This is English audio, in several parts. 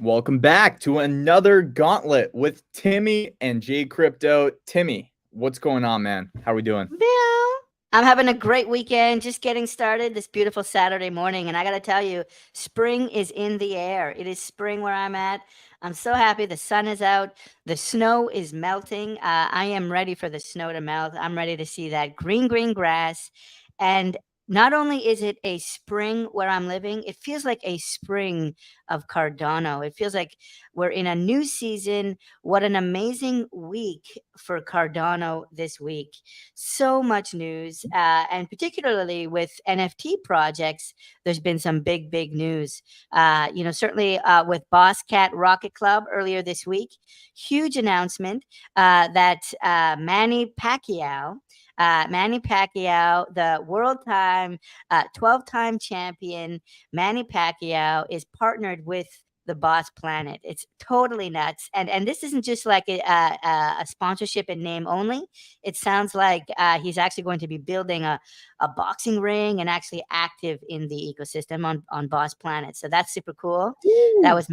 Welcome back to another Gauntlet with Timmy and JCrypto. Timmy, what's going on, man? How are we doing? Meow. I'm having a great weekend, just getting started this beautiful Saturday morning. And I got to tell you, spring is in the air. It is spring where I'm at. I'm so happy. The sun is out. The snow is melting. I am ready for the snow to melt. I'm ready to see that green, green grass. And not only is it a spring where I'm living, it feels like a spring of Cardano. It feels like we're in a new season. What an amazing week for Cardano this week. So much news, and particularly with NFT projects, there's been some big, big news. Certainly with Boss Cat Rocket Club earlier this week, huge announcement that Manny Pacquiao, the world-time 12-time champion, Manny Pacquiao is partnered with the Boss Planet. It's totally nuts, and this isn't just like a sponsorship in name only. It sounds like he's actually going to be building a boxing ring and actually active in the ecosystem on Boss Planet. So that's super cool. That Ooh, was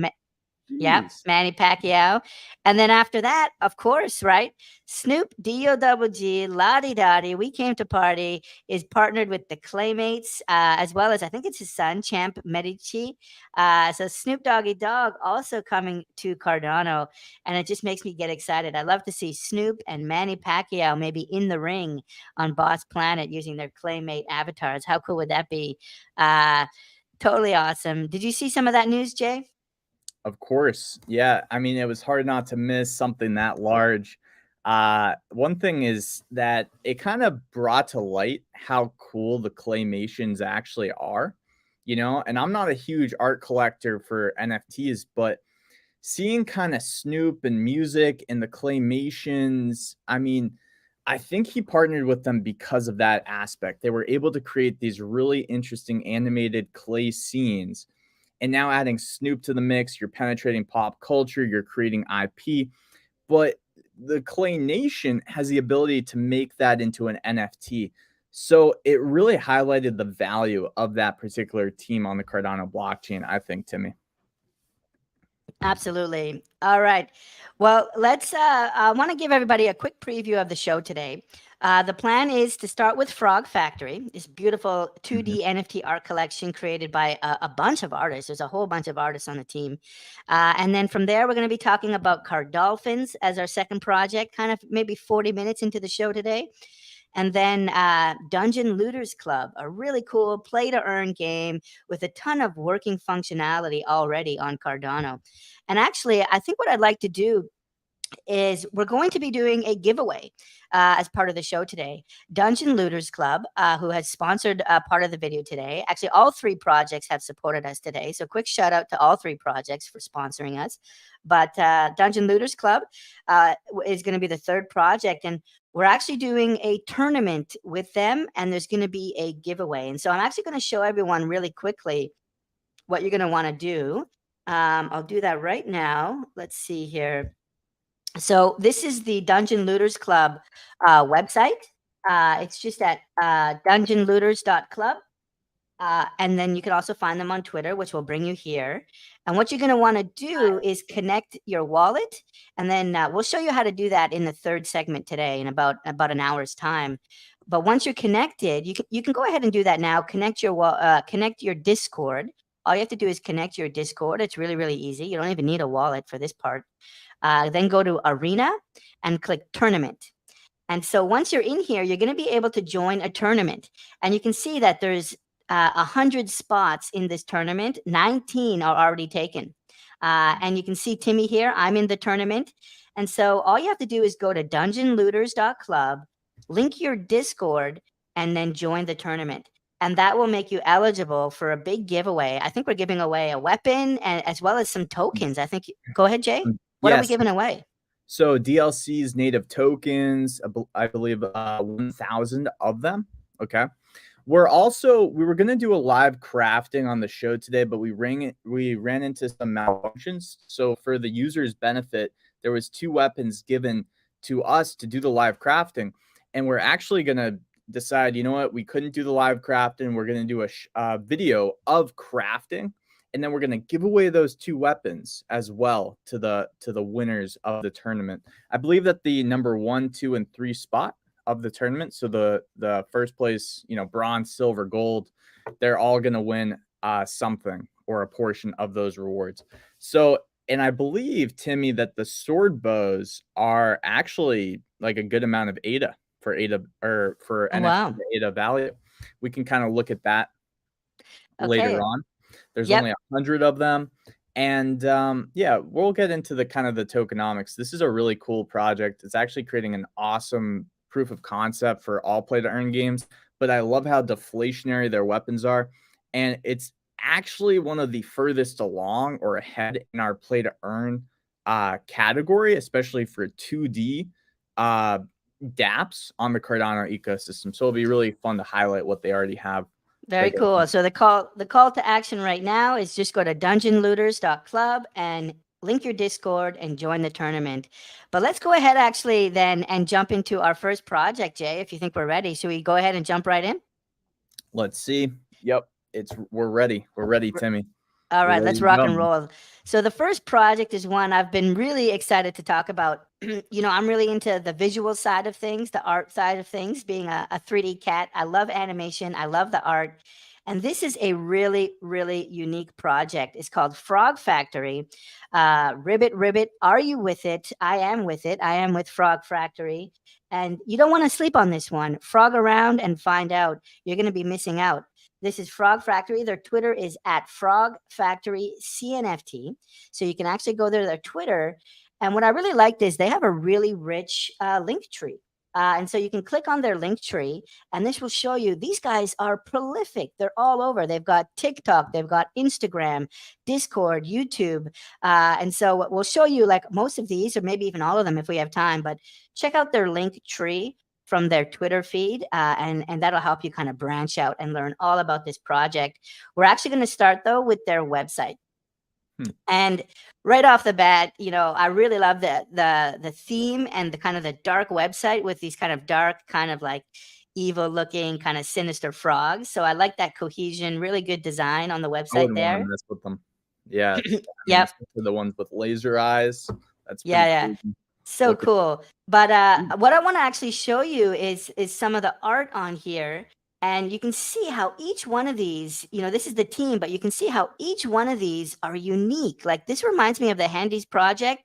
Yep, jeez. Manny Pacquiao. And then after that, of course, right? Snoop D-O-double-G, Lottie Dottie, We Came to Party, is partnered with the Claymates, as well as I think it's his son, Champ Medici. So Snoop Doggy Dogg also coming to Cardano. And it just makes me get excited. I love to see Snoop and Manny Pacquiao maybe in the ring on Boss Planet using their Claymate avatars. How cool would that be? Uh, totally awesome. Did you see some of that news, Jay? Of course. Yeah. I mean, it was hard not to miss something that large. One thing is that it kind of brought to light how cool the claymations actually are, and I'm not a huge art collector for NFTs, but seeing kind of Snoop and music and the claymations, I mean, I think he partnered with them because of that aspect. They were able to create these really interesting animated clay scenes. And now adding Snoop to the mix, you're penetrating pop culture, you're creating IP. But the Clay Nation has the ability to make that into an NFT. So it really highlighted the value of that particular team on the Cardano blockchain, I think, Timmy. Absolutely. All right. Well, I want to give everybody a quick preview of the show today. The plan is to start with Frog Factory, this beautiful Mhm. 2D NFT art collection created by a bunch of artists. There's a whole bunch of artists on the team. And then from there, we're going to be talking about Cardolphins as our second project, kind of maybe 40 minutes into the show today. And then Dungeon Looters Club, a really cool play to earn game with a ton of working functionality already on Cardano. And actually, I think what I'd like to do is we're going to be doing a giveaway as part of the show today. Dungeon Looters Club, who has sponsored part of the video today. Actually, all three projects have supported us today. So, quick shout out to all three projects for sponsoring us. But Dungeon Looters Club is going to be the third project. And we're actually doing a tournament with them, and there's going to be a giveaway. And so, I'm actually going to show everyone really quickly what you're going to want to do. I'll do that right now. Let's see here. So this is the Dungeon Looters Club website. It's just at dungeonlooters.club. And then you can also find them on Twitter, which will bring you here. And what you're going to want to do is connect your wallet. And then we'll show you how to do that in the third segment today in about an hour's time. But once you're connected, you can go ahead and do that now. Connect your Discord. All you have to do is connect your Discord. It's really, really easy. You don't even need a wallet for this part. Then go to Arena and click Tournament. And so once you're in here, you're going to be able to join a tournament. And you can see that there's 100 spots in this tournament. 19 are already taken. And you can see Timmy here. I'm in the tournament. And so all you have to do is go to dungeonlooters.club, link your Discord, and then join the tournament. And that will make you eligible for a big giveaway. I think we're giving away a weapon and as well as some tokens. I think. Go ahead, Jay. What are we Yes. giving away? So DLC's native tokens, I believe 1,000 of them. Okay. We were gonna do a live crafting on the show today, but we ran into some malfunctions. So for the user's benefit, there was two weapons given to us to do the live crafting, and we're actually gonna decide. You know what? We couldn't do the live crafting. We're gonna do a video of crafting, and then we're going to give away those 2 weapons as well to the winners of the tournament. I believe that the number 1, 2, and 3 spot of the tournament, so the first place, bronze, silver, gold, they're all going to win something or a portion of those rewards. So, and I believe, Timmy, that the sword bows are actually like a good amount of ADA for ADA, or for Oh, NFT wow. ADA value. We can kind of look at that later on. There's Yep. only 100 of them. And yeah, we'll get into the kind of the tokenomics. This is a really cool project. It's actually creating an awesome proof of concept for all play to earn games, but I love how deflationary their weapons are. And it's actually one of the furthest along or ahead in our play to earn category, especially for 2D dApps on the Cardano ecosystem. So it'll be really fun to highlight what they already have. Very cool. So the call to action right now is just go to dungeonlooters.club and link your Discord and join the tournament. But let's go ahead actually then and jump into our first project, Jay, if you think we're ready. Should we go ahead and jump right in? Let's see. Yep. We're ready. We're ready, Timmy. All right, let's rock and roll. So the first project is one I've been really excited to talk about. I'm really into the visual side of things, the art side of things, being a 3D cat. I love animation. I love the art. And this is a really, really unique project. It's called Frog Factory. Ribbit, are you with it? I am with it. I am with Frog Factory. And you don't want to sleep on this one. Frog around and find out. You're going to be missing out. This is Frog Factory. Their Twitter is at Frog Factory Cnft. So you can actually go there to their Twitter. And what I really liked is they have a really rich link tree. And so you can click on their link tree, and this will show you these guys are prolific. They're all over. They've got TikTok, they've got Instagram, Discord, YouTube. And so we'll show you like most of these, or maybe even all of them if we have time. But check out their link tree from their Twitter feed, and that'll help you kind of branch out and learn all about this project. We're actually going to start, though, with their website. And right off the bat, I really love the theme and the kind of the dark website with these kind of dark, kind of like evil looking, kind of sinister frogs. So I like that cohesion, really good design on the website. I wouldn't want to mess with them. Yeah. Yep. The ones with laser eyes. That's yeah. So cool. But what I want to actually show you is some of the art on here. And you can see how each one of these, this is the team, but you can see how each one of these are unique. Like this reminds me of the Handies project.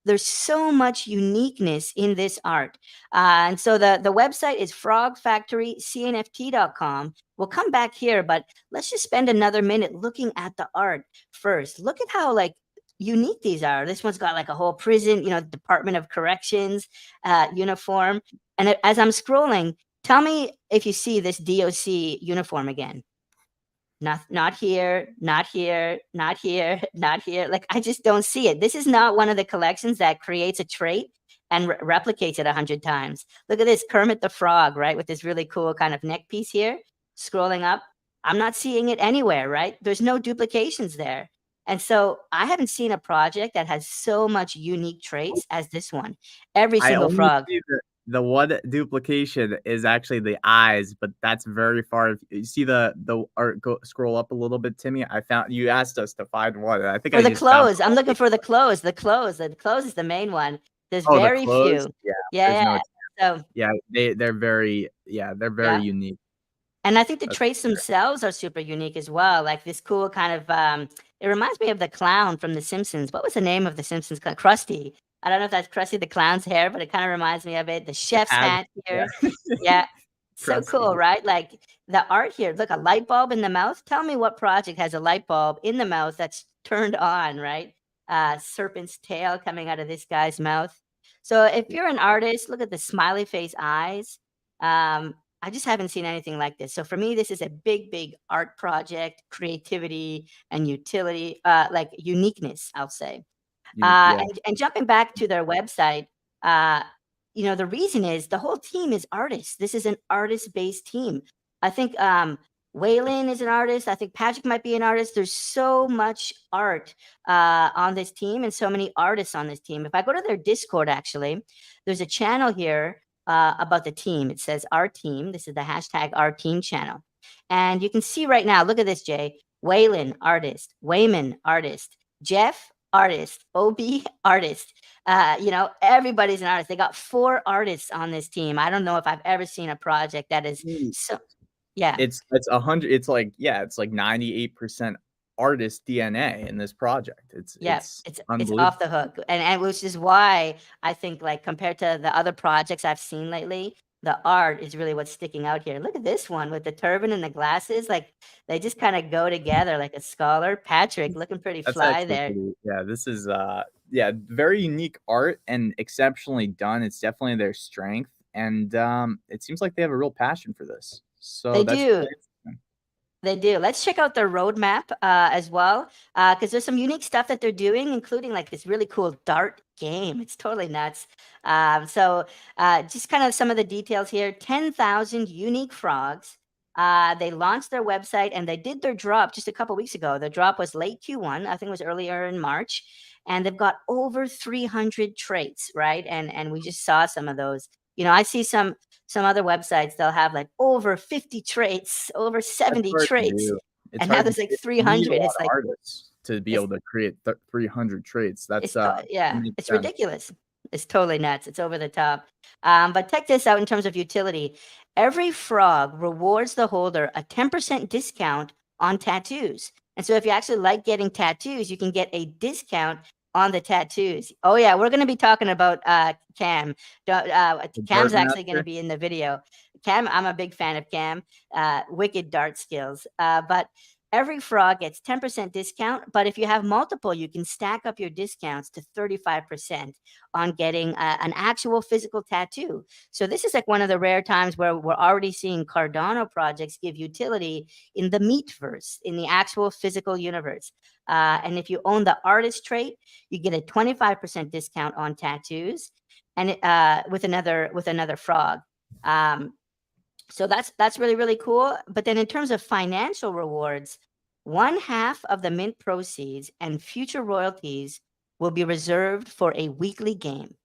There's so much uniqueness in this art. And so the website is frogfactorycnft.com. We'll come back here, but let's just spend another minute looking at the art first. Look at how unique these are. This one's got like a whole prison, Department of Corrections uniform. And as I'm scrolling, tell me if you see this DOC uniform again. Not here, not here, not here, not here. Like, I just don't see it. This is not one of the collections that creates a trait and replicates it 100 times. Look at this Kermit the Frog, right? With this really cool kind of neck piece here. Scrolling up, I'm not seeing it anywhere, right? There's no duplications there. And so I haven't seen a project that has so much unique traits as this one. Every single frog. The one duplication is actually the eyes, but that's very far. You see the art, scroll up a little bit, Timmy. You asked us to find one. I think for the clothes. I'm looking for the clothes. The clothes is the main one. There's very few. Yeah. So yeah, they're very unique. And I think the traits themselves are super unique as well. Like this cool kind of it reminds me of the clown from The Simpsons. What was the name of The Simpsons clown? Krusty. I don't know if that's Krusty the Clown's hair, but it kind of reminds me of it. The chef's hat here. Yeah. So cool, right? Like the art here. Look, a light bulb in the mouth. Tell me what project has a light bulb in the mouth that's turned on, right? Serpent's tail coming out of this guy's mouth. So if you're an artist, look at the smiley face eyes. I just haven't seen anything like this. So for me, this is a big, big art project, creativity and utility, like uniqueness, I'll say. And jumping back to their website, the reason is the whole team is artists. This is an artist-based team. I think Waylon is an artist. I think Patrick might be an artist. There's so much art on this team and so many artists on this team. If I go to their Discord, actually, there's a channel here about the team. It says our team. This is the hashtag our team channel. And you can see right now, look at this, Jay. Waylon, artist. Wayman, artist. Jeff, artist. OB, artist. Everybody's an artist. They got 4 artists on this team. I don't know if I've ever seen a project that is so. Yeah. It's 100. It's like, yeah, it's like 98% artist DNA in this project. Yeah, It's it's off unbelievable. the hook, and which is why I think, like, compared to the other projects I've seen lately, the art is really what's sticking out here. Look at this one with the turban and the glasses, like, they just kinda go together like a scholar. Patrick looking pretty That's fly actually there. pretty. Yeah, this is yeah, very unique art and exceptionally done. It's definitely their strength, and it seems like they have a real passion for this. So They that's do. really interesting. They do. Let's check out their roadmap as well, because there's some unique stuff that they're doing, including like this really cool dart game. It's totally nuts. Just kind of some of the details here: 10,000 unique frogs. They launched their website and they did their drop just a couple weeks ago. The drop was late Q1, I think it was earlier in March, and they've got over 300 traits, right? And we just saw some of those. I see some other websites, they'll have like over 50 traits, over That's 70 hard to traits, do. It's and now hard to there's like get. You need a 300. lot It's of like artists to be it's able to create 300 traits. That's it yeah, makes it's sense. ridiculous. It's totally nuts. It's over the top. But check this out in terms of utility. Every frog rewards the holder a 10% discount on tattoos. And so if you actually like getting tattoos, you can get a discount on the tattoos. Oh yeah, we're going to be talking about Cam. The Cam's Dart actually going to Master. be in the video. Cam, I'm a big fan of Cam. Wicked dart skills. But every frog gets 10% discount, but if you have multiple, you can stack up your discounts to 35% on getting an actual physical tattoo. So this is like one of the rare times where we're already seeing Cardano projects give utility in the meatverse, in the actual physical universe. And if you own the artist trait, you get a 25% discount on tattoos, and with another frog. So that's really, really cool. But then in terms of financial rewards, 1/2 of the mint proceeds and future royalties will be reserved for a weekly game.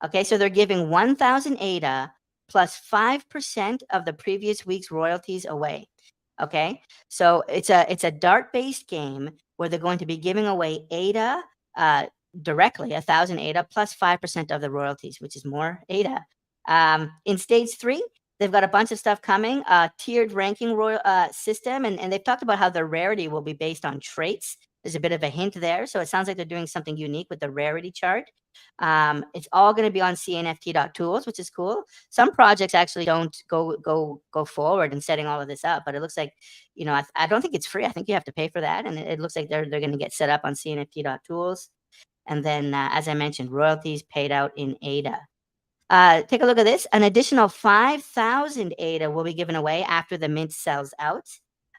Okay, so they're giving 1,000 ADA plus 5% of the previous week's royalties away. Okay, so it's a dart-based game where they're going to be giving away ADA directly, 1,000 ADA plus 5% of the royalties, which is more ADA. In stage 3, they've got a bunch of stuff coming, tiered ranking system, and they've talked about how the rarity will be based on traits. There's a bit of a hint there, so it sounds like they're doing something unique with the rarity chart. It's all going to be on Cnft.tools, which is cool. Some projects actually don't go forward in setting all of this up, but it looks like, I don't think it's free. I think you have to pay for that, and it looks like they're going to get set up on Cnft.tools. And then, as I mentioned, royalties paid out in ADA. Take a look at this. An additional 5,000 ADA will be given away after the mint sells out.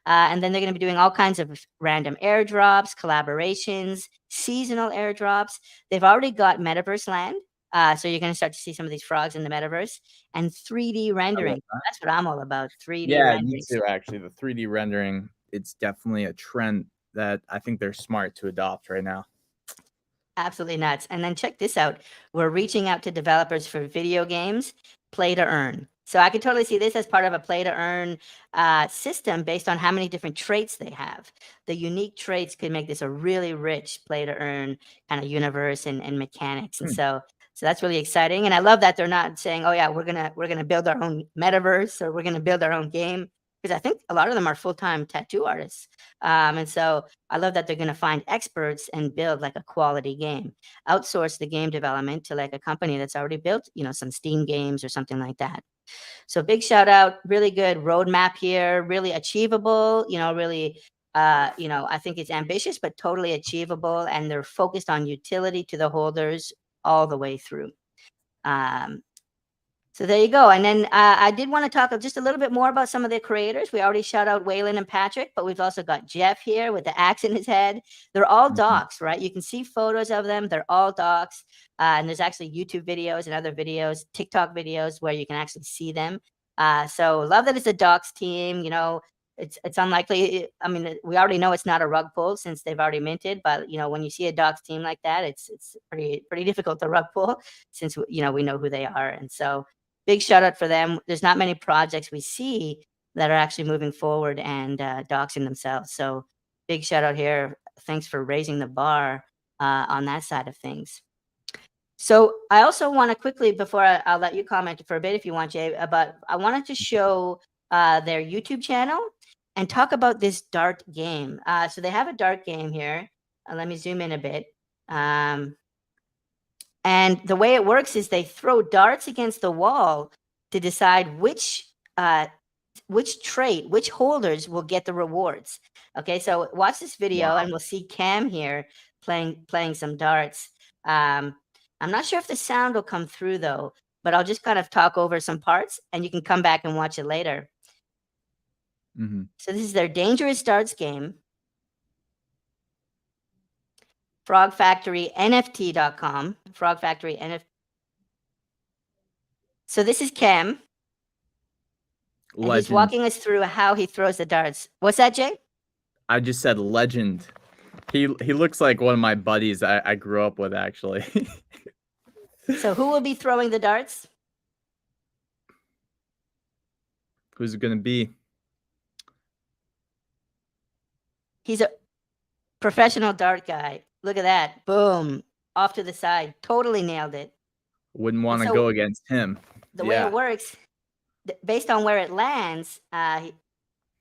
And then they're going to be doing all kinds of random airdrops, collaborations, seasonal airdrops. They've already got metaverse land. So you're going to start to see some of these frogs in the metaverse, and 3D I love rendering. that. That's what I'm all about. 3D Yeah, me rendering. too. Actually, the 3D rendering. It's definitely a trend that I think they're smart to adopt right now. Absolutely nuts. And then check this out. We're reaching out to developers for video games, play to earn. So I could totally see this as part of a play to earn system based on how many different traits they have. The unique traits could make this a really rich play to earn kind of universe and mechanics. And Hmm. so that's really exciting. And I love that they're not saying, oh yeah, we're gonna build our own metaverse, or we're gonna build our own game. Because I think a lot of them are full-time tattoo artists. And so I love that they're going to find experts and build like a quality game, outsource the game development to like a company that's already built, some Steam games or something like that. So big shout out, really good roadmap here, really achievable, really, I think it's ambitious, but totally achievable. And they're focused on utility to the holders all the way through. So there you go. And then I did want to talk just a little bit more about some of the creators. We already shout out Waylon and Patrick, but we've also got Jeff here with the axe in his head. They're all Mhm. docs, right? You can see photos of them. They're all docs. And there's actually YouTube videos and other videos, TikTok videos where you can actually see them. So love that it's a docs team. It's unlikely. I mean, we already know it's not a rug pull since they've already minted, but when you see a docs team like that, it's pretty difficult to rug pull since we know who they are. And so big shout out for them. There's not many projects we see that are actually moving forward and doxing themselves. So big shout out here. Thanks for raising the bar on that side of things. So I also want to quickly, before I'll let you comment for a bit if you want, Jay, but I wanted to show their YouTube channel and talk about this dart game. So they have a dart game here. Let me zoom in a bit. And the way it works is they throw darts against the wall to decide which trait, which holders will get the rewards. Okay, so watch this video and we'll see Cam here playing some darts. I'm not sure if the sound will come through though, but I'll just kind of talk over some parts and you can come back and watch it later. So this is their Dangerous Darts game. FrogFactoryNFT.com. Frog Factory NFT. So this is Cam. And he's walking us through how he throws the darts. What's that, Jay? I just said legend. He looks like one of my buddies I grew up with, actually. So who will be throwing the darts? Who's it going to be? He's a professional dart guy. Look at that. Boom. Off to the side. Totally nailed it. Wouldn't want to go against him. The way it works, based on where it lands,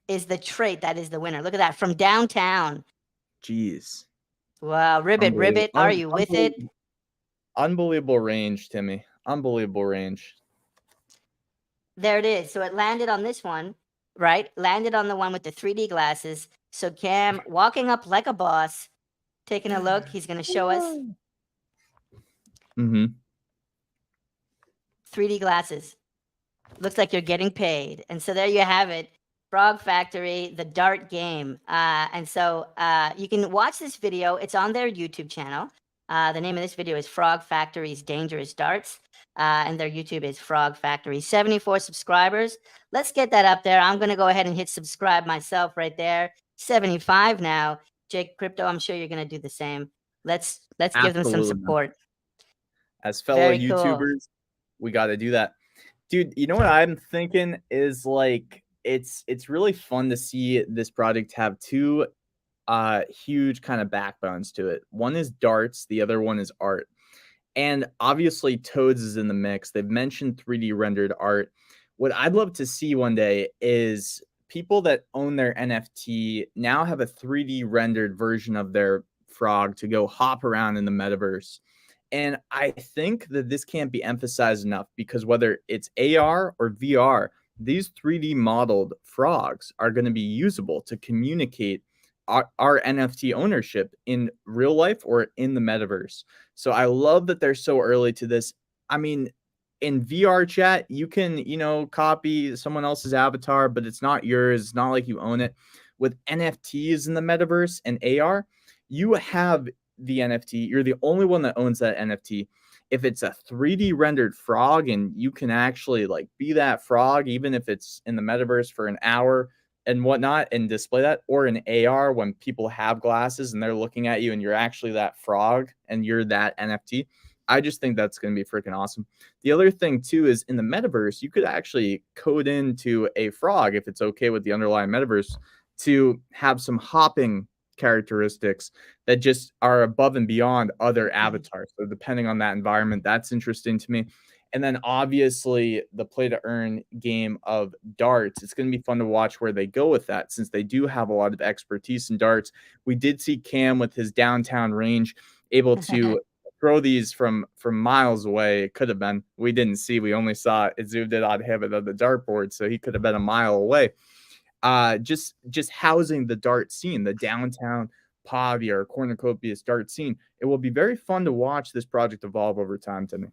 is the trait that is the winner. Look at that. From downtown. Jeez. Wow. Ribbit, are you with it? Unbelievable range, Timmy. Unbelievable range. There it is. So it landed on this one, right? Landed on the one with the 3D glasses. So Cam walking up like a boss, taking a look. He's going to show us. 3D glasses. Looks like you're getting paid. And so there you have it. Frog Factory, the dart game. And so you can watch this video. It's on their YouTube channel. The name of this video is Frog Factory's Dangerous Darts. And their YouTube is Frog Factory. 74 subscribers. Let's get that up there. I'm going to go ahead and hit subscribe myself right there. 75 now. JCrypto, I'm sure you're going to do the same. Let's give them some support. As fellow YouTubers, we got to do that. Dude, you know what I'm thinking is, like, it's really fun to see this project have two huge kind of backbones to it. One is darts, the other one is art. And obviously Toads is in the mix. They've mentioned 3D rendered art. What I'd love to see one day is people that own their NFT now have a 3D rendered version of their frog to go hop around in the metaverse. And I think that this can't be emphasized enough, because whether it's AR or VR, these 3D modeled frogs are going to be usable to communicate our NFT ownership in real life or in the metaverse. So I love that they're so early to this. I mean, in VR chat, you can, copy someone else's avatar, but it's not yours. It's not like you own it. With NFTs in the metaverse and AR, you have the NFT. You're the only one that owns that NFT. If it's a 3D rendered frog and you can actually be that frog, even if it's in the metaverse for an hour and whatnot, and display that, or in AR when people have glasses and they're looking at you and you're actually that frog and you're that NFT. I just think that's going to be freaking awesome. The other thing too is, in the metaverse, you could actually code into a frog, if it's okay with the underlying metaverse, to have some hopping characteristics that just are above and beyond other avatars. So depending on that environment, that's interesting to me. And then obviously the play to earn game of darts. It's going to be fun to watch where they go with that, since they do have a lot of expertise in darts. We did see Cam with his downtown range able to throw these from miles away. It could have been. We didn't see. We only saw it zoomed in on him and on the dartboard, so he could have been a mile away. Just housing the dart scene, the downtown Pavia or cornucopias dart scene. It will be very fun to watch this project evolve over time, Timmy.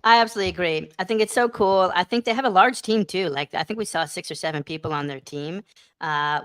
I absolutely agree. I think it's so cool. I think they have a large team too. I think we saw 6 or 7 people on their team,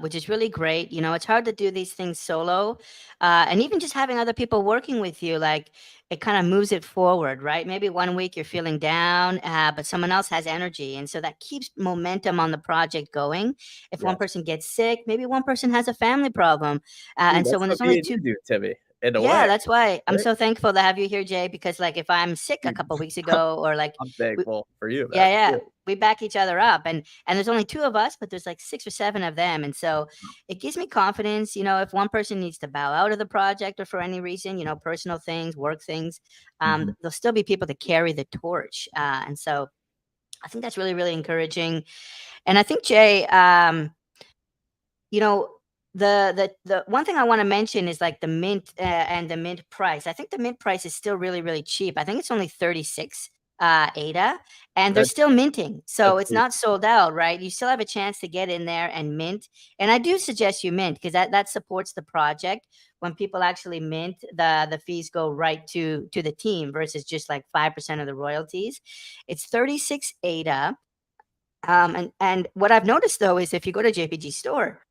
which is really great. It's hard to do these things solo. And even just having other people working with you, it kind of moves it forward, right? Maybe one week you're feeling down, but someone else has energy. And so that keeps momentum on the project going. If one person gets sick, maybe one person has a family problem. And so when there's only 2, Timmy. in a Yeah, way. that's why I'm Right? so thankful to have you here, Jay, because like if I'm sick a couple weeks ago or like I'm thankful for you, yeah, man. yeah. We back each other up, and there's only 2 of us, but there's like 6 or 7 of them, and so it gives me confidence. You know, if one person needs to bow out of the project or for any reason, you know, personal things, work things, Mhm. there'll still be people to carry the torch, and so I think that's really, really encouraging. And I think Jay, you know, the one thing I want to mention is like the mint and the mint price. I think the mint price is still really, really cheap. I think it's only 36 ADA, and they're That still minting. So that's it's pretty not sold out, right? You still have a chance to get in there and mint. And I do suggest you mint because that supports the project. When people actually mint, the fees go right to the team versus just like 5% of the royalties. It's 36 ADA. And what I've noticed though is if you go to JPG store,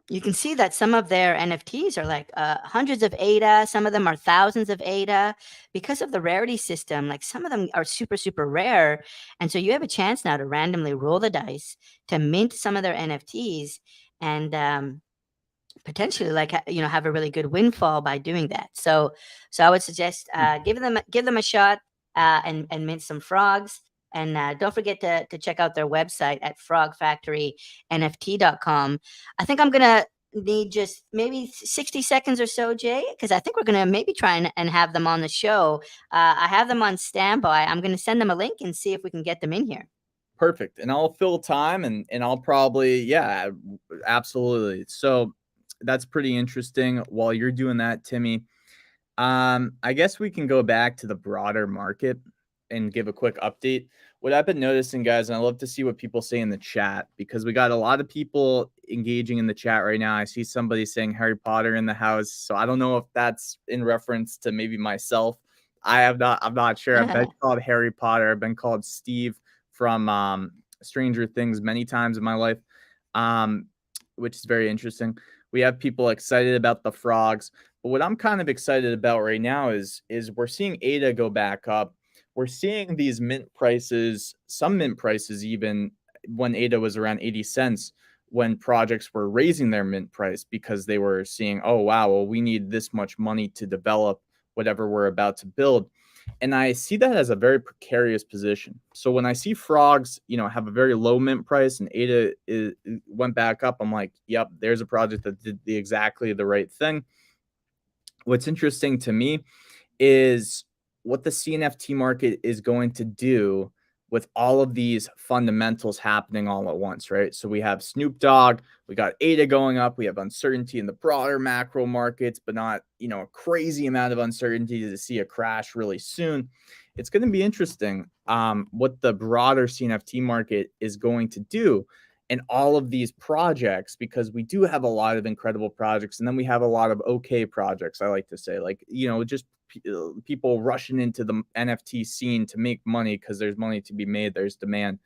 you can see that some of their NFTs are like hundreds of ADA. Some of them are thousands of ADA because of the rarity system. Like some of them are super, super rare. And so you have a chance now to randomly roll the dice to mint some of their NFTs and potentially like you know have a really good windfall by doing that. So I would suggest give them a shot and mint some frogs. And don't forget to check out their website at frogfactorynft.com. I think I'm gonna need just maybe 60 seconds or so, Jay, because I think we're gonna maybe try and have them on the show. I have them on standby. I'm gonna send them a link and see if we can get them in here. perfect. And I'll fill time and I'll probably, yeah, absolutely. So that's pretty interesting. While you're doing that, Timmy, I guess we can go back to the broader market and give a quick update. What I've been noticing, guys, and I love to see what people say in the chat because we got a lot of people engaging in the chat right now. I see somebody saying Harry Potter in the house. So I don't know if that's in reference to maybe myself. I'm not sure. I've been called Harry Potter. I've been called Steve from Stranger Things many times in my life, which is very interesting. We have people excited about the frogs. But what I'm kind of excited about right now is we're seeing ADA go back up. We're seeing these mint prices, some mint prices even when ADA was around 80 cents, when projects were raising their mint price because they were seeing, oh, wow, well, we need this much money to develop whatever we're about to build. And I see that as a very precarious position. So when I see frogs, you know, have a very low mint price and ADA went back up, I'm like, yep, there's a project that did exactly the right thing. What's interesting to me is what the CNFT market is going to do with all of these fundamentals happening all at once, right? So we have Snoop Dogg, we got ADA going up, we have uncertainty in the broader macro markets, but not, you know, a crazy amount of uncertainty to see a crash really soon. It's going to be interesting what the broader CNFT market is going to do and all of these projects, because we do have a lot of incredible projects and then we have a lot of okay projects. I like to say, like, you know, just people rushing into the NFT scene to make money because there's money to be made, there's demand.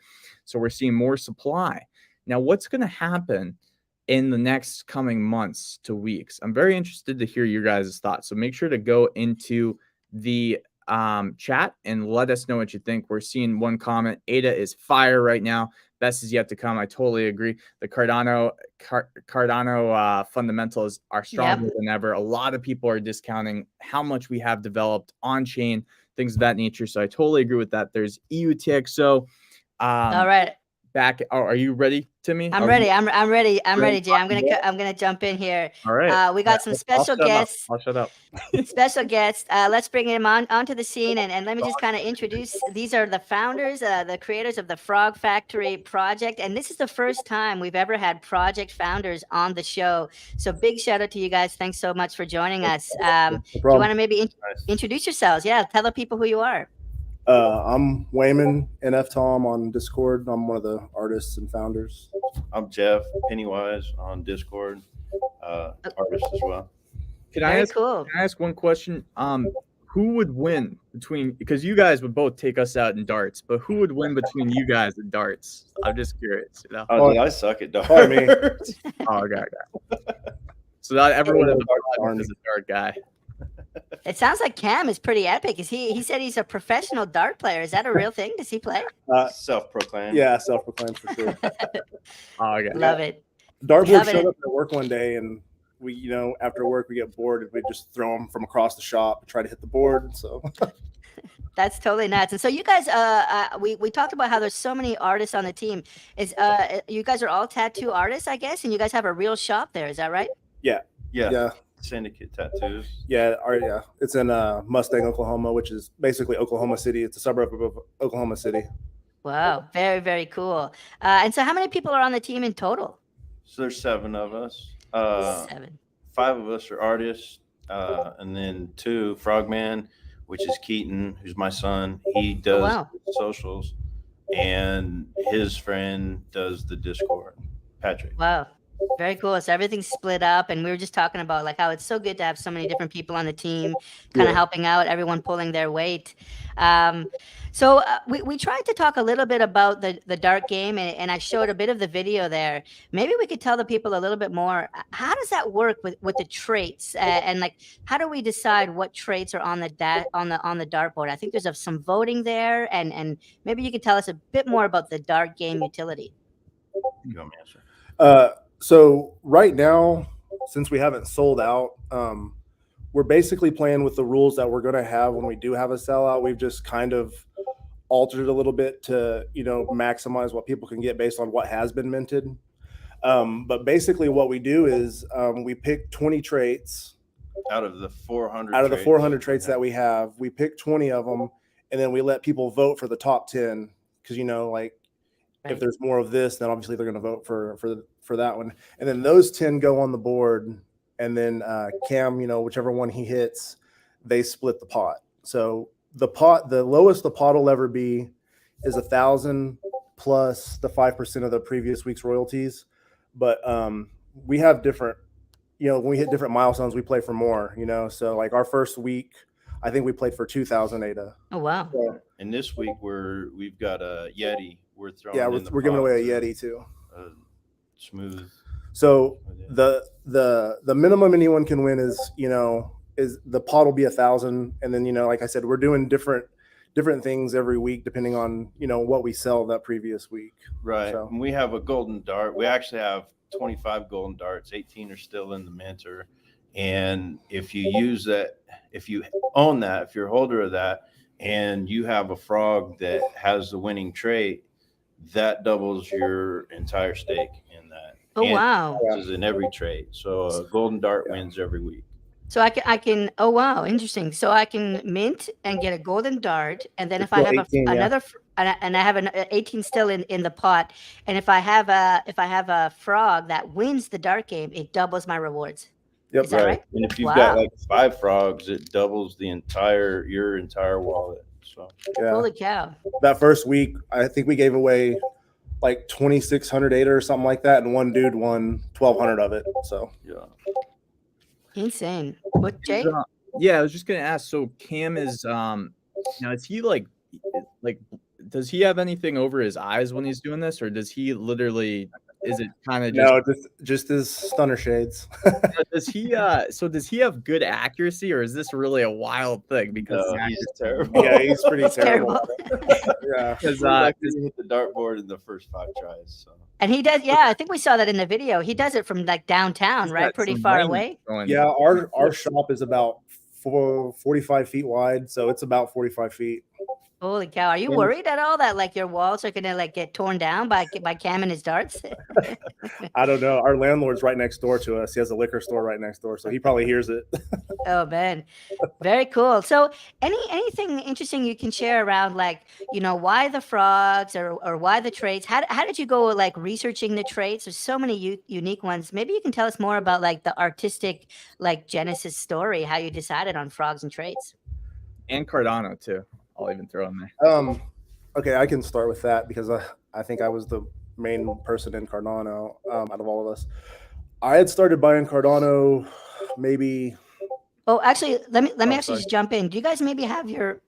So we're seeing more supply. Now, what's going to happen in the next coming months to weeks? I'm very interested to hear your guys' thoughts. So make sure to go into the chat and let us know what you think. We're seeing one comment: ADA is fire right now. Best is yet to come. I totally agree. The Cardano fundamentals are stronger than ever. A lot of people are discounting how much we have developed on chain, things of that nature. So I totally agree with that. There's EUTXO. All right. Back. Oh, are you ready, Timmy? I'm ready. I'm ready. I'm ready, Jay. I'm Yeah. gonna jump in here. All right. We got some special guests. I'll shut up. Special guests. Let's bring him onto the scene, and let me just kind of introduce. These are the founders, the creators of the Frog Factory project, and this is the first time we've ever had project founders on the show. So big shout out to you guys. Thanks so much for joining us. Do you want to maybe introduce yourselves? Yeah, tell the people who you are. I'm Wayman NF Tom on Discord. I'm one of the artists and founders. I'm Jeff Pennywise on Discord, artist as well. Can I ask one question? Who would win between, because you guys would both take us out in darts, but who would win between you guys in darts? I'm just curious. You know? Oh, dude, I suck at darts. Me. Okay. So not everyone in the project is a dart guy. It sounds like Cam is pretty epic. He said he's a professional dart player. Is that a real thing? Does he play? Self-proclaimed. Yeah, self-proclaimed for sure. Oh, okay. Love it. Dartboard showed up at work one day and we after work we get bored and we just throw them from across the shop and try to hit the board. So That's totally nuts. And so you guys, we talked about how there's so many artists on the team. Is you guys are all tattoo artists, I guess, and you guys have a real shop there. Is that right? Yeah. yeah. Syndicate Tattoos. Yeah, it's in Mustang, Oklahoma, which is basically Oklahoma City. It's a suburb of Oklahoma City. Wow, very, very cool. And so how many people are on the team in total? So there's 7 of us. 7. 5 of us are artists, and then 2, Frogman, which is Keaton, who's my son. He does socials, and his friend does the Discord, Patrick. Wow. Very cool. So everything's split up, and we were just talking about like how it's so good to have so many different people on the team, kind of helping out, everyone pulling their weight. So we tried to talk a little bit about the dark game, and I showed a bit of the video there. Maybe we could tell the people a little bit more. How does that work with the traits, and like how do we decide what traits are on the dartboard? I think there's some voting there, and maybe you could tell us a bit more about the dark game utility. You want me to answer? So right now, since we haven't sold out, we're basically playing with the rules that we're going to have when we do have a sellout. We've just kind of altered it a little bit to, maximize what people can get based on what has been minted. But basically what we do is we pick 20 traits. Out of the 400 traits that we have, we pick 20 of them, and then we let people vote for the top 10. Because, if there's more of this, then obviously they're going to vote for that one. And then those 10 go on the board. And then Cam, whichever one he hits, they split the pot. So the lowest the pot will ever be is 1,000 plus the 5% of the previous week's royalties. But we have different, when we hit different milestones, we play for more, So like our first week, I think we played for 2,000 ADA. Oh, wow. So, and this week we've got a Yeti. We're throwing. Yeah, we're giving away a Yeti too. Smooth. So the minimum anyone can win is the pot will be 1,000, and then like I said, we're doing different things every week depending on what we sell that previous week. Right. So. And we have a golden dart. We actually have 25 golden darts. 18 are still in the minter, and if you use that, if you own that, if you're a holder of that, and you have a frog that has the winning trait, that doubles your entire stake in that. Oh, wow. This is in every trade. So a golden dart wins every week. So I can, oh, wow. Interesting. So I can mint and get a golden dart. And then if I have 18, another, and I have an 18 still in the pot. And if I have a frog that wins the dart game, it doubles my rewards. Yep. Is that right? And if you've got like 5 frogs, it doubles your entire wallet. So Holy cow. That first week, I think we gave away like 2,600 ADA or something like that, and one dude won 1,200 of it. So yeah, insane. What, Jay? Yeah, I was just gonna ask. So Cam is is he like does he have anything over his eyes when he's doing this, or does he literally? Is it kind of just his stunner shades? Does he have good accuracy, or is this really a wild thing? Because he's terrible. Yeah, he's pretty terrible. Yeah, because he hit the dartboard in the first 5 tries. So. And he does, yeah. I think we saw that in the video. He does it from like downtown, right? Pretty far away. Yeah, our shop is about 45 feet wide, so it's about 45 feet. Holy cow! Are you worried at all that like your walls are gonna like get torn down by Cam and his darts? I don't know. Our landlord's right next door to us. He has a liquor store right next door, so he probably hears it. Oh man, very cool. So anything interesting you can share around like why the frogs or why the traits? How did you go like researching the traits? There's so many unique ones. Maybe you can tell us more about like the artistic like genesis story, how you decided on frogs and traits. And Cardano too. I'll even throw in there. Okay, I can start with that because I think I was the main person in Cardano out of all of us. I had started buying Cardano maybe. Oh, actually, let me actually just jump in. Do you guys maybe have your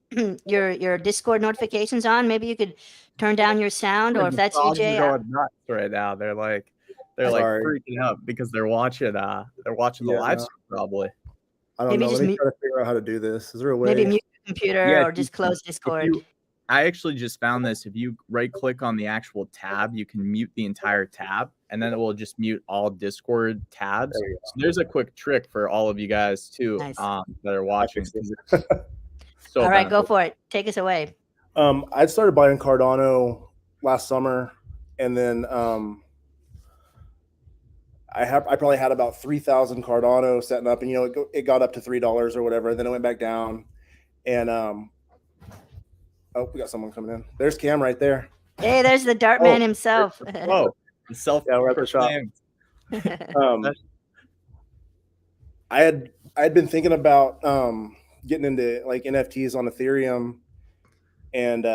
your Discord notifications on? Maybe you could turn down your sound, or if that's you, Jay. They're going nuts right now. They're like freaking out because they're watching the live stream probably. I don't know. Let me try to figure out how to do this. Is there a way? Maybe mute your computer or just close Discord. I actually just found this. If you right click on the actual tab, you can mute the entire tab. and then it will just mute all Discord tabs. There you So there's a quick trick for all of you guys too, Nice. that are watching. fixed So All right, go beneficial. for it. Take us away. I started buying Cardano last summer, and then I probably had about 3,000 Cardano setting up, and it got up to $3 or whatever, and then it went back down. And oh, we got someone coming in. There's Cam right there. Hey, there's the Dart Man himself. Whoa, Yeah, we're at the shop. self-proclaimed. I had been thinking about getting into like NFTs on Ethereum, and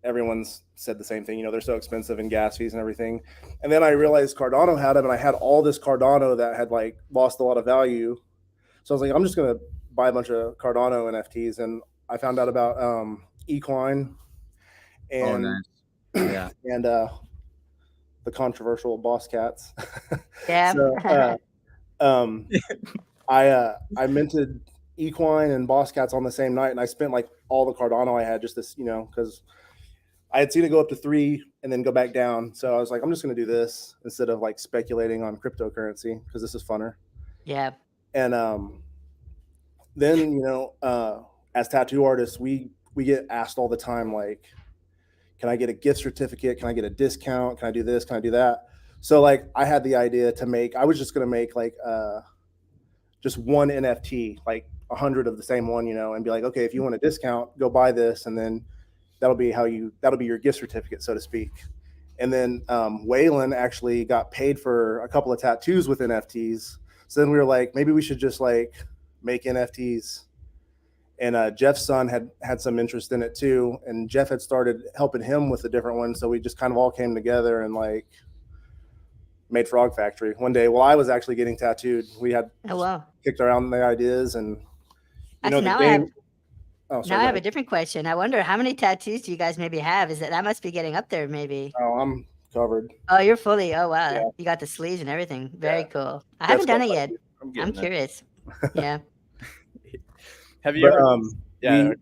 everyone's said the same thing. They're so expensive and gas fees and everything. And then I realized Cardano had them, and I had all this Cardano that had like lost a lot of value. So I was like, I'm just gonna buy a bunch of Cardano NFTs, and I found out about Equine and Yeah. and the controversial Boss Cats. Yeah. So, I minted Equine and Boss Cats on the same night, and I spent like all the Cardano I had just this, because I had seen it go up to 3 and then go back down. So I was like, I'm just going to do this instead of like speculating on cryptocurrency, because this is funner. Yeah. And then, as tattoo artists, we get asked all the time, like, can I get a gift certificate? Can I get a discount? Can I do this? Can I do that? So like I had the idea I was just going to make like just one NFT, like 100 of the same one, and be like, okay, if you want a discount, go buy this. And then that'll be your gift certificate, so to speak. And then Waylon actually got paid for a couple of tattoos with NFTs. So then we were like, maybe we should just like make NFTs. And Jeff's son had some interest in it too. And Jeff had started helping him with a different one. So we just kind of all came together and like made Frog Factory one day. While I was actually getting tattooed, we had kicked around the ideas, and Now I have a different question. I wonder how many tattoos do you guys maybe have? That must be getting up there maybe? Oh, I'm covered. Oh, you're fully. Oh wow, Yeah. You got the sleeves and everything. Very cool. I That's haven't done it yet. I'm curious. Yeah. Have you ever?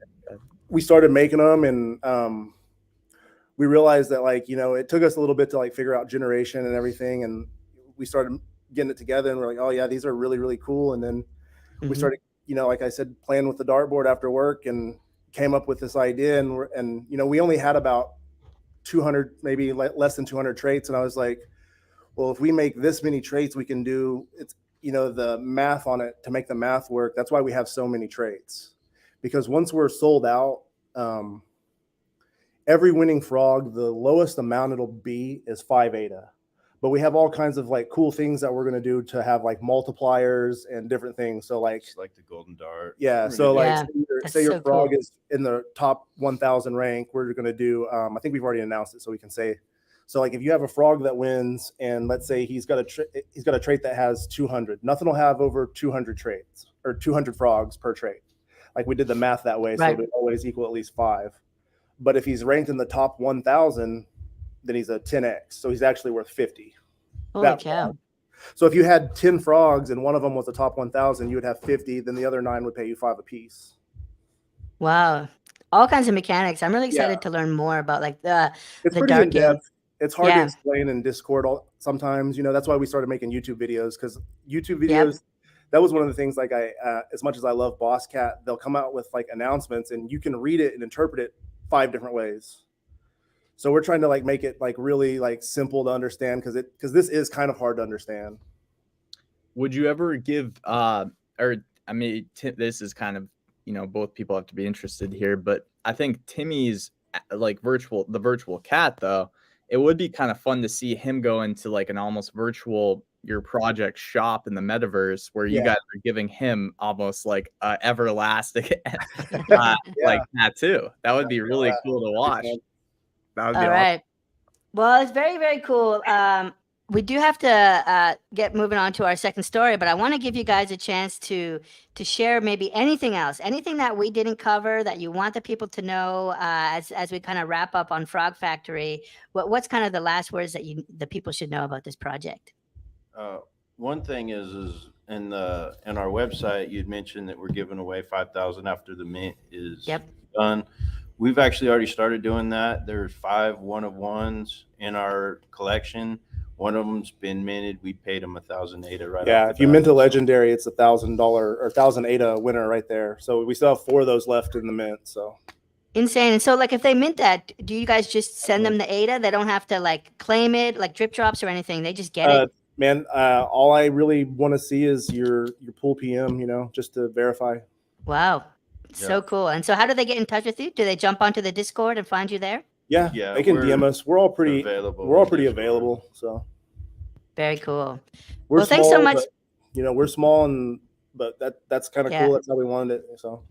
We started making them, and we realized that like it took us a little bit to like figure out generation and everything, and we started getting it together, and we're like, oh yeah, these are really, really cool. And then we started, like I said, playing with the dartboard after work, and came up with this idea, and we only had about 200, maybe less than 200 traits, and I was like, well, if we make this many traits, we can do it's the math on it to make the math work. That's why we have so many traits, because once we're sold out, every winning frog, the lowest amount it'll be is 5 ADA. But we have all kinds of like cool things that we're going to do to have like multipliers and different things. So like the golden dart. Yeah. So like say your so frog cool. is in the top 1,000 rank, we're going to do, I think we've already announced it, so we can say, so like if you have a frog that wins, and let's say he's got a trait that has 200, nothing will have over 200 traits or 200 frogs per trait. Like we did the math that way. Right. So it would always equal at least 5. But if he's ranked in the top 1,000, then he's a 10x. So he's actually worth 50. Holy cow. So if you had 10 frogs and one of them was the top 1,000, you would have 50. Then the other 9 would pay you 5 apiece. Wow. All kinds of mechanics. I'm really excited to learn more about like the dark game. It's hard to explain in Discord sometimes. That's why we started making YouTube videos, because YouTube videos, that was one of the things, like as much as I love Boss Cat, they'll come out with like announcements, and you can read it and interpret it 5 different ways. So we're trying to like make it like really like simple to understand, because this is kind of hard to understand. Would you ever give this is kind of, both people have to be interested here, but I think Timmy's like the virtual cat though, it would be kind of fun to see him go into like an almost virtual your project shop in the metaverse, where you guys are giving him almost like everlasting like tattoo. That would be really cool to watch. That would be all awesome. Right. Well, it's very, very cool. We do have to get moving on to our second story, but I want to give you guys a chance to share maybe anything else, anything that we didn't cover that you want the people to know as we kind of wrap up on Frog Factory. What's kind of the last words that the people should know about this project? One thing is in our website, you'd mentioned that we're giving away 5,000 after the mint is done. We've actually already started doing that. There's 5 1-of-1s in our collection. One of them's been minted. We paid them 1,000 ADA right Yeah, off if the you bat. mint a legendary, it's $1,000 or 1,000 ADA winner right there. So we still have 4 of those left in the mint. So Insane. And so, like, if they mint that, do you guys just send them the ADA? They don't have to like claim it, like drip drops or anything. They just get it. man, all I really want to see is your pool PM, just to verify. Wow, so cool. And so, how do they get in touch with you? Do they jump onto the Discord and find you there? Yeah, Yeah, they can DM us. We're all pretty available. We're all pretty available. So very cool. we're Well, small, thanks so much. But, we're small, but that's kind of cool. That's how we wanted it. So.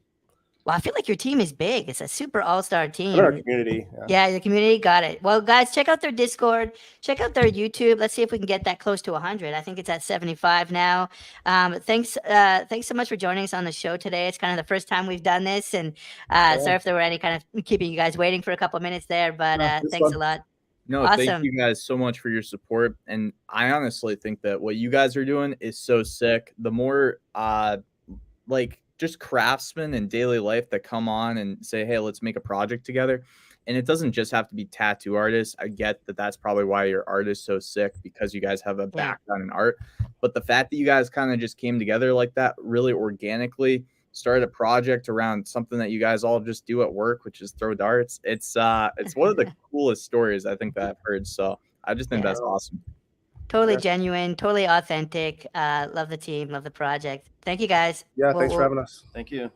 Well, I feel like your team is big. It's a super all-star team. In our community. Yeah, the community got it. Well, guys, check out their Discord. Check out their YouTube. Let's see if we can get that close to 100. I think it's at 75 now. Thanks so much for joining us on the show today. It's kind of the first time we've done this, and sorry if there were any kind of keeping you guys waiting for a couple of minutes there, but thanks a lot. No, awesome. Thank you guys so much for your support. And I honestly think that what you guys are doing is so sick. The more just craftsmen in daily life that come on and say, hey, let's make a project together. And it doesn't just have to be tattoo artists. I get that that's probably why your art is so sick, because you guys have a background in art. But the fact that you guys kind of just came together like that, really organically, started a project around something that you guys all just do at work, which is throw darts. It's one of the coolest stories I think that I've heard. So I just think that's awesome. Totally genuine, totally authentic. Love the team, love the project. Thank you guys. Yeah, thanks for having us. Thank you.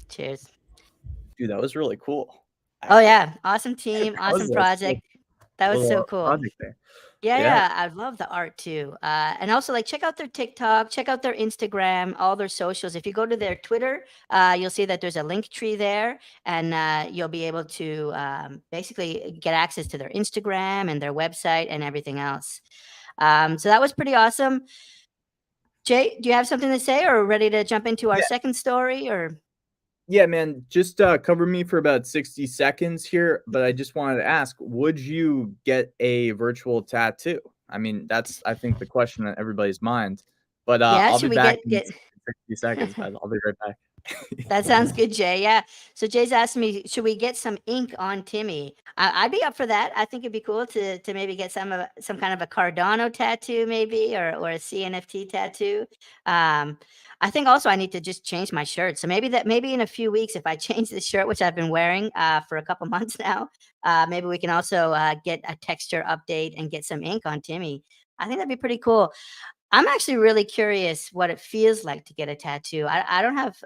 Cheers. Dude, that was really cool. Oh yeah, awesome team, awesome project. That was so cool. Yeah, I love the art too. And also, like, check out their TikTok, check out their Instagram, all their socials. If you go to their Twitter, you'll see that there's a link tree there, and you'll be able to basically get access to their Instagram and their website and everything else. So that was pretty awesome. Jay, do you have something to say, or ready to jump into our second story? Or yeah, man, just cover me for about 60 seconds here. But I just wanted to ask, would you get a virtual tattoo? I mean, that's, I think, the question on everybody's mind. But I'll be back in 60 seconds, guys. I'll be right back. That sounds good, Jay. Yeah. So Jay's asking me, should we get some ink on Timmy? I'd be up for that. I think it'd be cool to maybe get some kind of a Cardano tattoo, maybe, or a Cnft tattoo. I think also I need to just change my shirt. So maybe in a few weeks, if I change the shirt, which I've been wearing for a couple months now, maybe we can also get a texture update and get some ink on Timmy. I think that'd be pretty cool. I'm actually really curious what it feels like to get a tattoo. I don't have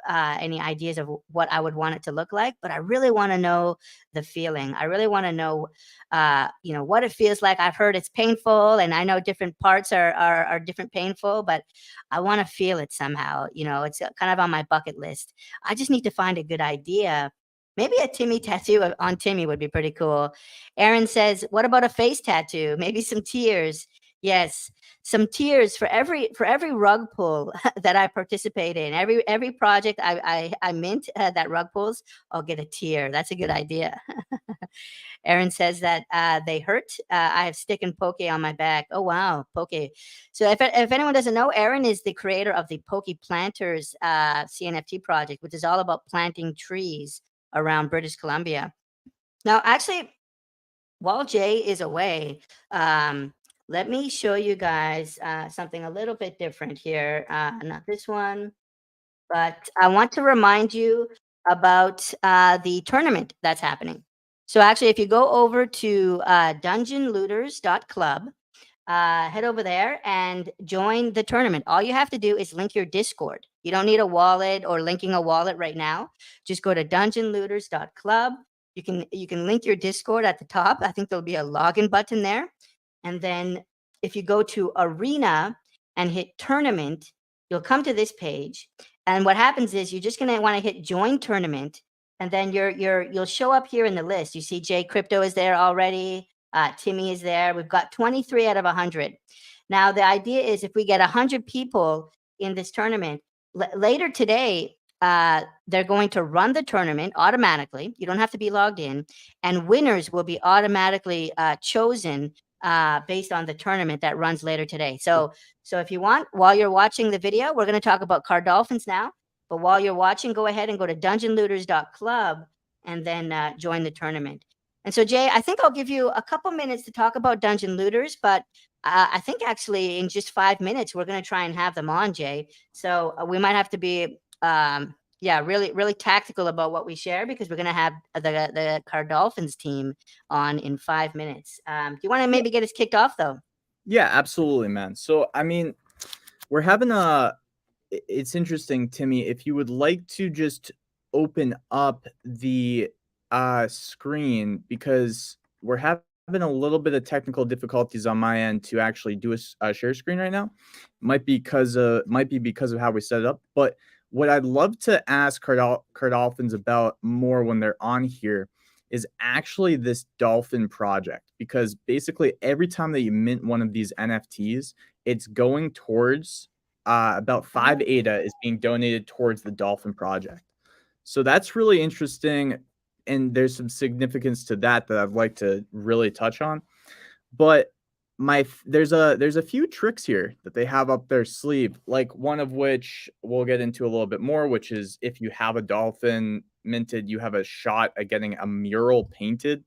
any ideas of what I would want it to look like, but I really want to know the feeling. I really want to know, what it feels like. I've heard it's painful, and I know different parts are different painful, but I want to feel it somehow. It's kind of on my bucket list. I just need to find a good idea. Maybe a Timmy tattoo on Timmy would be pretty cool. Aaron says, what about a face tattoo? Maybe some tears. Yes, some tears for every rug pull that I participate in. Every project I mint that rug pulls, I'll get a tear. That's a good idea. Aaron says that they hurt. I have stick and poke on my back. Oh wow, poke. So if anyone doesn't know, Aaron is the creator of the Poke Planters CNFT project, which is all about planting trees around British Columbia. Now, actually, while Jay is away, let me show you guys something a little bit different here. Not this one, but I want to remind you about the tournament that's happening. So actually, if you go over to dungeonlooters.club, head over there and join the tournament. All you have to do is link your Discord. You don't need a wallet or linking a wallet right now. Just go to dungeonlooters.club. You can link your Discord at the top. I think there'll be a login button there. And then if you go to Arena and hit Tournament, you'll come to this page. And what happens is you're just going to want to hit Join Tournament. And then you'll show up here in the list. You see JCrypto is there already. Timmy is there. We've got 23 out of 100. Now, the idea is if we get 100 people in this tournament, later today, they're going to run the tournament automatically. You don't have to be logged in. And winners will be automatically chosen based on the tournament that runs later today. So if you want, while you're watching the video, we're going to talk about Cardolphins now. But while you're watching, go ahead and go to dungeonlooters.club and then join the tournament. And so, Jay, I think I'll give you a couple minutes to talk about Dungeon Looters, but I think actually in just 5 minutes, we're going to try and have them on, Jay. So we might have to be, yeah, really, really tactical about what we share, because we're going to have the Cardolphins team on in 5 minutes. Do you want to maybe get us kicked off though? Yeah, absolutely, man. So, I mean, we're having it's interesting, Timmy, if you would like to just open up the screen, because we're having a little bit of technical difficulties on my end to actually do a share screen right now. Might be because of how we set it up. But what I'd love to ask Cardolphins about more when they're on here is actually this dolphin project, because basically every time that you mint one of these NFTs, it's going towards about 5 ADA is being donated towards the dolphin project. So that's really interesting, and there's some significance to that I'd like to really touch on. But there's a few tricks here that they have up their sleeve, like one of which we'll get into a little bit more, which is if you have a dolphin minted, you have a shot at getting a mural painted.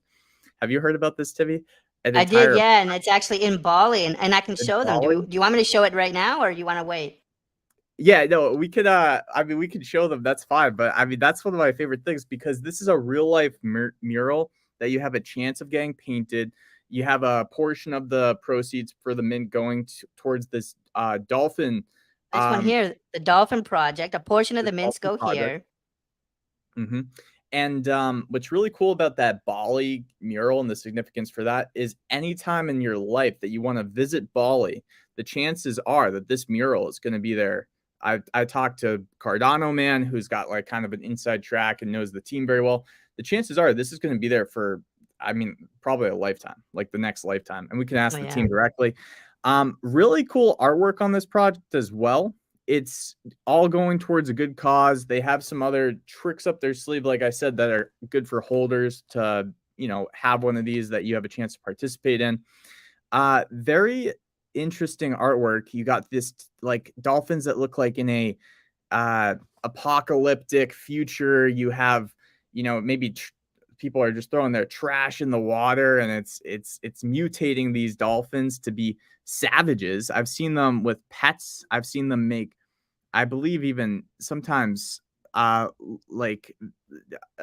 Have you heard about this, Tivi? I did, yeah, and it's actually in Bali, and I can show them. Do you want me to show it right now, or do you want to wait? Yeah, no, we could. I mean, we could show them. That's fine. But I mean, that's one of my favorite things, because this is a real life mural that you have a chance of getting painted. You have a portion of the proceeds for the mint going towards this dolphin. This one here, the Dolphin Project. A portion of the mints go here. Mm-hmm. And what's really cool about that Bali mural and the significance for that is anytime in your life that you want to visit Bali, the chances are that this mural is going to be there. I talked to Cardano man, who's got like kind of an inside track and knows the team very well. The chances are this is going to be there for, I mean, probably a lifetime, like the next lifetime. And we can ask the team directly. Really cool artwork on this project as well. It's all going towards a good cause. They have some other tricks up their sleeve, like I said, that are good for holders to, you know, have one of these that you have a chance to participate in. Very interesting artwork. You got this like dolphins that look like in a apocalyptic future. You have, you know, maybe people are just throwing their trash in the water, and it's mutating these dolphins to be savages. I've seen them with pets. I've seen them make, I believe, even sometimes like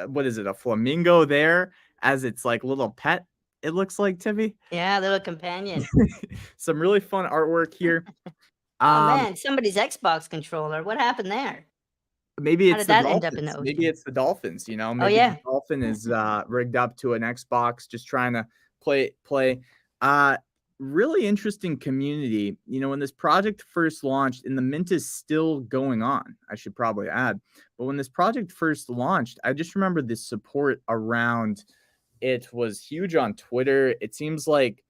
what is it, a flamingo there as its like little pet, it looks like, Timmy. Yeah, little companion. Some really fun artwork here. Oh man, somebody's Xbox controller. What happened there? Maybe it's how did that end up in the ocean? Maybe it's the Dolphins, you know. Maybe the dolphin is rigged up to an Xbox, just trying to play. Really interesting community. You know, when this project first launched, and the mint is still going on, I should probably add. But when this project first launched, I just remember the support around it was huge on Twitter. It seems like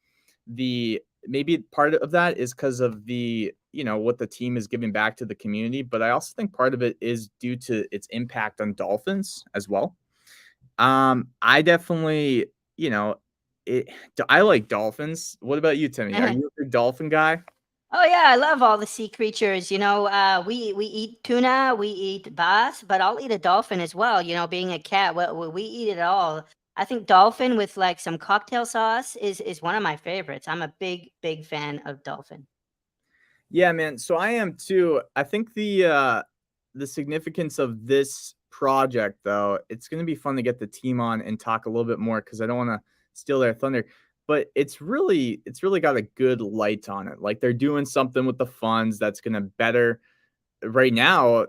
maybe part of that is because of the, you know, what the team is giving back to the community, but I also think part of it is due to its impact on dolphins as well. I definitely, you know, I like dolphins. What about you, Timmy? Are you a big dolphin guy? Oh yeah, I love all the sea creatures. You know, we eat tuna, we eat bass, but I'll eat a dolphin as well. You know, being a cat, we eat it all. I think dolphin with like some cocktail sauce is one of my favorites. I'm a big fan of dolphin. Yeah, man. So I am too. I think the significance of this project, though, it's going to be fun to get the team on and talk a little bit more, because I don't want to steal their thunder. But it's really got a good light on it. Like they're doing something with the funds that's going to better, right now,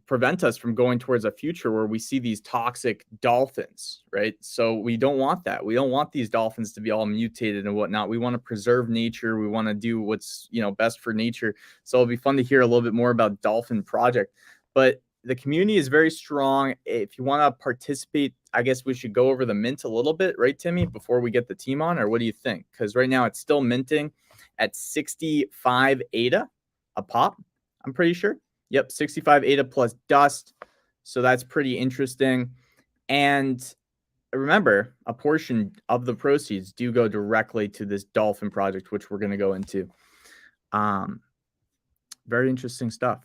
prevent us from going towards a future where we see these toxic dolphins, right? So we don't want that. We don't want these dolphins to be all mutated and whatnot. We want to preserve nature. We want to do what's, you know, best for nature. So it'll be fun to hear a little bit more about Dolphin Project. But the community is very strong. If you want to participate, I guess we should go over the mint a little bit, right, Timmy, before we get the team on, or what do you think? Because right now it's still minting at 65 ADA a pop, I'm pretty sure. Yep, 65 ADA plus dust. So that's pretty interesting. And remember, a portion of the proceeds do go directly to this Dolphin project, which we're going to go into. Very interesting stuff.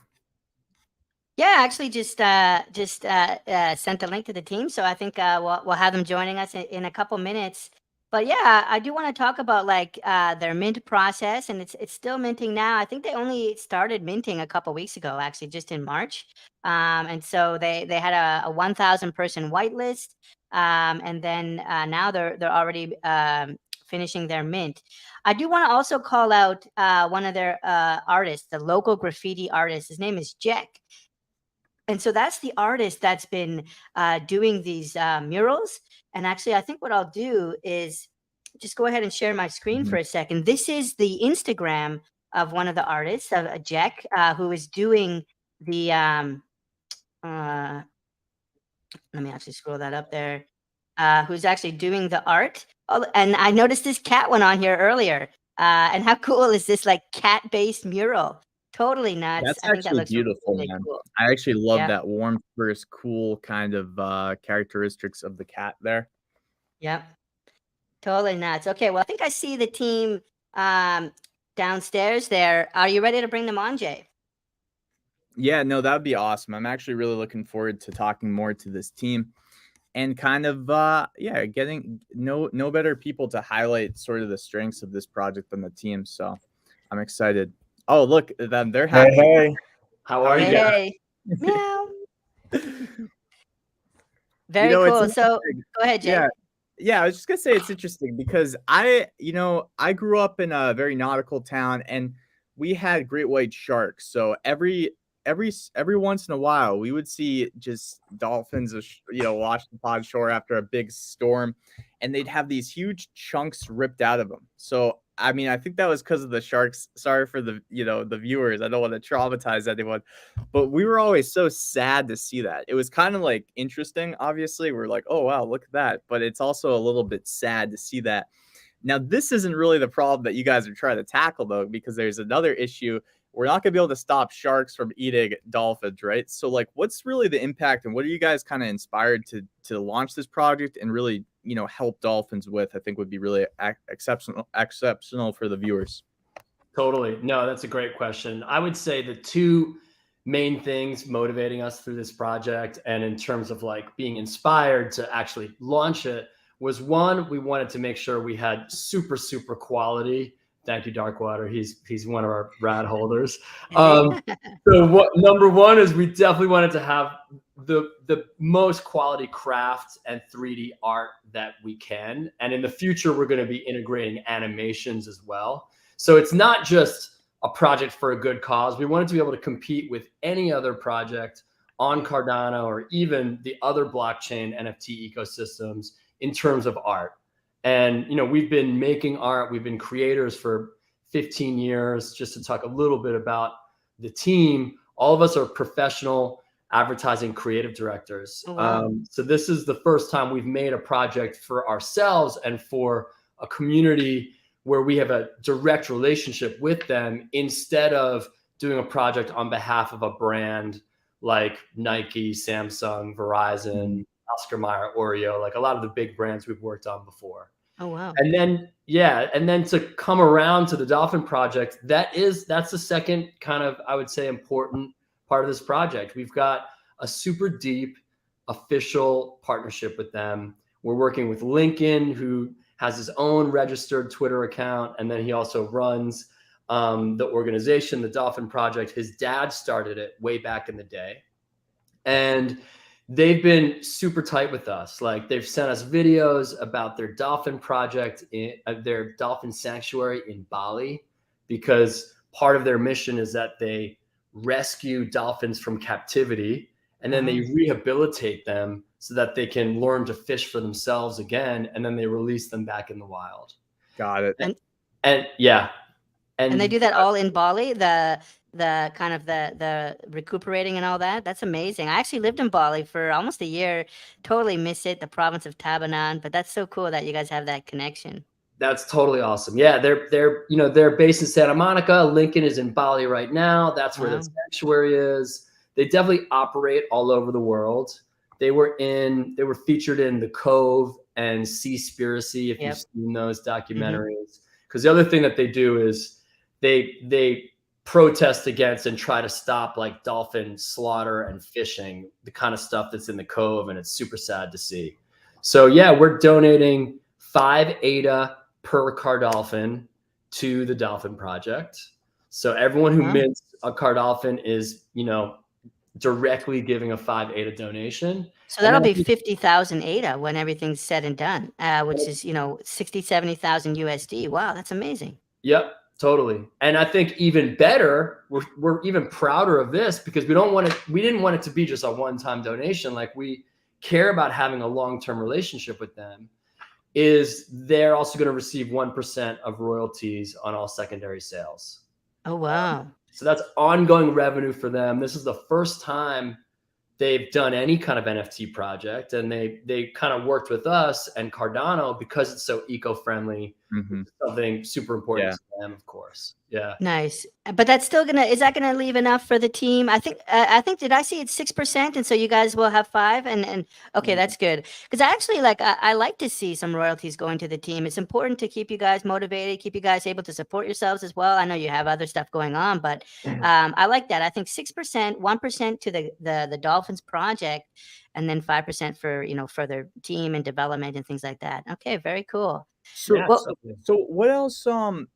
Yeah, I actually just sent the link to the team, so I think we'll have them joining us in a couple minutes. But yeah, I do want to talk about like their mint process, and it's still minting now. I think they only started minting a couple weeks ago, actually, just in March. And so they had a 1,000 person whitelist, and then now they're already finishing their mint. I do want to also call out one of their artists, the local graffiti artist. His name is Jack. And so that's the artist that's been doing these murals. And actually, I think what I'll do is just go ahead and share my screen for a second. This is the Instagram of one of the artists, of Jack, who is doing the, let me actually scroll that up there, who's actually doing the art. Oh, and I noticed this cat one on here earlier. And how cool is this like cat-based mural? Totally nuts. That's I think that actually looks beautiful, really man. cool. I actually love Yeah. that warm first, cool kind of characteristics of the cat there. Yep. Totally nuts. Okay, well, I think I see the team downstairs there. Are you ready to bring them on, Jay? Yeah, no, that would be awesome. I'm actually really looking forward to talking more to this team and kind of yeah, getting no better people to highlight sort of the strengths of this project than the team. So I'm excited. Oh, look, them, they're happy. Hey, How are you Hey, guys? hey. Meow. Very know, it's cool. So interesting. go ahead, Jay. Yeah, I was just gonna say it's interesting because I grew up in a very nautical town and we had great white sharks. So every once in a while we would see just dolphins, washing upon shore after a big storm, and they'd have these huge chunks ripped out of them. So I mean, I think that was because of the sharks. Sorry for the the viewers. I don't want to traumatize anyone, but we were always so sad to see that. It was kind of like interesting. Obviously, we're like, oh wow, look at that. But it's also a little bit sad to see that. Now, this isn't really the problem that you guys are trying to tackle, though, because there's another issue. We're not going to be able to stop sharks from eating dolphins, right? So, like, what's really the impact, and what are you guys kind of inspired to launch this project and really, help dolphins with? I think would be really exceptional for the viewers. Totally. No, that's a great question. I would say the two main things motivating us through this project and in terms of like being inspired to actually launch it was, one, we wanted to make sure we had super quality. Thank you, Darkwater. He's one of our rad holders. So what number one is we definitely wanted to have the most quality craft and 3D art that we can. And in the future, we're going to be integrating animations as well. So it's not just a project for a good cause. We wanted to be able to compete with any other project on Cardano or even the other blockchain NFT ecosystems in terms of art. And, we've been making art. We've been creators for 15 years. Just to talk a little bit about the team, all of us are professional advertising creative directors. Oh, wow. So this is the first time we've made a project for ourselves and for a community where we have a direct relationship with them instead of doing a project on behalf of a brand like Nike, Samsung, Verizon, Oscar Mayer, Oreo, like a lot of the big brands we've worked on before. Oh, wow. And then to come around to the Dolphin project, that's the second kind of, I would say, important part of this project. We've got a super deep official partnership with them. We're working with Lincoln, who has his own registered Twitter account, and then he also runs the organization, the Dolphin Project. His dad started it way back in the day, and they've been super tight with us. Like, they've sent us videos about their Dolphin project, their Dolphin sanctuary in Bali, because part of their mission is that they rescue dolphins from captivity and then they rehabilitate them so that they can learn to fish for themselves again, and then they release them back in the wild. Got it. And yeah. And they do that all in Bali, the kind of the recuperating and all that. That's amazing. I actually lived in Bali for almost a year. Totally miss it, the province of Tabanan, but that's so cool that you guys have that connection. That's totally awesome. Yeah, they're based in Santa Monica. Lincoln is in Bali right now. That's where the sanctuary is. They definitely operate all over the world. They were featured in The Cove and Seaspiracy, if you've seen those documentaries. Because the other thing that they do is they protest against and try to stop like dolphin slaughter and fishing, the kind of stuff that's in The Cove, and it's super sad to see. So yeah, we're donating 5 ADA per Cardolphin to the Dolphin Project. So everyone who mints a Cardolphin is, you know, directly giving a 5 ADA donation. So that'll be 50,000 ADA when everything's said and done, which is, you know, 60, 70,000 USD. Wow, that's amazing. Yep, totally. And I think even better, we're even prouder of this because we didn't want it to be just a one-time donation. Like, we care about having a long-term relationship with them. Is they're also going to receive 1% of royalties on all secondary sales. Oh, wow. So that's ongoing revenue for them. This is the first time they've done any kind of NFT project, and they kind of worked with us and Cardano because it's so eco-friendly. Something super important to them, of course. Yeah. Nice. But that's still is that gonna leave enough for the team? I think, did I see it's 6%? And so you guys will have 5 and okay, that's good. Cause I actually I like to see some royalties going to the team. It's important to keep you guys motivated, keep you guys able to support yourselves as well. I know you have other stuff going on, but I like that. I think 6%, 1% to the Dolphins project, and then 5% for, you know, further team and development and things like that. Okay, very cool. So, Yeah, so what else?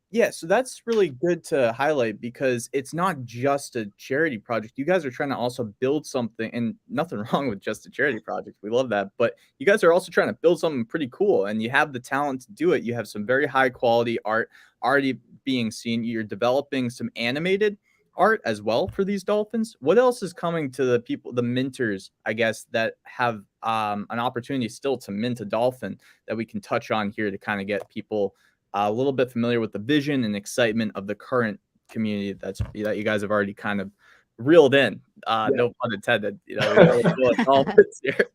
Yeah, so that's really good to highlight because it's not just a charity project. You guys are trying to also build something, and nothing wrong with just a charity project. We love that, but you guys are also trying to build something pretty cool, and you have the talent to do it. You have some very high quality art already being seen. You're developing some animated art as well for these dolphins. What else is coming to the people, the minters, I guess, that have an opportunity still to mint a dolphin that we can touch on here to kind of get people a little bit familiar with the vision and excitement of the current community that you guys have already kind of reeled in. No pun intended. You know, dolphins here.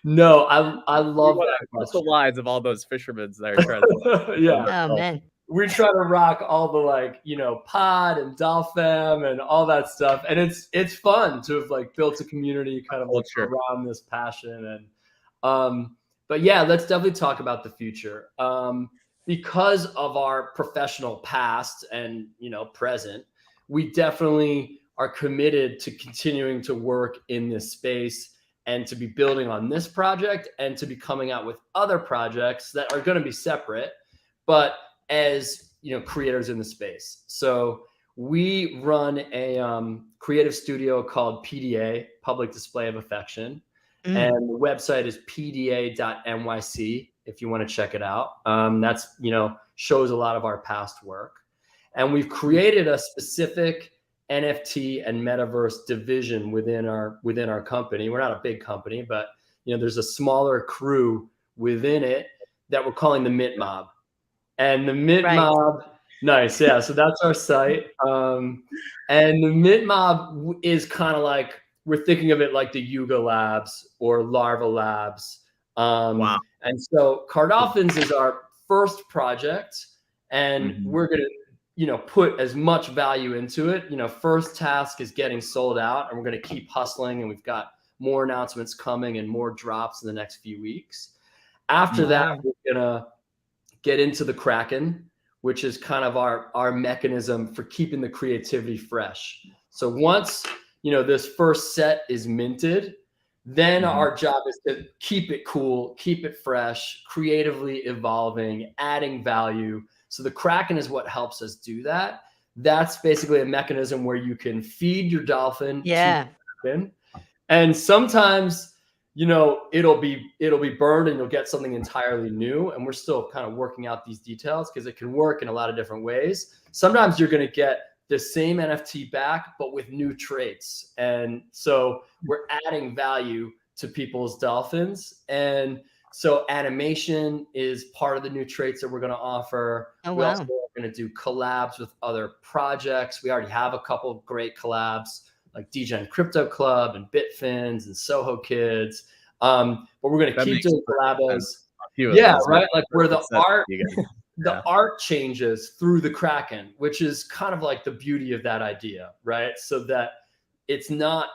No, I love that. What's the lives of all those fishermen that are trying to yeah. Oh man. We're trying to rock all the, like, you know, pod and dolphin and all that stuff, and it's fun to have like built a community kind of like around this passion. And but yeah, let's definitely talk about the future. Because of our professional past and, you know, present, we definitely are committed to continuing to work in this space and to be building on this project and to be coming out with other projects that are going to be separate, but as, you know, creators in the space. So we run a creative studio called PDA, Public Display of Affection. And the website is pda.nyc if you want to check it out. That's, you know, shows a lot of our past work. And we've created a specific NFT and metaverse division within our company. We're not a big company, but, you know, there's a smaller crew within it that we're calling the Mint Mob. And the Mint Mob, nice, yeah. So that's our site. And the Mint Mob is kind of like, we're thinking of it like the Yuga Labs or Larva Labs. Wow. And so Cardolphins is our first project, and we're going to, you know, put as much value into it. You know, first task is getting sold out, and we're going to keep hustling, and we've got more announcements coming and more drops in the next few weeks. After that, we're going to get into the Kraken, which is kind of our mechanism for keeping the creativity fresh. So once, you know, this first set is minted, then our job is to keep it cool, keep it fresh, creatively evolving, adding value. So the Kraken is what helps us do that. That's basically a mechanism where you can feed your dolphin to the Kraken. And sometimes, you know, it'll be burned and you'll get something entirely new. And we're still kind of working out these details because it can work in a lot of different ways. Sometimes you're going to get the same NFT back, but with new traits. And so we're adding value to people's dolphins. And so animation is part of the new traits that we're going to offer. We also are going to do collabs with other projects. We already have a couple of great collabs like JCrypto Club and Bitfins and Soho Kids. But we're going to keep doing collabs. Yeah, right. Like where the art changes through the Kraken, which is kind of like the beauty of that idea, right? So that it's not,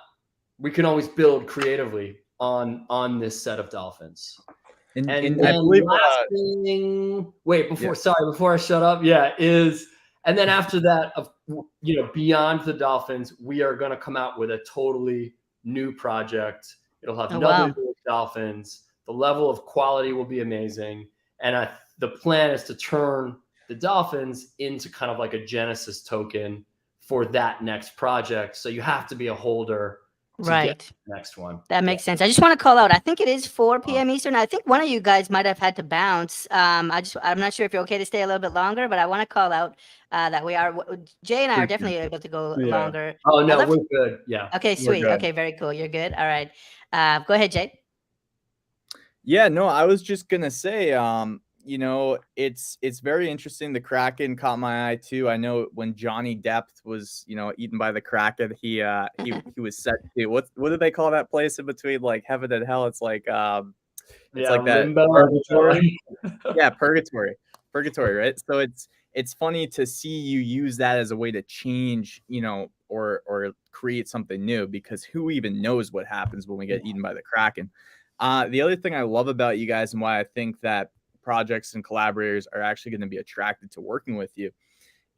we can always build creatively on this set of dolphins. And then I believe last thing, before I shut up, and then after that, you know, beyond the dolphins, we are going to come out with a totally new project. It'll have nothing to do with dolphins. The level of quality will be amazing. And the plan is to turn the Dolphins into kind of like a Genesis token for that next project. So you have to be a holder to get the next one. That makes sense. I just want to call out, I think it is 4 p.m. Eastern. I think one of you guys might have had to bounce. I'm not sure if you're okay to stay a little bit longer, but I want to call out that we are, Jay and I are definitely able to go longer. Oh, no, we're good. Yeah. Okay, sweet. Okay, very cool. You're good. All right. Go ahead, Jay. Yeah, no, I was just gonna say, you know, it's very interesting. The Kraken caught my eye too. I know when Johnny Depp was, you know, eaten by the Kraken, he was set to what did they call that place in between like heaven and hell? It's like like that limbo. Purgatory. Yeah, purgatory, right? So it's funny to see you use that as a way to change, you know, or create something new, because who even knows what happens when we get eaten by the Kraken. The other thing I love about you guys and why I think that projects and collaborators are actually going to be attracted to working with you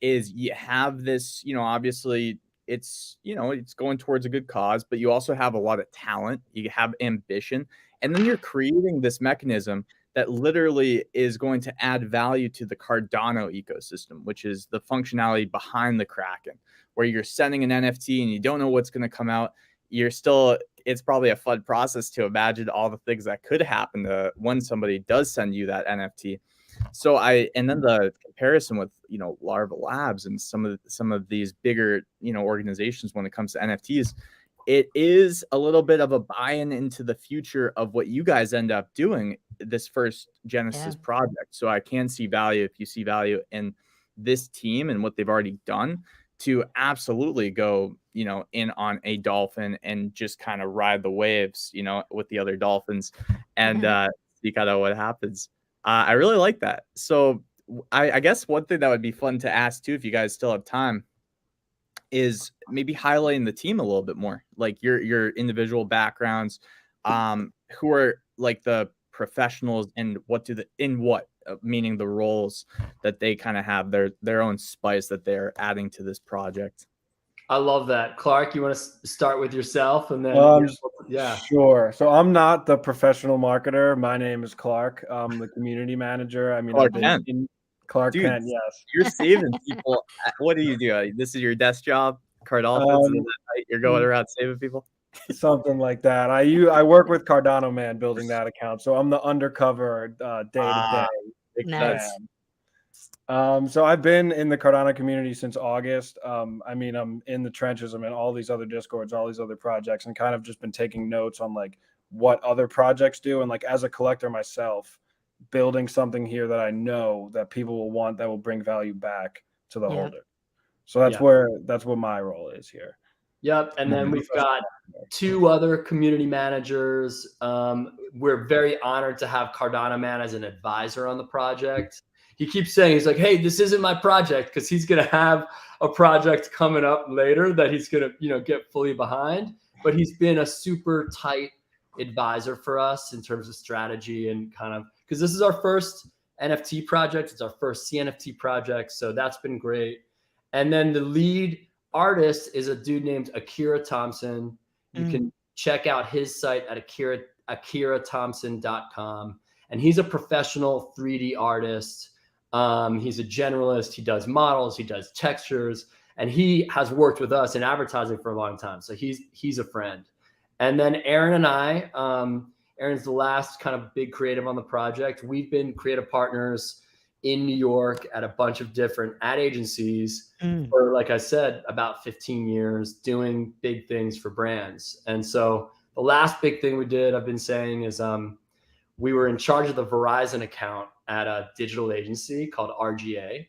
is you have this, you know, obviously it's, you know, it's going towards a good cause, but you also have a lot of talent, you have ambition, and then you're creating this mechanism that literally is going to add value to the Cardano ecosystem, which is the functionality behind the Kraken, where you're sending an NFT and you don't know what's going to come out. It's probably a fun process to imagine all the things that could happen when somebody does send you that NFT. So and then the comparison with, you know, Larva Labs and some of these bigger, you know, organizations when it comes to NFTs, it is a little bit of a buy-in into the future of what you guys end up doing this first Genesis project. So I can see value, if you see value in this team and what they've already done, to absolutely go, you know, in on a dolphin and just kind of ride the waves, you know, with the other dolphins and see kind of what happens. I really like that. So I guess one thing that would be fun to ask too, if you guys still have time, is maybe highlighting the team a little bit more, like your individual backgrounds, who are like the professionals and meaning the roles that they kind of have their own spice that they're adding to this project. I love that. Clark, you want to start with yourself and then Sure. So I'm not the professional marketer. My name is Clark. I'm the community manager. I mean, Clark Kent, yes. You're saving people. What do you do? This is your desk job, Cardolphins, you're going around saving people? Something like that. I work with Cardano Man building that account, so I'm the undercover day to day. Nice. So I've been in the Cardano community since August. I mean, I'm in the trenches. I'm in all these other Discords, all these other projects, and kind of just been taking notes on like what other projects do, and like as a collector myself, building something here that I know that people will want, that will bring value back to the holder. So that's what my role is here. Yep. And then we've got 2 other community managers. We're very honored to have Cardano Man as an advisor on the project. He keeps saying, he's like, hey, this isn't my project, because he's going to have a project coming up later that he's going to, you know, get fully behind. But he's been a super tight advisor for us in terms of strategy and kind of, because this is our first NFT project. It's our first CNFT project. So that's been great. And then the lead artist is a dude named Akira Thompson. You can check out his site at akirathompson.com. And he's a professional 3D artist. He's a generalist. He does models, he does textures, and he has worked with us in advertising for a long time. So he's a friend. And then Aaron and I, Aaron's the last kind of big creative on the project. We've been creative partners in New York at a bunch of different ad agencies for, like I said, about 15 years, doing big things for brands. And so the last big thing we did, I've been saying, is we were in charge of the Verizon account at a digital agency called RGA.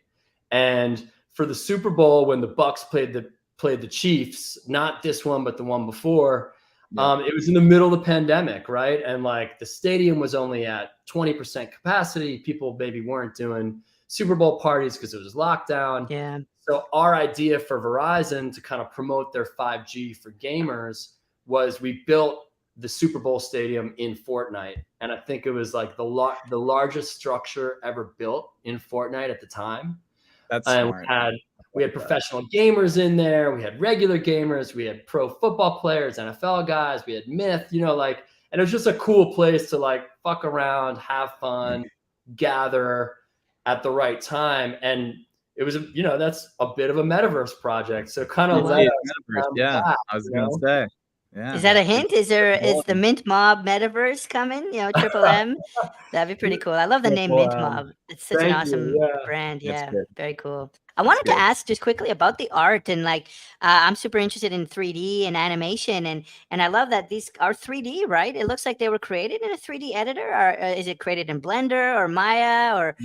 And for the Super Bowl, when the Bucks played the Chiefs, not this one, but the one before, it was in the middle of the pandemic, right? And like the stadium was only at 20% capacity. People maybe weren't doing Super Bowl parties because it was lockdown. Yeah. So our idea for Verizon to kind of promote their 5G for gamers was we built the Super Bowl stadium in Fortnite. And I think it was like the largest structure ever built in Fortnite at the time. That's smart. We had professional gamers in there. We had regular gamers. We had pro football players, NFL guys. We had myth, you know, like, and it was just a cool place to like fuck around, have fun, gather at the right time. And it was, that's a bit of a metaverse project. So kind of led us down the Yeah, path, I was gonna say. Is that a hint? Is the Mint Mob metaverse coming? Triple M. That'd be pretty cool. I love the name Mint Mob. It's such an awesome brand. Yeah, very cool. I wanted to ask just quickly about the art, and like I'm super interested in 3D and animation, and I love that these are 3D, right? It looks like they were created in a 3D editor, or is it created in Blender or Maya, or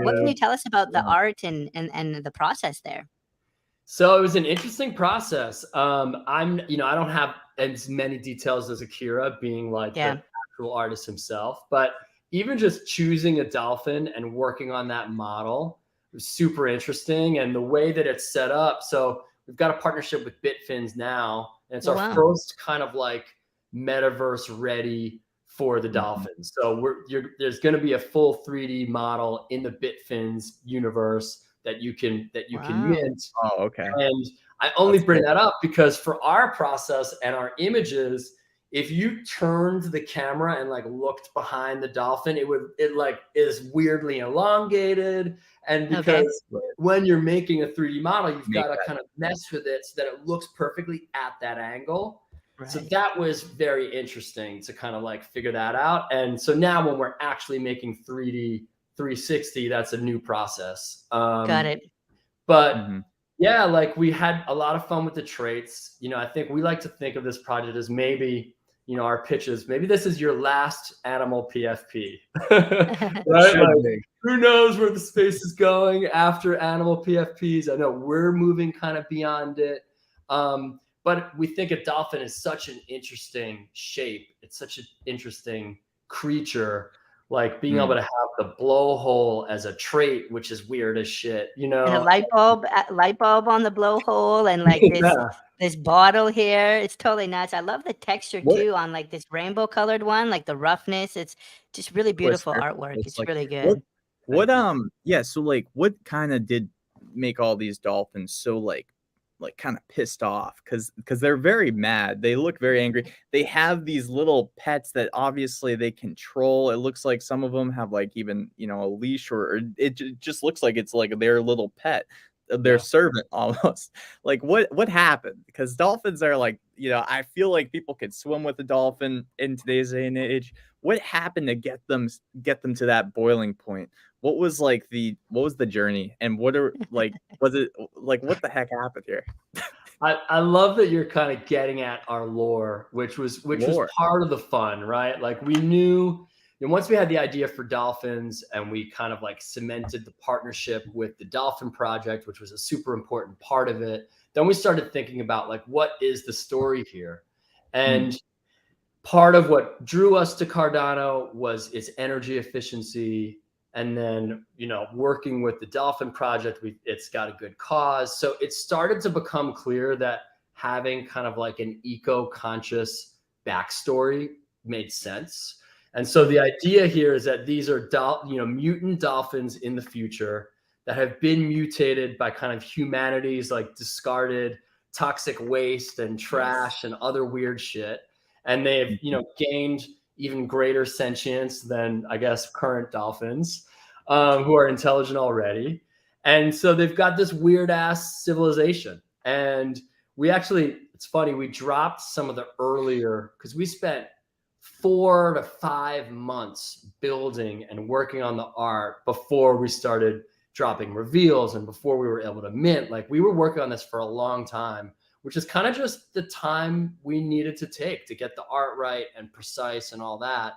what can you tell us about the art and the process there? So it was an interesting process. I don't have as many details as Akira, being like the actual artist himself, but even just choosing a dolphin and working on that model was super interesting. And the way that it's set up, so we've got a partnership with Bitfins now, and it's our first kind of like metaverse ready for the dolphins. So there's going to be a full 3D model in the Bitfins universe that you can mint. Oh, okay. And I only bring that up because for our process and our images, if you turned the camera and like looked behind the dolphin, it like is weirdly elongated. And because when you're making a 3D model, you've got to kind of mess with it so that it looks perfectly at that angle. Right. So that was very interesting to kind of like figure that out. And so now when we're actually making 3D 360, that's a new process. Got it. But yeah, like we had a lot of fun with the traits. I think we like to think of this project as maybe, our pitches, maybe this is your last animal PFP. Right? Like, who knows where the space is going after animal PFPs? I know we're moving kind of beyond it. But we think a dolphin is such an interesting shape. It's such an interesting creature. Like being able to have the blowhole as a trait, which is weird as shit, And a light bulb on the blowhole, and like this bottle here. It's totally nuts. I love the texture too on like this rainbow colored one, like the roughness. It's just really beautiful artwork. It's like, really good. So like what kind of did make all these dolphins so like kind of pissed off because they're very mad. They look very angry. They have these little pets that obviously they control. It looks like some of them have like even, a leash or it just looks like it's like their little pet, their servant almost. Like what happened? Because dolphins are like, I feel like people could swim with a dolphin in today's day and age. What happened to get them to that boiling point? What was the journey, and what are was it like, what the heck happened here? I love that you're kind of getting at our lore, which was part of the fun, right? Like we knew, and once we had the idea for dolphins and we kind of like cemented the partnership with the Dolphin Project, which was a super important part of it, then we started thinking about like, what is the story here? And part of what drew us to Cardano was its energy efficiency. And then, working with the Dolphin Project, it's got a good cause. So it started to become clear that having kind of like an eco-conscious backstory made sense. And so the idea here is that these are mutant dolphins in the future that have been mutated by kind of humanity's like discarded toxic waste and trash and other weird shit. And they've, gained even greater sentience than, I guess, current dolphins, who are intelligent already. And so they've got this weird ass civilization. And it's funny, we dropped some of the earlier, because we spent 4 to 5 months building and working on the art before we started dropping reveals and before we were able to mint. Like we were working on this for a long time, which is kind of just the time we needed to take to get the art right and precise and all that.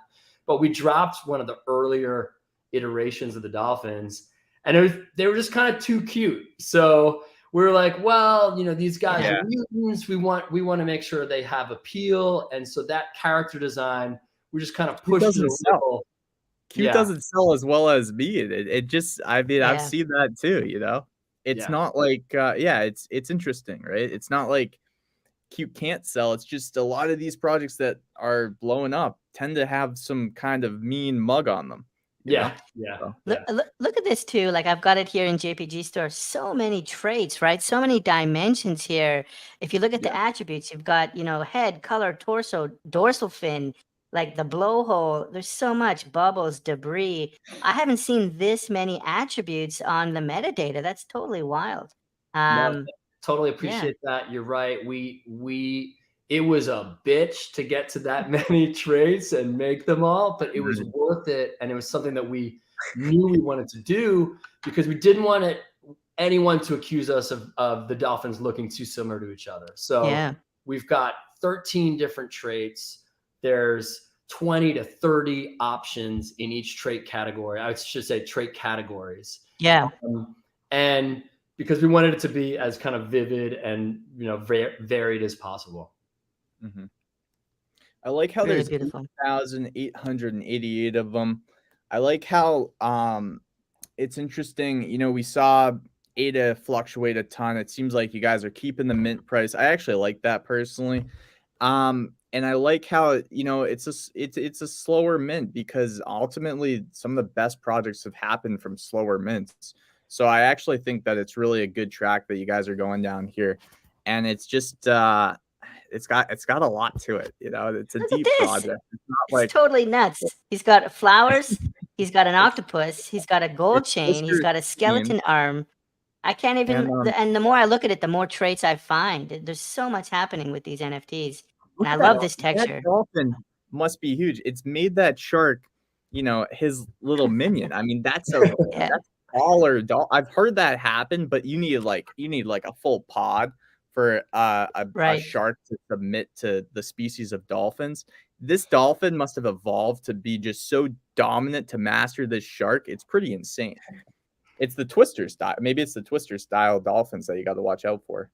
But we dropped one of the earlier iterations of the dolphins, and they were just kind of too cute. So we were like, well, these guys are mutants. We want to make sure they have appeal. And so that character design, we just kind of pushed it a little. Cute doesn't sell as well as me. It just, I've seen that too, It's not like, it's interesting, right? It's not like cute can't sell. It's just a lot of these projects that are blowing up tend to have some kind of mean mug on them. Look at this too. Like I've got it here in JPG Store. So many traits, right? So many dimensions here. If you look at the attributes, you've got, head, color, torso, dorsal fin, like the blowhole. There's so much bubbles, debris. I haven't seen this many attributes on the metadata. That's totally wild. No, totally Yeah. appreciate that. You're right. It was a bitch to get to that many traits and make them all, but it was worth it. And it was something that we knew we wanted to do because we didn't want anyone to accuse us of the Dolphins looking too similar to each other. So Yeah. we've got 13 different traits. There's 20 to 30 options in each trait category. I should say trait categories. Yeah. And because we wanted it to be as kind of vivid and, you know, varied as possible. Mm-hmm. I like how Really there's beautiful. 8,888 of them. I like how it's interesting. You know, we saw ADA fluctuate a ton. It seems like you guys are keeping the mint price. I actually like that personally. And I like how, you know, it's a slower mint because ultimately some of the best projects have happened from slower mints. So I actually think that it's really a good track that you guys are going down here. And it's just it's got a lot to it, you know. It's a Look at deep this. project. It's not like It's totally nuts. He's got flowers. He's got an octopus. He's got a gold it's chain. He's Mr. got a skeleton arm. I can't even. And And the more I look at it, the more traits I find. There's so much happening with these NFTs, and look I at love that. this That texture. dolphin must be huge. It's made that shark, you know, his little minion. I mean, that's a Yeah. that's taller doll. I've heard that happen, but you need like a full pod for a Right. shark to submit to the species of dolphins. This dolphin must have evolved to be just so dominant to master this shark. It's pretty insane. It's the twister style. Maybe it's the twister style dolphins that you got to watch out for.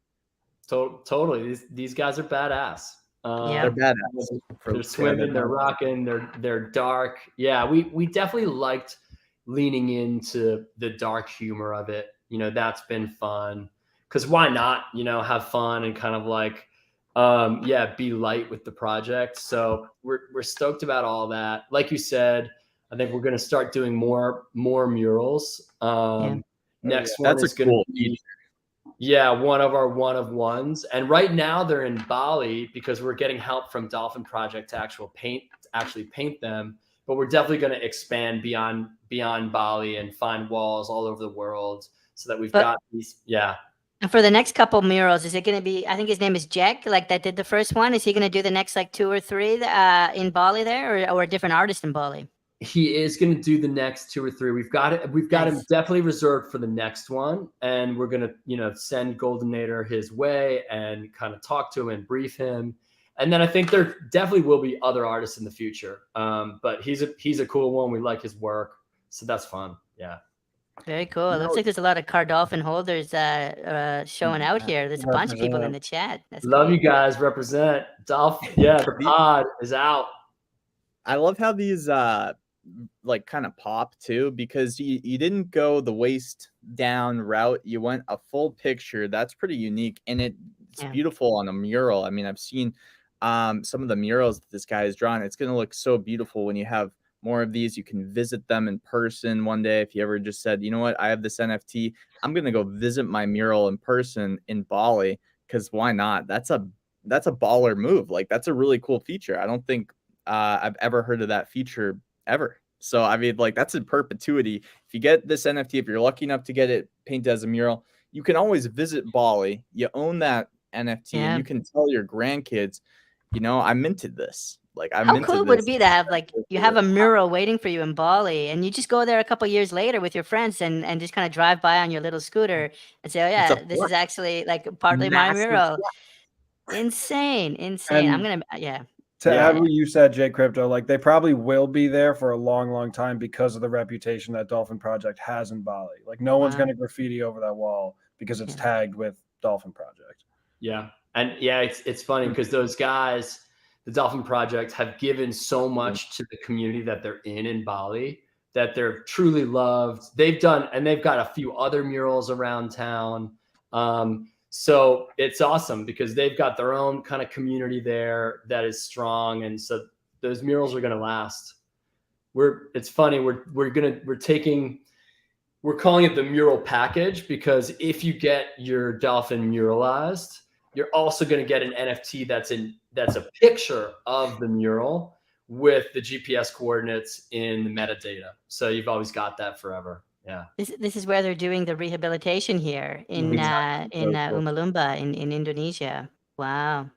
Totally. These guys are badass. Yeah. They're badass. They're swimming, they're rocking, they're dark. Yeah, we definitely liked leaning into the dark humor of it. You know, that's been fun. Because why not, you know, have fun and kind of like be light with the project. So we're stoked about all that. Like you said, I think we're gonna start doing more murals. Next one That's is a gonna cool be feature. one of our one of ones. And right now they're in Bali because we're getting help from Dolphin Project to actually paint them. But we're definitely going to expand beyond Bali and find walls all over the world so that we've got these. Yeah. And for the next couple murals, is it going to be? I think his name is Jack, like that did the first one. Is he going to do the next like 2 or 3 in Bali there, or a different artist in Bali? He is going to do the next 2 or 3. We've got him definitely reserved for the next one, and we're going to, you know, send Goldenator his way and kind of talk to him and brief him. And then I think there definitely will be other artists in the future. But he's a cool one. We like his work, so that's fun. Yeah. Very cool. It looks like there's a lot of Cardolphin holders showing out here. There's a bunch of people in the chat. That's Love cool. you guys. Represent Dolphin. Yeah, the pod is out. I love how these like kind of pop too, because you didn't go the waist down route. You went a full picture. That's pretty unique, and it's beautiful on a mural. I mean, I've seen some of the murals that this guy has drawn. It's going to look so beautiful when you have more of these. You can visit them in person one day. If you ever just said, you know what, I have this NFT, I'm going to go visit my mural in person in Bali, because why not? That's a baller move. Like, that's a really cool feature. I don't think I've ever heard of that feature ever. So I mean, like, that's in perpetuity. If you get this NFT, if you're lucky enough to get it painted as a mural, you can always visit Bali. You own that NFT, and you can tell your grandkids, you know, I minted this. Like, I minted this. How cool would it be to have, like, you have a mural waiting for you in Bali, and you just go there a couple years later with your friends and just kind of drive by on your little scooter and say, oh yeah, this is actually like partly my mural. Insane. I'm gonna To add what you said, JCrypto, like, they probably will be there for a long, long time because of the reputation that Dolphin Project has in Bali. Like, no one's going to graffiti over that wall because it's tagged with Dolphin Project. Yeah. And yeah, it's funny because those guys, the Dolphin Project, have given so much to the community that they're in Bali, that they're truly loved. They've got a few other murals around town. So it's awesome because they've got their own kind of community there that is strong. And so those murals are going to last. It's funny. We're calling it the mural package, because if you get your dolphin muralized, you're also going to get an NFT that's a picture of the mural with the GPS coordinates in the metadata. So you've always got that forever. Yeah. This is where they're doing the rehabilitation here in Exactly. So cool. Umalumba in Indonesia. Wow.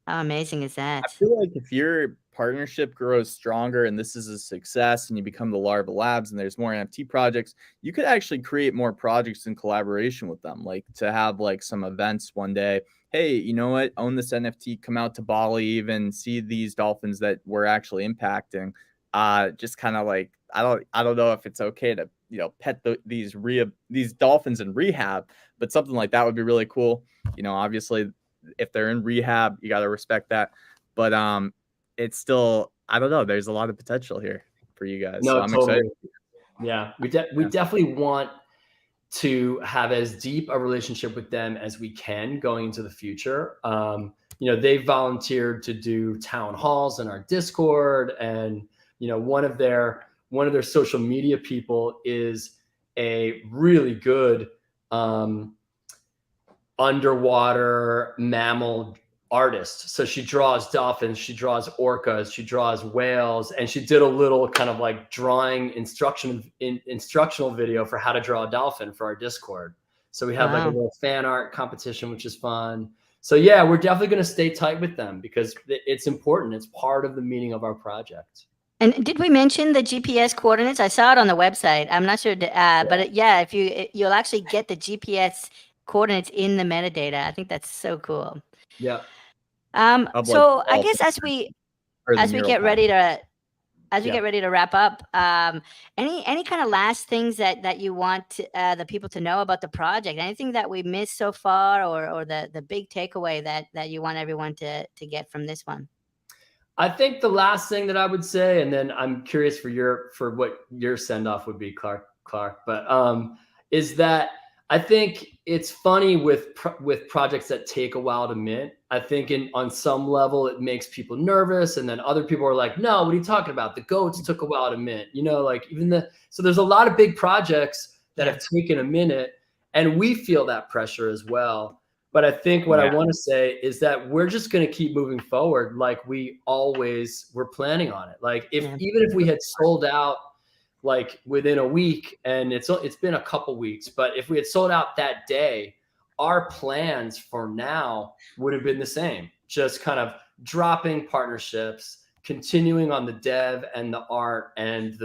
How amazing is I that? feel like if your partnership grows stronger and this is a success and you become the Larva Labs and there's more NFT projects, you could actually create more projects in collaboration with them, like to have like some events one day. Hey, you know what? Own this NFT, come out to Bali, even see these dolphins that we're actually impacting. Just kind of like I don't know if it's okay to pet these dolphins in rehab, but something like that would be really cool. Obviously, if they're in rehab, you got to respect that. But it's still, I don't know. There's a lot of potential here for you guys. No, so I'm totally. excited. Yeah, we definitely want to have as deep a relationship with them as we can going into the future. They volunteered to do town halls in our Discord, and one of their social media people is a really good underwater mammal artist. So she draws dolphins, she draws orcas, she draws whales, and she did a little kind of like drawing instructional video for how to draw a dolphin for our Discord. So we have like a little fan art competition, which is fun. So yeah, we're definitely going to stay tight with them because it's important. It's part of the meaning of our project. And did we mention the GPS coordinates? I saw it on the website. I'm not sure, but yeah, if you'll actually get the GPS coordinates in the metadata. I think that's so cool. Yeah. So I guess as we get ready to wrap up, any kind of last things that you want the people to know about the project? Anything that we missed so far, or the big takeaway that you want everyone to get from this one? I think the last thing that I would say, and then I'm curious for what your send off would be, Clark, but is that I think it's funny with projects that take a while to mint. I think on some level it makes people nervous, and then other people are like, "No, what are you talking about? The goats took a while to mint." So there's a lot of big projects that have taken a minute, and we feel that pressure as well. But I think what I want to say is that we're just going to keep moving forward like we always were planning on it. Like even if we had sold out like within a week, and it's been a couple weeks, but if we had sold out that day, our plans for now would have been the same. Just kind of dropping partnerships, continuing on the dev and the art, and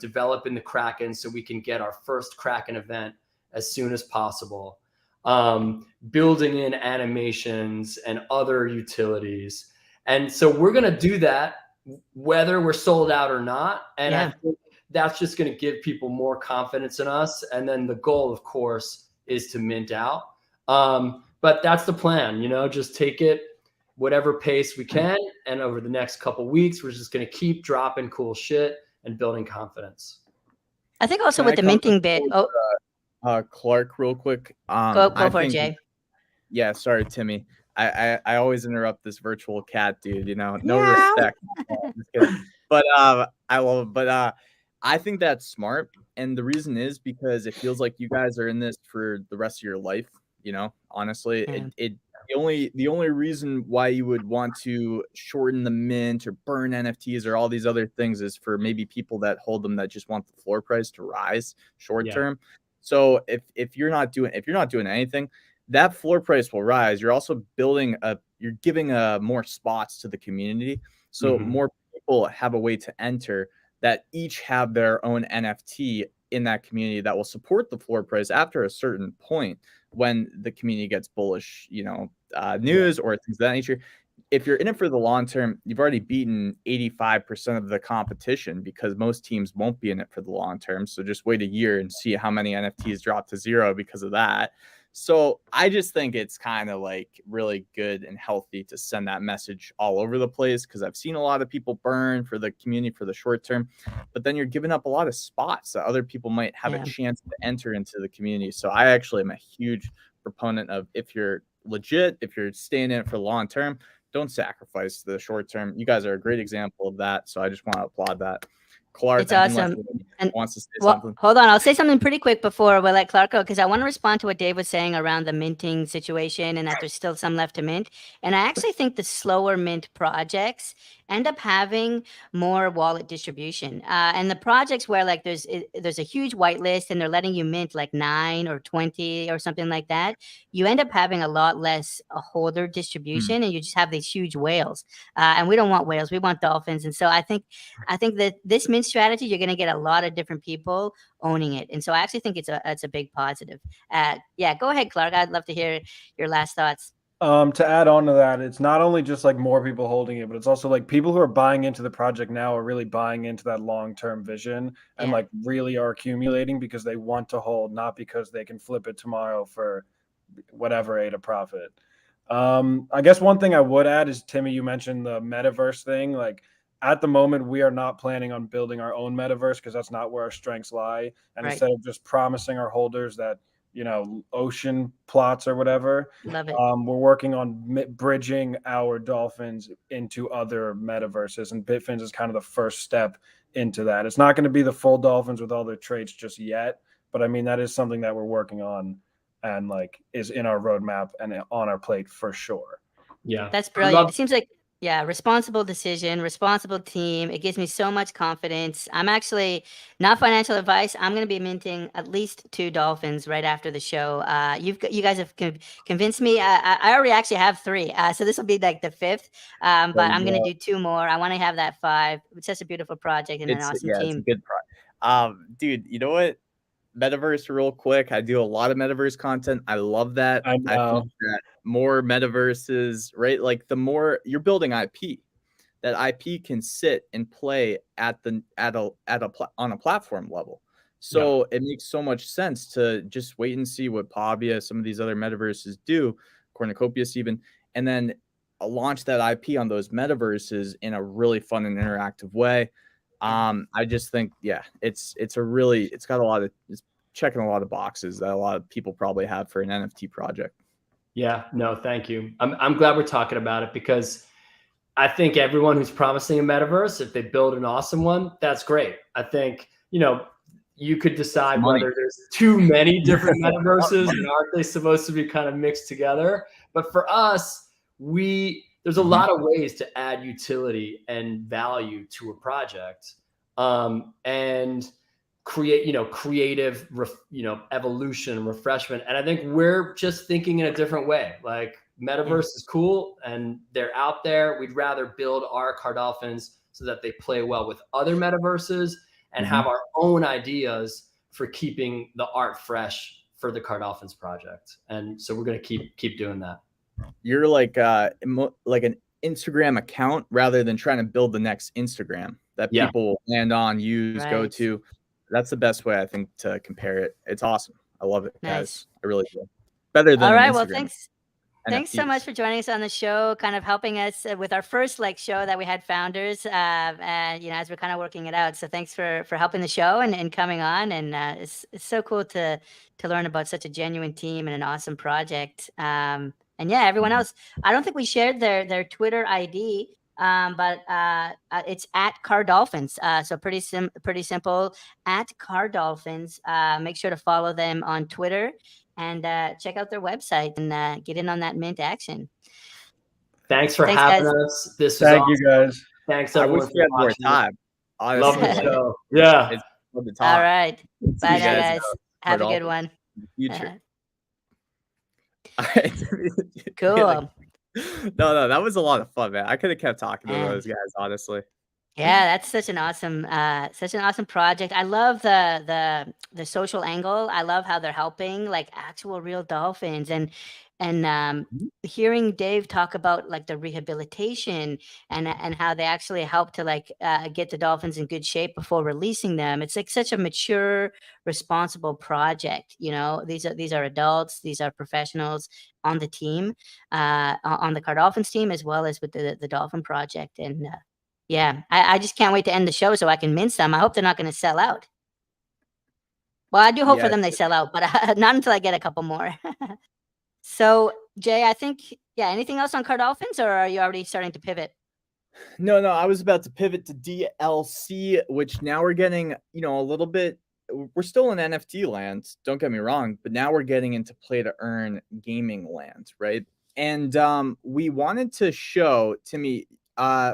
developing the Kraken so we can get our first Kraken event as soon as possible. Building in animations and other utilities. And so we're going to do that whether we're sold out or not. And I think that's just going to give people more confidence in us. And then the goal, of course, is to mint out. But that's the plan, just take it whatever pace we can. And over the next couple weeks, we're just going to keep dropping cool shit and building confidence. I think also with the minting bit. Clark, real quick. Go for it, Jay. Yeah, sorry, Timmy. I always interrupt this virtual cat dude. No respect. But I love it. But I think that's smart, and the reason is because it feels like you guys are in this for the rest of your life. Honestly, the only reason why you would want to shorten the mint or burn NFTs or all these other things is for maybe people that hold them that just want the floor price to rise short term. So if you're not doing anything, that floor price will rise. You're also you're giving more spots to the community. So more people have a way to enter that each have their own NFT in that community that will support the floor price after a certain point when the community gets bullish, news or things of that nature. If you're in it for the long term, you've already beaten 85% of the competition because most teams won't be in it for the long term. So just wait a year and see how many NFTs drop to zero because of that. So I just think it's kind of like really good and healthy to send that message all over the place, because I've seen a lot of people burn for the community for the short term, but then you're giving up a lot of spots that other people might have a chance to enter into the community. So I actually am a huge proponent of, if you're legit, if you're staying in it for the long term, don't sacrifice the short term. You guys are a great example of that. So I just want to applaud that. Clark, it's awesome. And wants to say something. Hold on, I'll say something pretty quick before we let Clark go, because I want to respond to what Dave was saying around the minting situation and that there's still some left to mint. And I actually think the slower mint projects end up having more wallet distribution. And the projects where like there's a huge whitelist and they're letting you mint like 9 or 20 or something like that, you end up having a lot less holder distribution, and you just have these huge whales. And we don't want whales, we want dolphins. And so I think that this mint strategy, you're going to get a lot of different people owning it. And so I actually think it's a big positive. Yeah, go ahead, Clark. I'd love to hear your last thoughts. To add on to that, it's not only just like more people holding it, but it's also like people who are buying into the project now are really buying into that long-term vision and like really are accumulating because they want to hold, not because they can flip it tomorrow for whatever ate a profit. I guess one thing I would add is, Timmy, you mentioned the metaverse thing. Like at the moment, we are not planning on building our own metaverse because that's not where our strengths lie. And instead of just promising our holders that, you know, ocean plots or whatever, Love it. we're working on bridging our dolphins into other metaverses, and Bitfins is kind of the first step into that. It's not going to be the full dolphins with all their traits just yet, but I mean, that is something that we're working on and like is in our roadmap and on our plate for sure. Yeah, that's brilliant. It seems like, yeah, responsible decision, responsible team. It gives me so much confidence. I'm actually, not financial advice, I'm going to be minting at least 2 dolphins right after the show. You guys have convinced me. I already actually have 3. So this will be like the 5th. But I'm going to do 2 more. I want to have that 5. It's such a beautiful project and an awesome team. It's a good project. Dude, you know what? Metaverse real quick. I do a lot of metaverse content. I love that. I think that more metaverses, right? Like the more you're building IP, that IP can sit and play on a platform level. So it makes so much sense to just wait and see what Pavia, some of these other metaverses do, Cornucopias even, and then launch that IP on those metaverses in a really fun and interactive way. I just think, it's checking a lot of boxes that a lot of people probably have for an NFT project. Yeah, no, thank you. I'm glad we're talking about it because I think everyone who's promising a metaverse, if they build an awesome one, that's great. I think, you know, you could decide whether there's too many different metaverses and aren't they supposed to be kind of mixed together. But for us, there's a lot of ways to add utility and value to a project, and create, creative, evolution and refreshment. And I think we're just thinking in a different way. Like metaverse is cool and they're out there. We'd rather build our Cardolphins so that they play well with other metaverses and have our own ideas for keeping the art fresh for the Cardolphins project. And so we're going to keep doing that. You're like an Instagram account rather than trying to build the next Instagram that people will land on, use, go to. That's the best way I think to compare it. It's awesome. I love it, guys. I really do. Better than all right. Instagram. Well, thanks so much for joining us on the show, kind of helping us with our first show that we had founders, and as we're kind of working it out. So thanks for helping the show and coming on. And it's so cool to learn about such a genuine team and an awesome project. And everyone else, I don't think we shared their Twitter ID, but it's at Cardolphins. So pretty simple, at Cardolphins. Make sure to follow them on Twitter. And check out their website and get in on that mint action. Thanks for having us. This was Thank awesome. you guys. Thanks I everyone. wish we had more time. Honestly. Love the show. Yeah. It's fun to talk. All right. Bye, guys. Have a good one. Future. Cool. No, that was a lot of fun, man. I could have kept talking to those guys, honestly. Yeah, that's such an awesome project. I love the social angle. I love how they're helping like actual real dolphins, and hearing Dave talk about like the rehabilitation and how they actually help to get the dolphins in good shape before releasing them. It's like such a mature, responsible project. These are adults, these are professionals on the team, on the Cardolphins team, as well as with the Dolphin project. And I just can't wait to end the show so I can mint some. I hope they're not going to sell out. Well, I do hope for them they sell out, but not until I get a couple more. So, Jay, I think, anything else on Cardolphins, or are you already starting to pivot? No, I was about to pivot to DLC, which now we're getting, a little bit, we're still in NFT land, don't get me wrong, but now we're getting into play to earn gaming land, right? And we wanted to show, Timmy,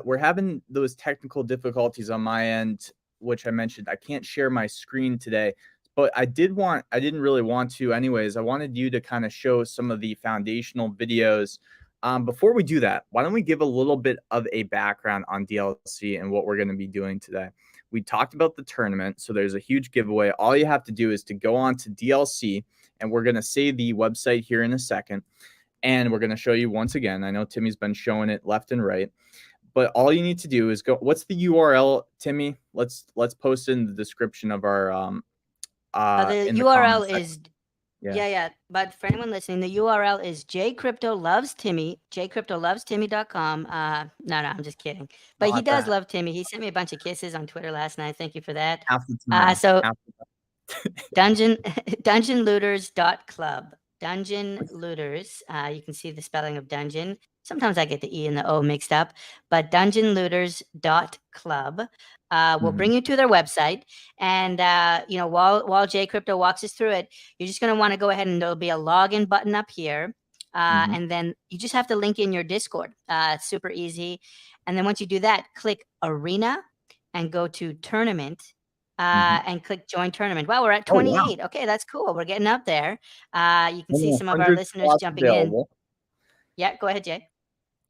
we're having those technical difficulties on my end, which I mentioned. I can't share my screen today, but I didn't really want to anyways. I wanted you to kind of show some of the foundational videos. Before we do that, why don't we give a little bit of a background on DLC and what we're going to be doing today? We talked about the tournament, so there's a huge giveaway. All you have to do is to go on to DLC, and we're going to say the website here in a second, and we're going to show you once again. I know Timmy's been showing it left and right, but all you need to do is go. What's the URL, Timmy? Let's post it in the description of our the in the URL comments is section. yeah. But for anyone listening, the URL is JCryptoLovesTimmy, JCryptoLovesTimmy.com. No, I'm just kidding. But he Not does that. love Timmy. He sent me a bunch of kisses on Twitter last night. Thank you for that. Half the time. So Half the dungeonlooters.club. Dungeon Looters. You can see the spelling of dungeon. Sometimes I get the E and the O mixed up, but dungeonlooters.club will bring you to their website. And, while JCrypto walks us through it, you're just going to want to go ahead and there'll be a login button up here. And then you just have to link in your Discord. It's super easy. And then once you do that, click Arena and go to Tournament. And click join tournament. Wow, we're at 28. wow. Okay, that's cool. We're getting up there. You can see Only some of our 100 listeners spots jumping available. in. Yeah, go ahead, Jay.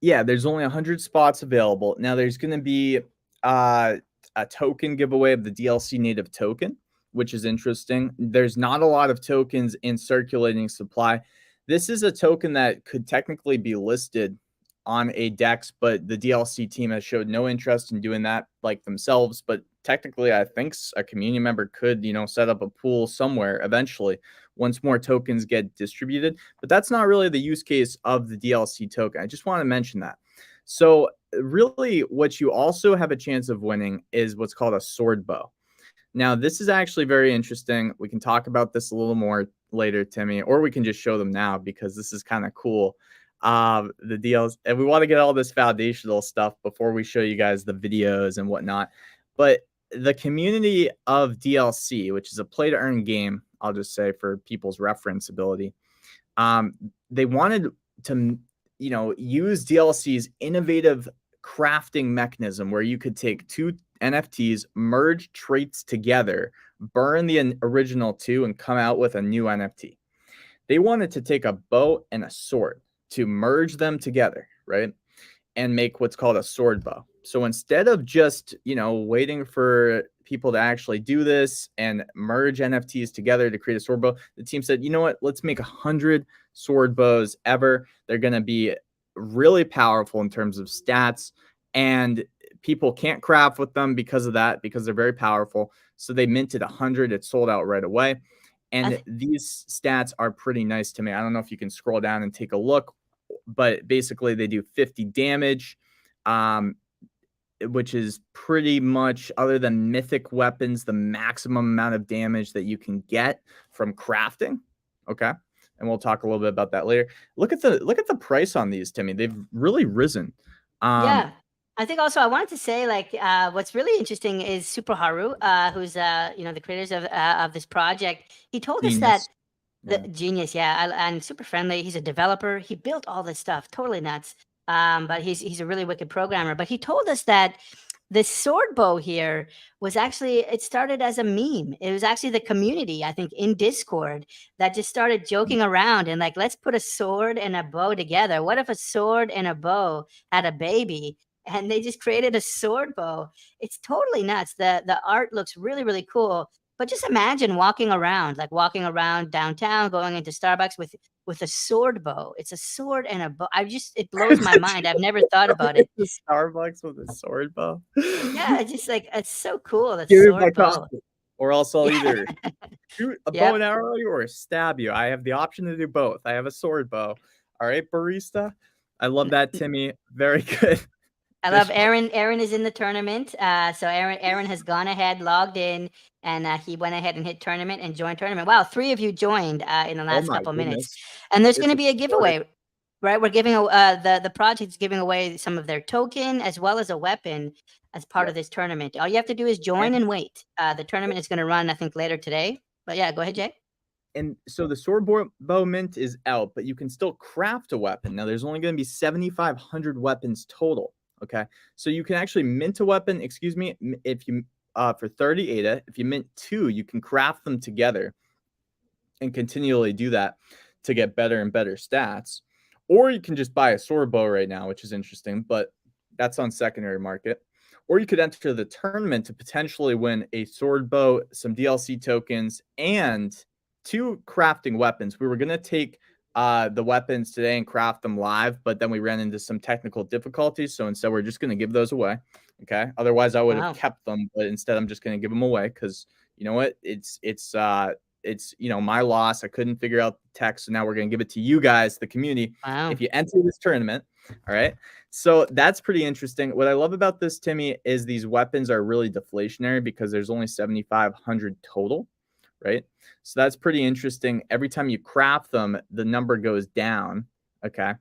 Yeah, there's only 100 spots available. Now there's going to be a token giveaway of the DLC native token, which is interesting. There's not a lot of tokens in circulating supply. This is a token that could technically be listed on a DEX, but the DLC team has showed no interest in doing that like themselves. But technically, I think a community member could, set up a pool somewhere eventually once more tokens get distributed. But that's not really the use case of the DLC token. I just want to mention that. So really what you also have a chance of winning is what's called a sword bow. Now, this is actually very interesting. We can talk about this a little more later, Timmy, or we can just show them now because this is kind of cool. The deals, and we want to get all this foundational stuff before we show you guys the videos and whatnot. But the community of DLC, which is a play to earn game, I'll just say for people's reference ability, they wanted to, use DLC's innovative crafting mechanism where you could take two NFTs, merge traits together, burn the original two, and come out with a new NFT. They wanted to take a bow and a sword to merge them together, right? And make what's called a sword bow. So instead of just, waiting for people to actually do this and merge NFTs together to create a sword bow, the team said, you know what, let's make 100 sword bows ever. They're going to be really powerful in terms of stats, and people can't craft with them because of that, because they're very powerful. So they minted 100. It sold out right away. And these stats are pretty nice to me. I don't know if you can scroll down and take a look, but basically they do 50 damage, which is pretty much, other than mythic weapons, the maximum amount of damage that you can get from crafting. Okay. And we'll talk a little bit about that later. Look at the price on these, Timmy. They've really risen. Yeah. I think also I wanted to say, what's really interesting is Super Haru, who's the creators of this project. He told us that genius, and super friendly. He's a developer. He built all this stuff, totally nuts. But he's a really wicked programmer. But he told us that the sword bow here was actually, it started as a meme. It was actually the community, I think, in Discord that just started joking around and let's put a sword and a bow together. What if a sword and a bow had a baby? And they just created a sword bow. It's totally nuts. The art looks really, really cool. But just imagine walking around downtown, going into Starbucks with a sword bow. It's a sword and a bow. It blows my mind. I've never thought about it. Starbucks with a sword bow. Yeah, it's just it's so cool. The Give me my sword bow. coffee, or else I'll either shoot a bow and arrow you or stab you. I have the option to do both. I have a sword bow. All right, barista. I love that, Timmy. Very good. I love Aaron. Aaron is in the tournament. So Aaron has gone ahead, logged in, and he went ahead and hit tournament and joined tournament. Wow, 3 of you joined in the last couple minutes. And there's going to be a giveaway, right? We're giving the project's giving away some of their token as well as a weapon as part of this tournament. All you have to do is join and wait. The tournament is going to run, I think, later today. But yeah, go ahead, Jay. And so the sword bow mint is out, but you can still craft a weapon. Now there's only going to be 7,500 weapons total. Okay, so you can actually mint a weapon. Excuse me, if you for 30 ADA, if you mint 2, you can craft them together and continually do that to get better and better stats. Or you can just buy a sword bow right now, which is interesting, but that's on secondary market. Or you could enter the tournament to potentially win a sword bow, some DLC tokens, and 2 crafting weapons. We were going to take the weapons today and craft them live, but then we ran into some technical difficulties. So instead, we're just going to give those away. Okay. Otherwise, I would have kept them, but instead, I'm just going to give them away because you know what? It's my loss. I couldn't figure out the text, so now we're going to give it to you guys, the community. If you enter this tournament. All right, so that's pretty interesting. What I love about this, Timmy, is these weapons are really deflationary because there's only 7,500 total, right? So that's pretty interesting. Every time you craft them, the number goes down. Okay,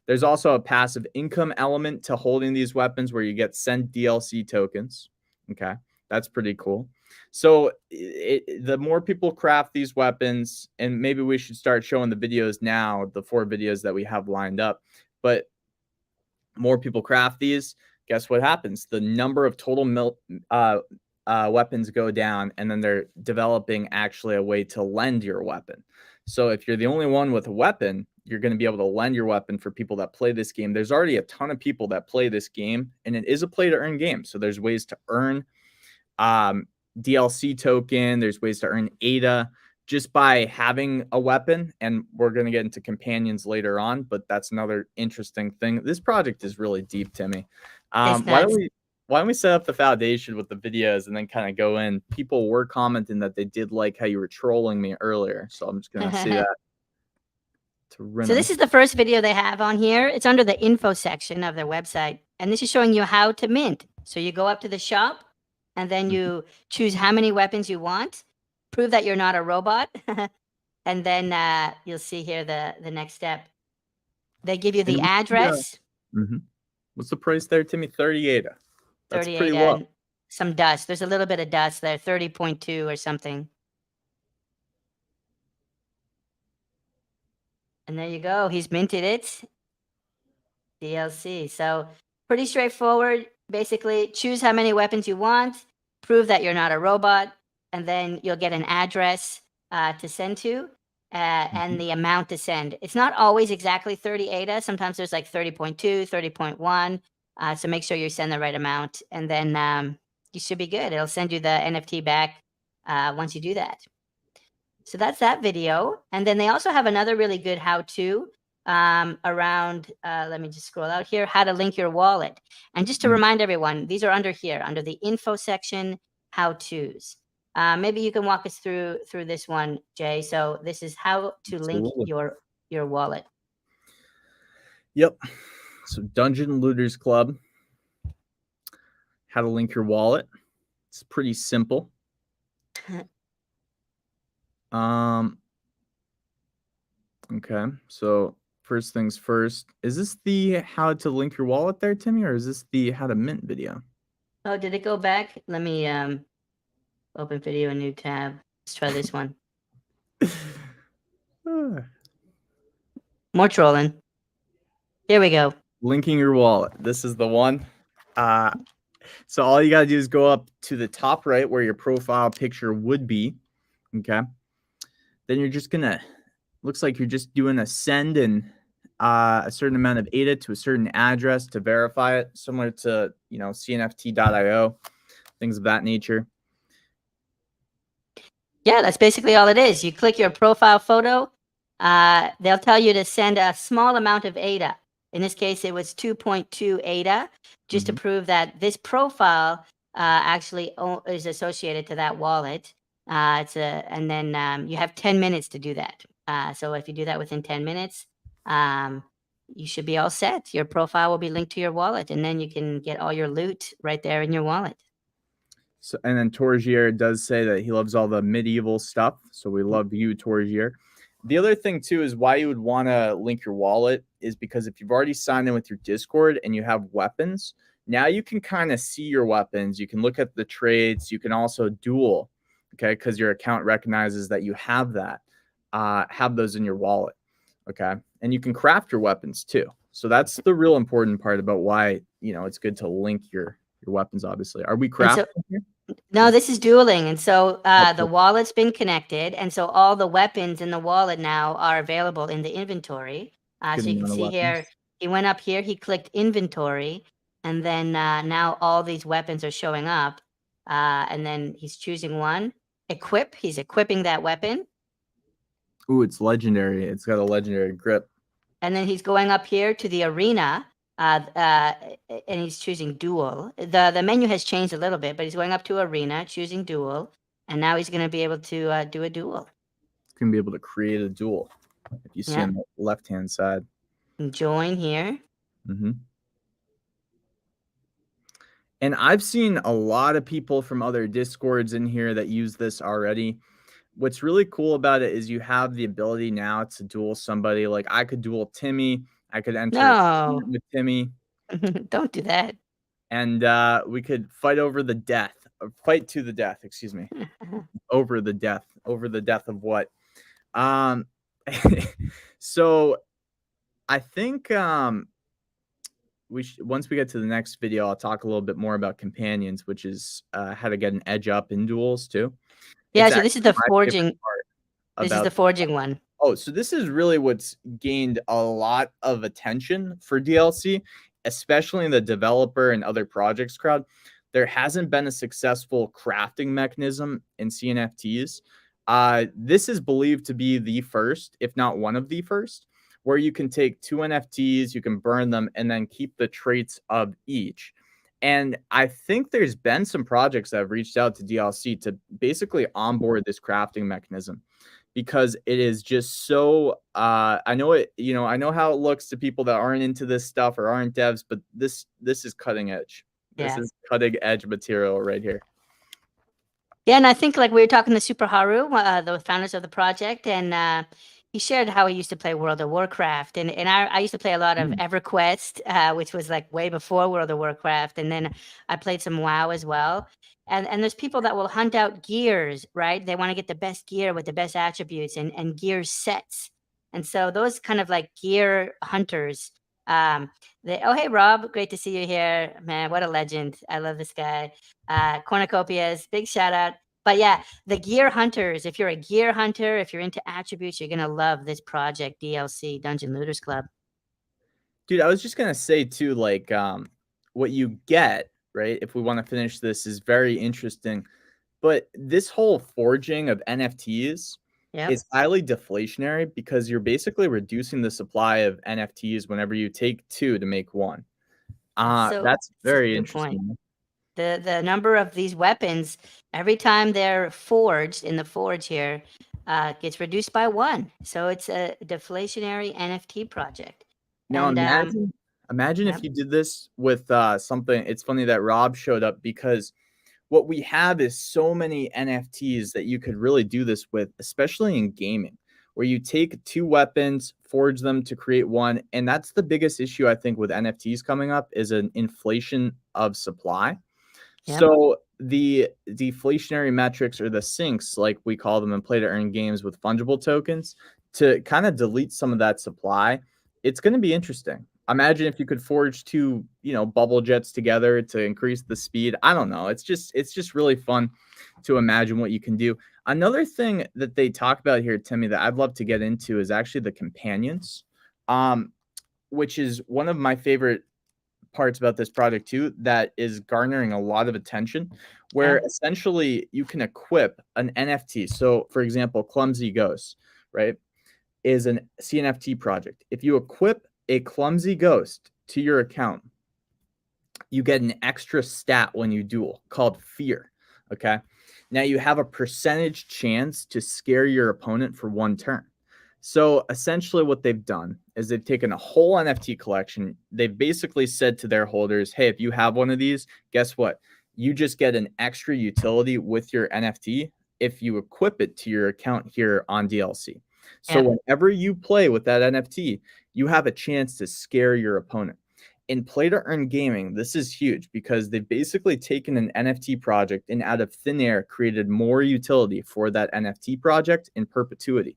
there's also a passive income element to holding these weapons where you get sent DLC tokens. Okay, that's pretty cool. So the more people craft these weapons, and maybe we should start showing the videos now, the 4 videos that we have lined up, but more people craft these, guess what happens? The number of total weapons go down, and then they're developing actually a way to lend your weapon. So if you're the only one with a weapon, you're going to be able to lend your weapon for people that play this game. There's already a ton of people that play this game, and it is a play to earn game. So there's ways to earn DLC token. There's ways to earn ADA just by having a weapon, and we're going to get into companions later on, but that's another interesting thing. This project is really deep, Timmy. Why don't we set up the foundation with the videos and then kind of go in? People were commenting that they did like how you were trolling me earlier, so I'm just going to say that. So this is the first video they have on here. It's under the info section of their website, and this is showing you how to mint. So you go up to the shop, and then you choose how many weapons you want. Prove that you're not a robot. And then you'll see here the next step. They give you the address. What's the price there, Timmy? 38. That's 38 pretty low. and some dust. There's a little bit of dust there, 30.2 or something. And there you go. He's minted it. DLC. So pretty straightforward. Basically, choose how many weapons you want. Prove that you're not a robot. And then you'll get an address to send to and the amount to send. It's not always exactly 30 ADA. Sometimes there's like 30.2, 30.1. So make sure you send the right amount. And then you should be good. It'll send you the NFT back once you do that. So that's that video. And then they also have another really good how-to around, let me just scroll out here, how to link your wallet. And just to remind everyone, these are under here, under the info section, how-tos. Maybe you can walk us through this one, Jay. So this is how to link your wallet. Yep. So Dungeon Looters Club, how to link your wallet. It's pretty simple. Okay. So first things first, is this the how to link your wallet there, Timmy, or is this the how to mint video? Oh, did it go back? Let me open video, a new tab. Let's try this one. More trolling. Here we go. Linking your wallet. This is the one. So all you got to do is go up to the top right where your profile picture would be. Okay. Then you're just going to, looks like you're just doing a send and a certain amount of ADA to a certain address to verify it, similar to, cnft.io, things of that nature. Yeah, that's basically all it is. You click your profile photo. They'll tell you to send a small amount of ADA. In this case, it was 2.2 ADA, just to prove that this profile actually is associated to that wallet. And then you have 10 minutes to do that. So if you do that within 10 minutes, you should be all set. Your profile will be linked to your wallet, and then you can get all your loot right there in your wallet. So, and then Torgier does say that he loves all the medieval stuff. So we love you, Torgier. The other thing, too, is why you would want to link your wallet is because if you've already signed in with your Discord and you have weapons, now you can kind of see your weapons. You can look at the trades. You can also duel, okay, because your account recognizes that you have that, have those in your wallet, okay? And you can craft your weapons, too. So that's the real important part about why, you know, it's good to link your weapons, obviously. Are we And crafting so, here? no, this is dueling. And so the cool. wallet's been connected. And so all the weapons in the wallet now are available in the inventory. Good So you can amount of see here, weapons. he went up here, he clicked inventory, and then now all these weapons are showing up. And then he's choosing one. Equip, he's equipping that weapon. Ooh, it's legendary. It's got a legendary grip. And then he's going up here to the arena, and he's choosing duel. The menu has changed a little bit, but he's going up to arena, choosing duel, and now he's going to be able to do a duel. It's going to be able to create a duel. If you see on the left-hand side. And join here. And I've seen a lot of people from other Discords in here that use this already. What's really cool about it is you have the ability now to duel somebody. Like I could duel Timmy. I could enter with Timmy. Don't do that. And we could fight over the death. Fight to the death, excuse me. Over the death. Over the death of what? So I think once we get to the next video, I'll talk a little bit more about companions, which is how to get an edge up in duels too. Yeah, so this is the forging. This is the forging one. Oh, so this is really what's gained a lot of attention for DLC, especially in the developer and other projects crowd. There hasn't been a successful crafting mechanism in CNFTs. This is believed to be the first, if not one of the first, where you can take 2 NFTs, you can burn them, and then keep the traits of each. And I think there's been some projects that have reached out to DLC to basically onboard this crafting mechanism because it is just so I know it, you know, I know how it looks to people that aren't into this stuff or aren't devs, but this is cutting edge. This is cutting edge material right here. Yeah, and I think like we were talking to Super Haru, the founders of the project, and he shared how he used to play World of Warcraft, and I used to play a lot of EverQuest, which was like way before World of Warcraft, and then I played some WoW as well. And there's people that will hunt out gears, right? They want to get the best gear with the best attributes and gear sets, and so those kind of like gear hunters. Oh hey Rob, great to see you here, man. What a legend! I love this guy. Cornucopias, big shout out. But yeah, the gear hunters, if you're a gear hunter, if you're into attributes, you're going to love this project, DLC, Dungeon Looters Club. Dude, I was just going to say too, like what you get, right, if we want to finish this is very interesting. But this whole forging of NFTs is highly deflationary because you're basically reducing the supply of NFTs whenever you take 2 to make 1. That's very interesting. Point. The number of these weapons, every time they're forged in the forge here, gets reduced by 1. So it's a deflationary NFT project. Now imagine if you did this with something. It's funny that Rob showed up because what we have is so many NFTs that you could really do this with, especially in gaming, where you take 2 weapons, forge them to create 1. And that's the biggest issue, I think, with NFTs coming up is an inflation of supply. So the deflationary metrics or the sinks, like we call them in play to earn games with fungible tokens, to kind of delete some of that supply, it's going to be interesting. Imagine if you could forge 2, you know, bubble jets together to increase the speed. I don't know. It's just really fun to imagine what you can do. Another thing that they talk about here, Timmy, that I'd love to get into is actually the companions, which is one of my favorite parts about this project too, that is garnering a lot of attention, where essentially you can equip an NFT. So for example, Clumsy Ghost, right, is an CNFT project. If you equip a Clumsy Ghost to your account, you get an extra stat when you duel called Fear. Okay. Now you have a percentage chance to scare your opponent for 1 turn. So essentially what they've done is they've taken a whole NFT collection. They've basically said to their holders, hey, if you have one of these, guess what? You just get an extra utility with your NFT if you equip it to your account here on DLC. So whenever you play with that NFT, you have a chance to scare your opponent. In play to earn gaming, this is huge because they've basically taken an NFT project and out of thin air created more utility for that NFT project in perpetuity.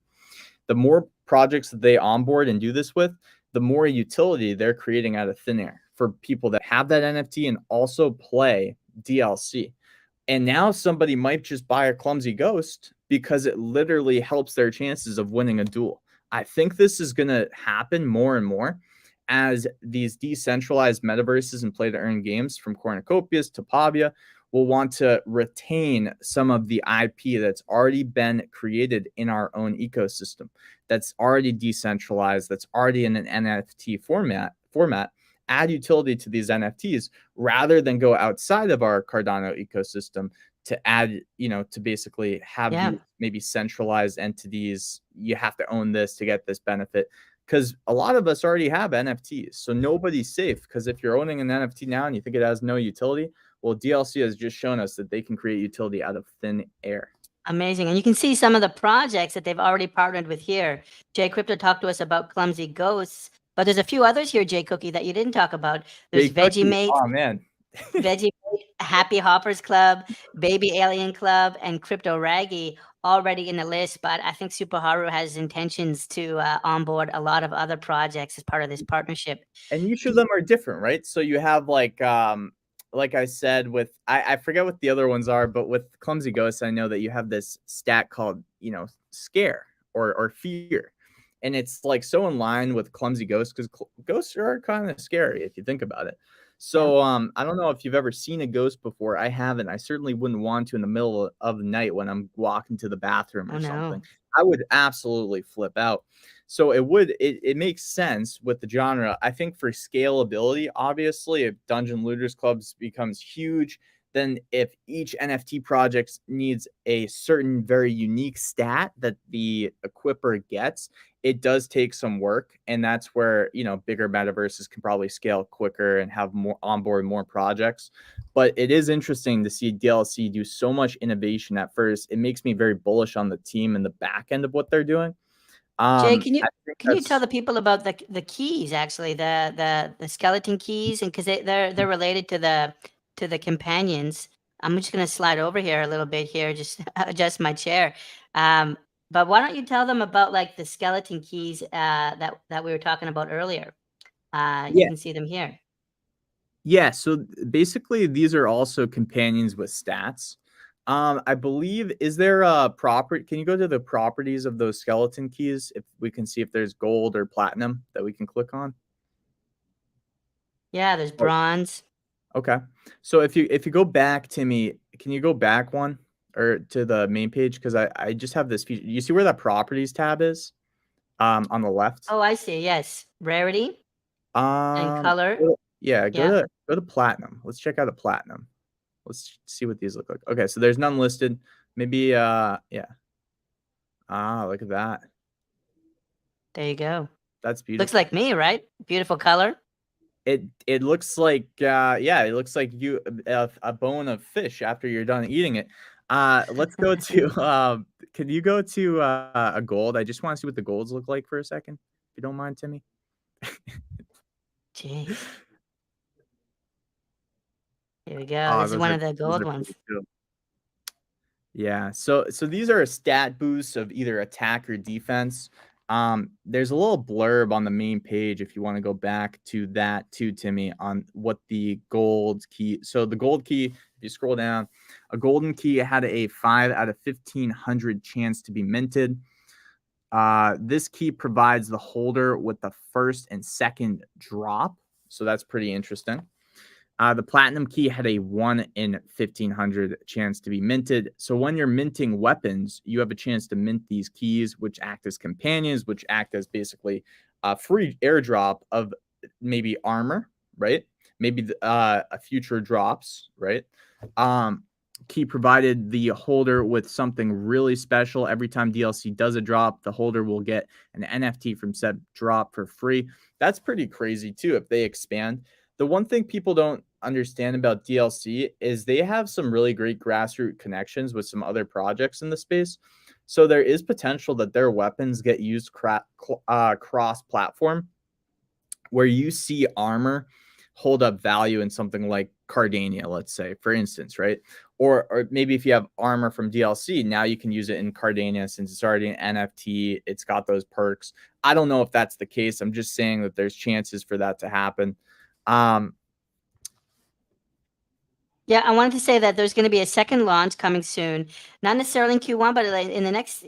The more projects that they onboard and do this with, the more utility they're creating out of thin air for people that have that NFT and also play DLC. And now somebody might just buy a Clumsy Ghost because it literally helps their chances of winning a duel. I think this is going to happen more and more as these decentralized metaverses and play to earn games from Cornucopias to Pavia will want to retain some of the IP that's already been created in our own ecosystem, that's already decentralized, that's already in an NFT format, add utility to these NFTs rather than go outside of our Cardano ecosystem to add, to basically have these maybe centralized entities. You have to own this to get this benefit, because a lot of us already have NFTs. So nobody's safe, because if you're owning an NFT now and you think it has no utility, well, DLC has just shown us that they can create utility out of thin air. Amazing. And you can see some of the projects that they've already partnered with here. JCrypto talked to us about Clumsy Ghosts, but there's a few others here, J Cookie, that you didn't talk about. There's Vegemate. Oh, man. Vegemate, Happy Hoppers Club, Baby Alien Club, and Crypto Raggy already in the list. But I think Super Haru has intentions to onboard a lot of other projects as part of this partnership. And each of them are different, right? So you have like I said, with I forget what the other ones are, but with Clumsy Ghosts, I know that you have this stat called, scare or fear. And it's like so in line with Clumsy Ghosts, because ghosts are kind of scary if you think about it. So I don't know if you've ever seen a ghost before. I haven't. I certainly wouldn't want to in the middle of the night when I'm walking to the bathroom or something. I would absolutely flip out. So it makes sense with the genre. I think for scalability, obviously, if Dungeon Looters Clubs becomes huge, then if each NFT project needs a certain very unique stat that the equipper gets, it does take some work. And that's where, bigger metaverses can probably scale quicker and have more onboard more projects. But it is interesting to see DLC do so much innovation at first. It makes me very bullish on the team and the back end of what they're doing. Jay, can you tell the people about the keys, actually, the skeleton keys, and because they're related to the companions. I'm just going to slide over here a little bit here, just adjust my chair. But why don't you tell them about like the skeleton keys that we were talking about earlier? You can see them here. Yeah, so basically these are also companions with stats. I believe, is there a property? Can you go to the properties of those skeleton keys if we can see if there's gold or platinum that we can click on? Yeah, there's bronze. Okay. So if you go back, Timmy, can you go back one or to the main page? Because I just have this feature. You see where that properties tab is? On the left. Oh, I see. Yes. Rarity and color. Yeah, go to platinum. Let's check out a platinum. Let's see what these look like. Okay, so there's none listed. Maybe yeah. Look at that. There you go. That's beautiful. Looks like me, right? Beautiful color. It looks like it looks like you a bone of fish after you're done eating it. Let's go to can you go to a gold? I just want to see what the golds look like for a second, if you don't mind, Timmy. Jeez. Here we go. This is one of the gold ones. Yeah. So these are a stat boost of either attack or defense. There's a little blurb on the main page if you want to go back to that too, Timmy, on what the gold key. So the gold key, if you scroll down, a golden key had a 5 out of 1,500 chance to be minted. This key provides the holder with the first and second drop. So that's pretty interesting. The platinum key had a 1 in 1,500 chance to be minted. So when you're minting weapons, you have a chance to mint these keys, which act as companions, which act as basically a free airdrop of maybe armor, right? Maybe a future drops, right? Key provided the holder with something really special. Every time DLC does a drop, the holder will get an NFT from said drop for free. That's pretty crazy too if they expand. The one thing people don't understand about DLC is they have some really great grassroots connections with some other projects in the space. So there is potential that their weapons get used cross-platform, where you see armor hold up value in something like Cardania, let's say, for instance, right? Or maybe if you have armor from DLC, now you can use it in Cardania since it's already an NFT. It's got those perks. I don't know if that's the case. I'm just saying that there's chances for that to happen. Yeah, I wanted to say that there's going to be a second launch coming soon, not necessarily in Q1, but in the next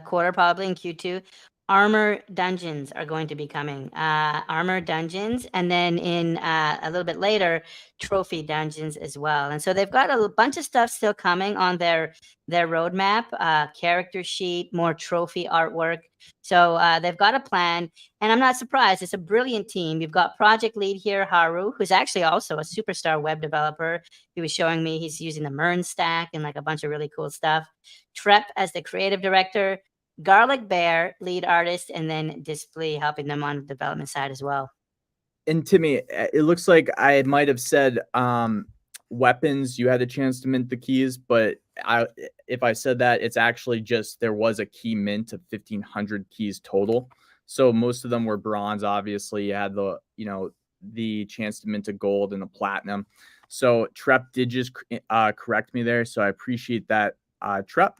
quarter, probably in Q2. Armor dungeons are going to be coming. Armor dungeons, and then in a little bit later, trophy dungeons as well. And so they've got a bunch of stuff still coming on their roadmap. Character sheet, more trophy artwork. So they've got a plan, and I'm not surprised. It's a brilliant team. You've got project lead here, Haru, who's actually also a superstar web developer. He was showing me he's using the Mern stack and like a bunch of really cool stuff. Trep as the creative director, Garlic Bear, lead artist, and then Display helping them on the development side as well. And Timmy, it looks like I might have said weapons, you had a chance to mint the keys, but if I said that, it's actually just there was a key mint of 1,500 keys total. So most of them were bronze. Obviously, you had the chance to mint a gold and a platinum. So Trep did just correct me there. So I appreciate that, Trep.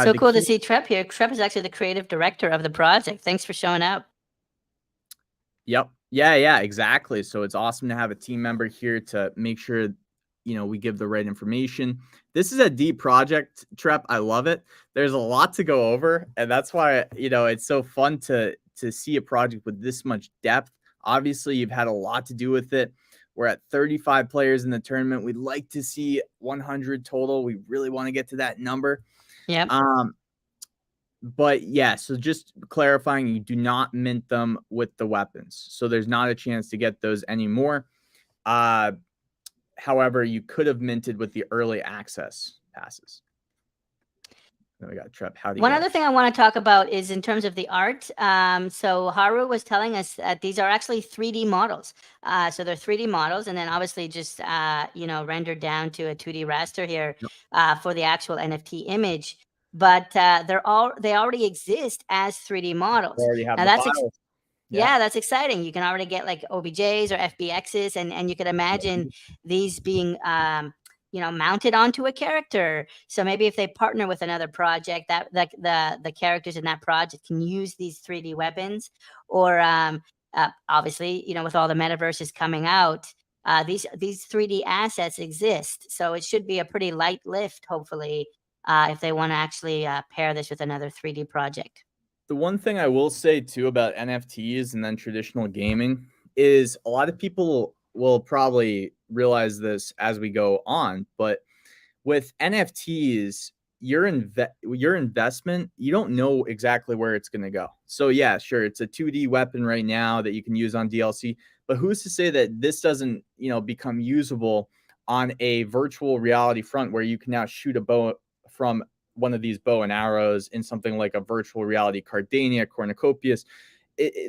So cool to see Trep here. Trep is actually the creative director of the project. Thanks for showing up. Yep. Yeah, exactly. So it's awesome to have a team member here to make sure, we give the right information. This is a deep project, Trep. I love it. There's a lot to go over, and that's why, it's so fun to see a project with this much depth. Obviously, you've had a lot to do with it. We're at 35 players in the tournament. We'd like to see 100 total. We really want to get to that number. Yep. But yeah, so just clarifying, you do not mint them with the weapons. So there's not a chance to get those anymore. However, you could have minted with the early access passes. Then we got Trep. One other thing I want to talk about is in terms of the art. So Haru was telling us that these are actually 3D models. So they're 3D models, and then obviously just rendered down to a 2D raster here for the actual NFT image. But they already exist as 3D models. They already have now the that's files. Yeah, that's exciting. You can already get like OBJs or FBXs, and you could imagine these being mounted onto a character. So maybe if they partner with another project, that the characters in that project can use these 3D weapons, or obviously, with all the metaverses coming out, these 3D assets exist. So it should be a pretty light lift, hopefully, if they want to actually pair this with another 3D project. The one thing I will say too about NFTs and then traditional gaming is a lot of people will probably realize this as we go on, but with NFTs, your investment, you don't know exactly where it's going to go. So yeah, sure, it's a 2D weapon right now that you can use on DLC, but who's to say that this doesn't, become usable on a virtual reality front where you can now shoot a bow from one of these bow and arrows in something like a virtual reality Cardania, Cornucopias.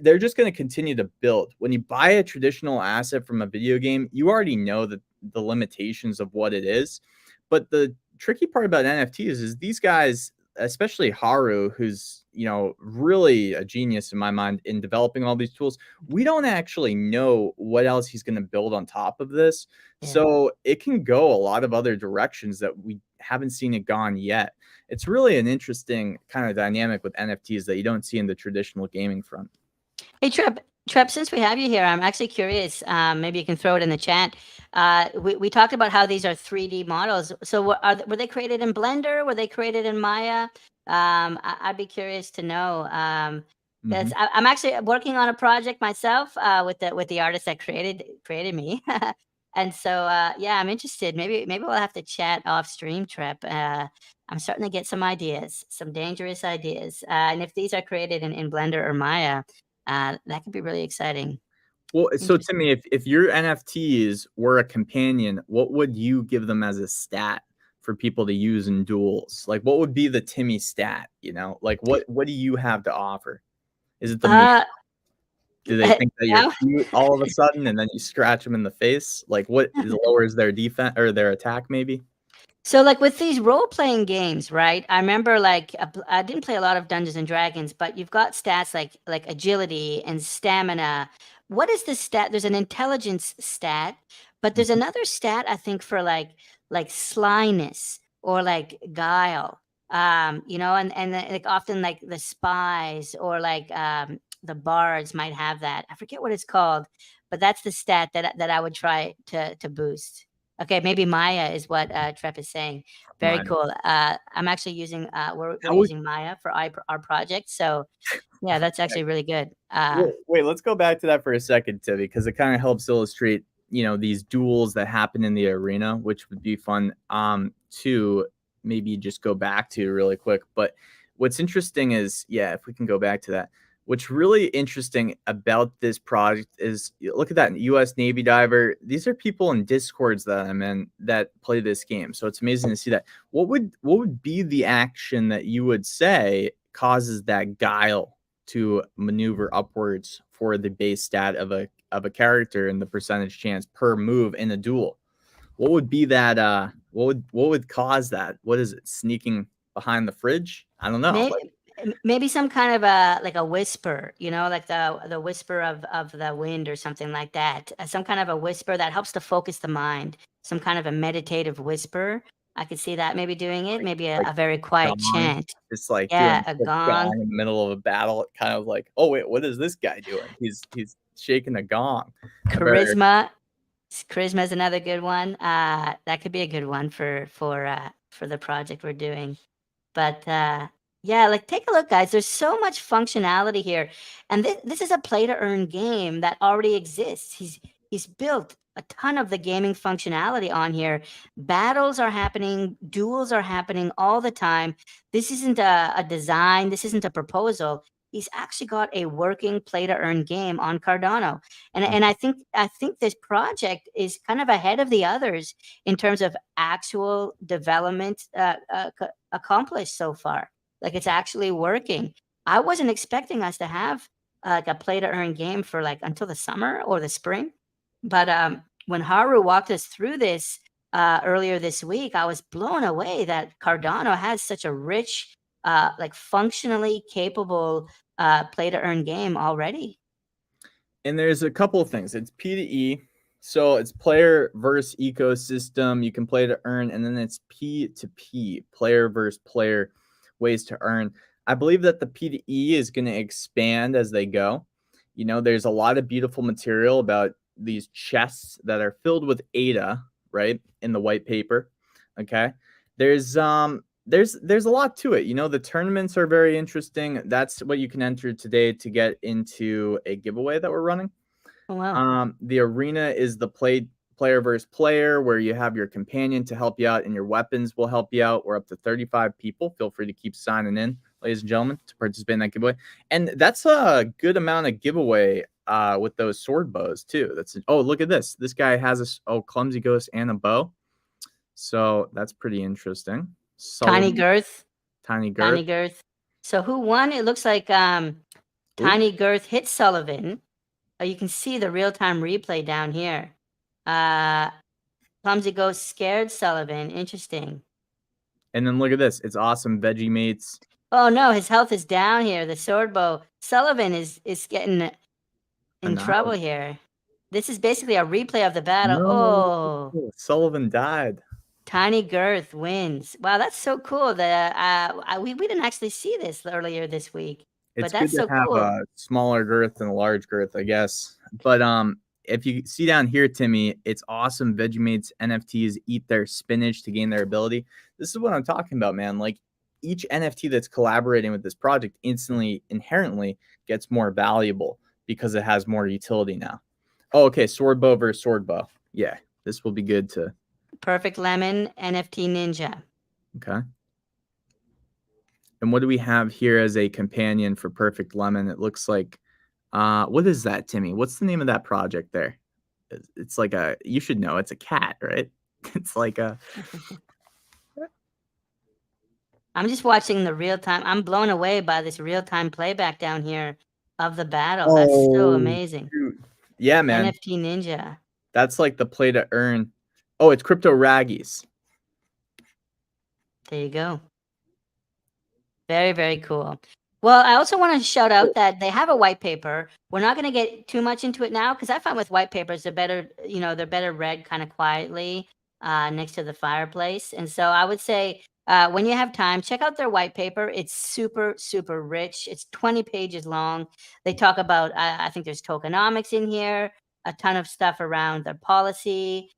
They're just going to continue to build. When you buy a traditional asset from a video game, you already know the limitations of what it is. But the tricky part about NFTs is these guys, especially Haru, who's really a genius in my mind in developing all these tools, we don't actually know what else he's going to build on top of this. Yeah. So it can go a lot of other directions that we haven't seen it gone yet. It's really an interesting kind of dynamic with NFTs that you don't see in the traditional gaming front. Hey, Trep, since we have you here, I'm actually curious. Maybe you can throw it in the chat. We talked about how these are 3D models. So were they created in Blender? Were they created in Maya? I'd be curious to know. I'm actually working on a project myself with the artist that created me. And so, I'm interested. Maybe we'll have to chat off stream, Trep. I'm starting to get some ideas, some dangerous ideas. And if these are created in Blender or Maya, that could be really exciting. Well, so Timmy, if your NFTs were a companion, what would you give them as a stat for people to use in duels? Like, what would be the Timmy stat? Like what do you have to offer? Is it the do they think that you're cute all of a sudden, and then you scratch them in the face? Like, what lowers their defense or their attack, maybe? So, like with these role-playing games, right? I remember, I didn't play a lot of Dungeons and Dragons, but you've got stats like agility and stamina, what is the stat? There's an intelligence stat, but there's another stat I think for like slyness or like guile. You know, and like often like the spies or like the bards might have that. I forget what it's called, but that's the stat that I would try to boost. Okay, maybe Maya is what Trepp is saying. Very Maya. cool. I'm actually using we're How would- using Maya for our project. So yeah, that's actually really good. Wait, let's go back to that for a second, Timmy, because it kind of helps illustrate, you know, these duels that happen in the arena, which would be fun to maybe just go back to really quick. But what's interesting is, yeah, if we can go back to that, what's really interesting about this project is, look at that U.S. Navy diver. These are people in Discords that I'm in that play this game. So it's amazing to see that. What would be the action that you would say causes that guile to maneuver upwards for the base stat of a character and the percentage chance per move in a duel? What would be that? What would cause that? What is it? Sneaking behind the fridge? I don't know. Maybe some kind of a whisper, you know, like the whisper of the wind or something like that. Some kind of a whisper that helps to focus the mind. Some kind of a meditative whisper. I could see that maybe doing it. Maybe a very quiet chant. It's like Yeah, doing a gong. in the middle of a battle. It kind of like, oh wait, what is this guy doing? He's shaking a gong. Charisma. Charisma is another good one. That could be a good one for the project we're doing. But yeah, like take a look, guys. There's so much functionality here, and this is a play to earn game that already exists. He's built a ton of the gaming functionality on here. Battles are happening, duels are happening all the time. This isn't a design. This isn't a proposal. He's actually got a working play to earn game on Cardano, and I think this project is kind of ahead of the others in terms of actual development accomplished so far. Like it's actually working. I wasn't expecting us to have like a play to earn game for like until the summer or the spring, but when Haru walked us through this earlier this week, I was blown away that Cardano has such a rich, like functionally capable play to earn game already. And there's a couple of things. It's P to E, so it's player versus ecosystem. You can play to earn, and then it's P to P, player versus player, ways to earn. I believe that the P to E is going to expand as they go. You know, there's a lot of beautiful material about these chests that are filled with ADA, right, in the white paper. Okay, there's a lot to it. You know, the tournaments are very interesting. That's what you can enter today to get into a giveaway that we're running. Oh, wow. The arena is the player versus player, where you have your companion to help you out and your weapons will help you out. We're up to 35 people. Feel free to keep signing in, ladies and gentlemen, to participate in that giveaway. And that's a good amount of giveaway with those sword bows too. Oh, look at this. This guy has a clumsy ghost and a bow. So that's pretty interesting. Tiny girth. Tiny girth. So who won? It looks like Tiny Girth hit Sullivan. You can see the real-time replay down here. Clumsy Ghost scared Sullivan. Interesting. And then look at this. It's awesome. Veggie Mates. Oh no, his health is down here. The sword bow. Sullivan is getting in trouble here. This is basically a replay of the battle. No, oh, Sullivan died. Tiny Girth wins. Wow, that's so cool. That we didn't actually see this earlier this week. It's but that's good to have cool. a smaller girth than a large girth, I guess. But if you see down here, Timmy, it's awesome. Vegemates NFTs eat their spinach to gain their ability. This is what I'm talking about, man. Like each NFT that's collaborating with this project inherently gets more valuable because it has more utility now. Oh, okay. Sword bow versus sword bow. Yeah, this will be good to. Perfect Lemon NFT Ninja. Okay. And what do we have here as a companion for Perfect Lemon? It looks like, what is that, Timmy? What's the name of that project there? It's like you should know, it's a cat, right? It's like a. I'm just watching the real time. I'm blown away by this real time playback down here of the battle. That's so amazing. Shoot. Yeah, man. NFT Ninja. That's like the play to earn. Oh, it's Crypto Raggies. There you go. Very, very cool. Well, I also want to shout out that they have a white paper. We're not going to get too much into it now because I find with white papers they're better, they're better read kind of quietly next to the fireplace. And so I would say when you have time, check out their white paper. It's super, super rich. It's 20 pages long. They talk about, I think there's tokenomics in here, a ton of stuff around their policy.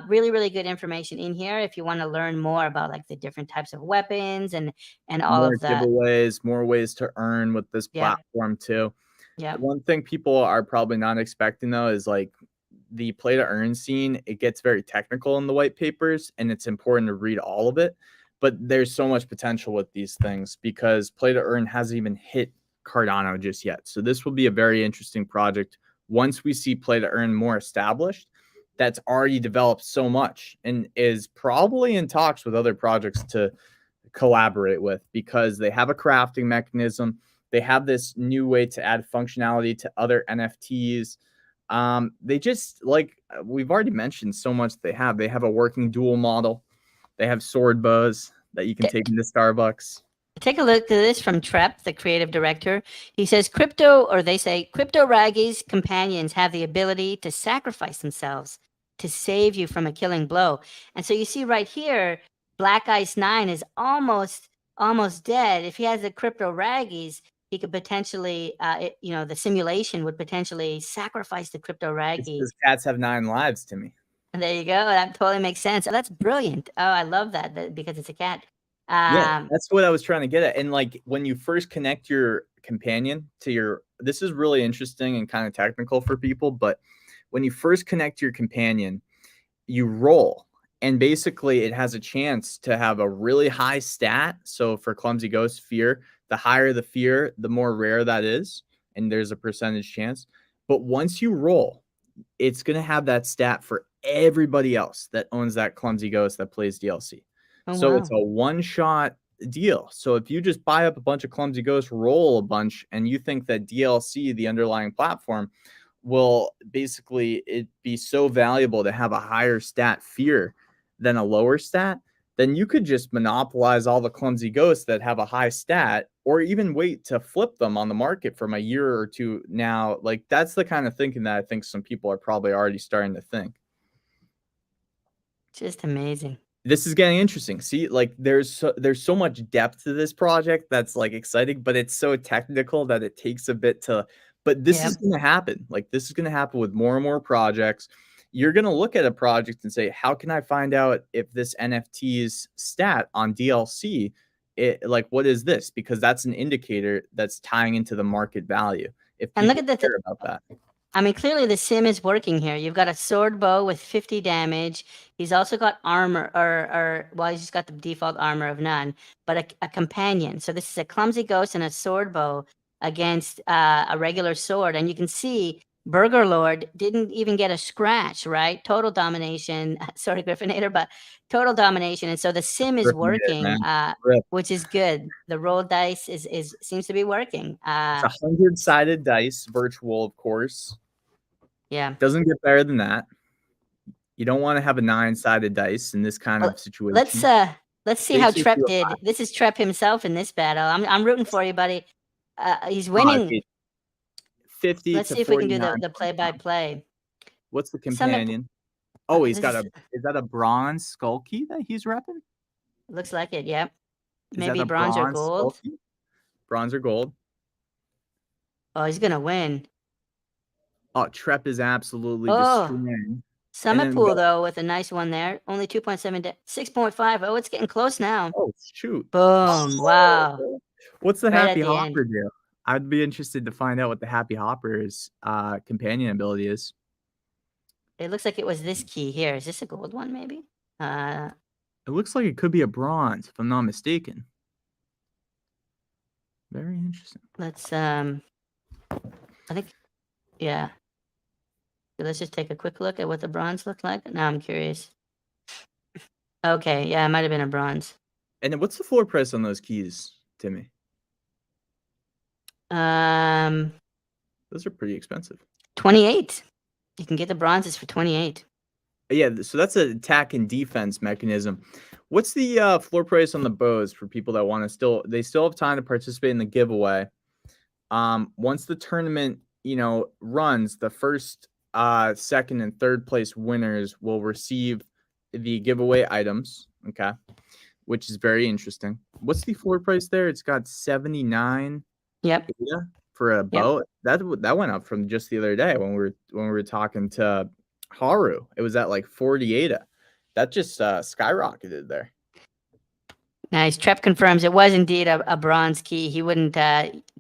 Really, really good information in here if you want to learn more about like the different types of weapons and all More of that. giveaways, more ways to earn with this Yeah. platform too. Yeah. One thing people are probably not expecting though is like the play to earn scene. It gets very technical in the white papers, and it's important to read all of it. But there's so much potential with these things because play to earn hasn't even hit Cardano just yet. So this will be a very interesting project once we see play to earn more established. That's already developed so much and is probably in talks with other projects to collaborate with because they have a crafting mechanism. They have this new way to add functionality to other NFTs. They just like we've already mentioned so much they have. They have a working dual model. They have sword bows that you can take into Starbucks. Take a look at this from Trep, the creative director. He says crypto raggies companions have the ability to sacrifice themselves to save you from a killing blow. And so you see right here, Black Ice 9 is almost dead. If he has the crypto raggies, he could potentially, the simulation would potentially sacrifice the crypto raggy. Because cats have 9 lives to me. And there you go. That totally makes sense. Oh, that's brilliant. Oh, I love that because it's a cat. Yeah, that's what I was trying to get at. And like when you first connect your companion to your, this is really interesting and kind of technical for people, but when you first connect your companion, you roll, and basically it has a chance to have a really high stat. So for Clumsy Ghost fear, the higher the fear, the more rare that is, and there's a percentage chance. But once you roll, it's going to have that stat for everybody else that owns that Clumsy Ghost that plays DLC. Oh, so wow. it's a one-shot deal. So if you just buy up a bunch of Clumsy Ghosts, roll a bunch, and you think that DLC, the underlying platform, will basically it be so valuable to have a higher stat fear than a lower stat, then you could just monopolize all the Clumsy Ghosts that have a high stat, or even wait to flip them on the market from a year or two now. Like that's the kind of thinking that I think some people are probably already starting to think. Just amazing. This is getting interesting. See, like there's so much depth to this project that's like exciting, but it's so technical that it takes a bit to. But this is going to happen. Like this is going to happen with more and more projects. You're going to look at a project and say, how can I find out if this NFT's stat on DLC, like what is this? Because that's an indicator that's tying into the market value. If and look at the care about that. I mean, clearly the sim is working here. You've got a sword bow with 50 damage. He's also got armor, well, he's just got the default armor of none, but a companion. So this is a Clumsy Ghost and a sword bow against a regular sword. And you can see Burger Lord didn't even get a scratch, right? Total domination. Sorry, Griffinator, but total domination. And so the sim is working, which is good. The roll dice seems to be working. It's 100-sided dice, virtual, of course. Yeah. Doesn't get better than that. You don't want to have a 9-sided dice in this kind of situation. Let's see how Trep did. This is Trep himself in this battle. I'm rooting for you, buddy. He's winning. 50. Let's see if we can do the play-by-play. What's the companion? Oh, he's got is that a bronze skull key that he's repping? Looks like it, yeah. Maybe bronze or gold. Bronze or gold. Oh, he's gonna win. Oh, Trep is absolutely destroying. Summit Pool, though, with a nice one there. Only 2.7, 6.5. Oh, it's getting close now. Oh, shoot. Boom. Wow. What's the Happy Hopper do? I'd be interested to find out what the Happy Hopper's companion ability is. It looks like it was this key here. Is this a gold one, maybe? It looks like it could be a bronze, if I'm not mistaken. Very interesting. Let's, I think, yeah. Let's just take a quick look at what the bronze looked like. Now I'm curious. Okay, yeah, it might have been a bronze. And then what's the floor price on those keys, Timmy? Those are pretty expensive. 28. You can get the bronzes for 28. Yeah, so that's an attack and defense mechanism. What's the floor price on the bows for people that want to still have time to participate in the giveaway? Once the tournament, runs, the first, second, and third place winners will receive the giveaway items. Okay, which is very interesting. What's the floor price there? It's got 79 Yep. ADA for a bow. That went up from just the other day when we were talking to Haru. It was at like 40 ADA. That just skyrocketed there. Nice. Trep confirms it was indeed a bronze key. He wouldn't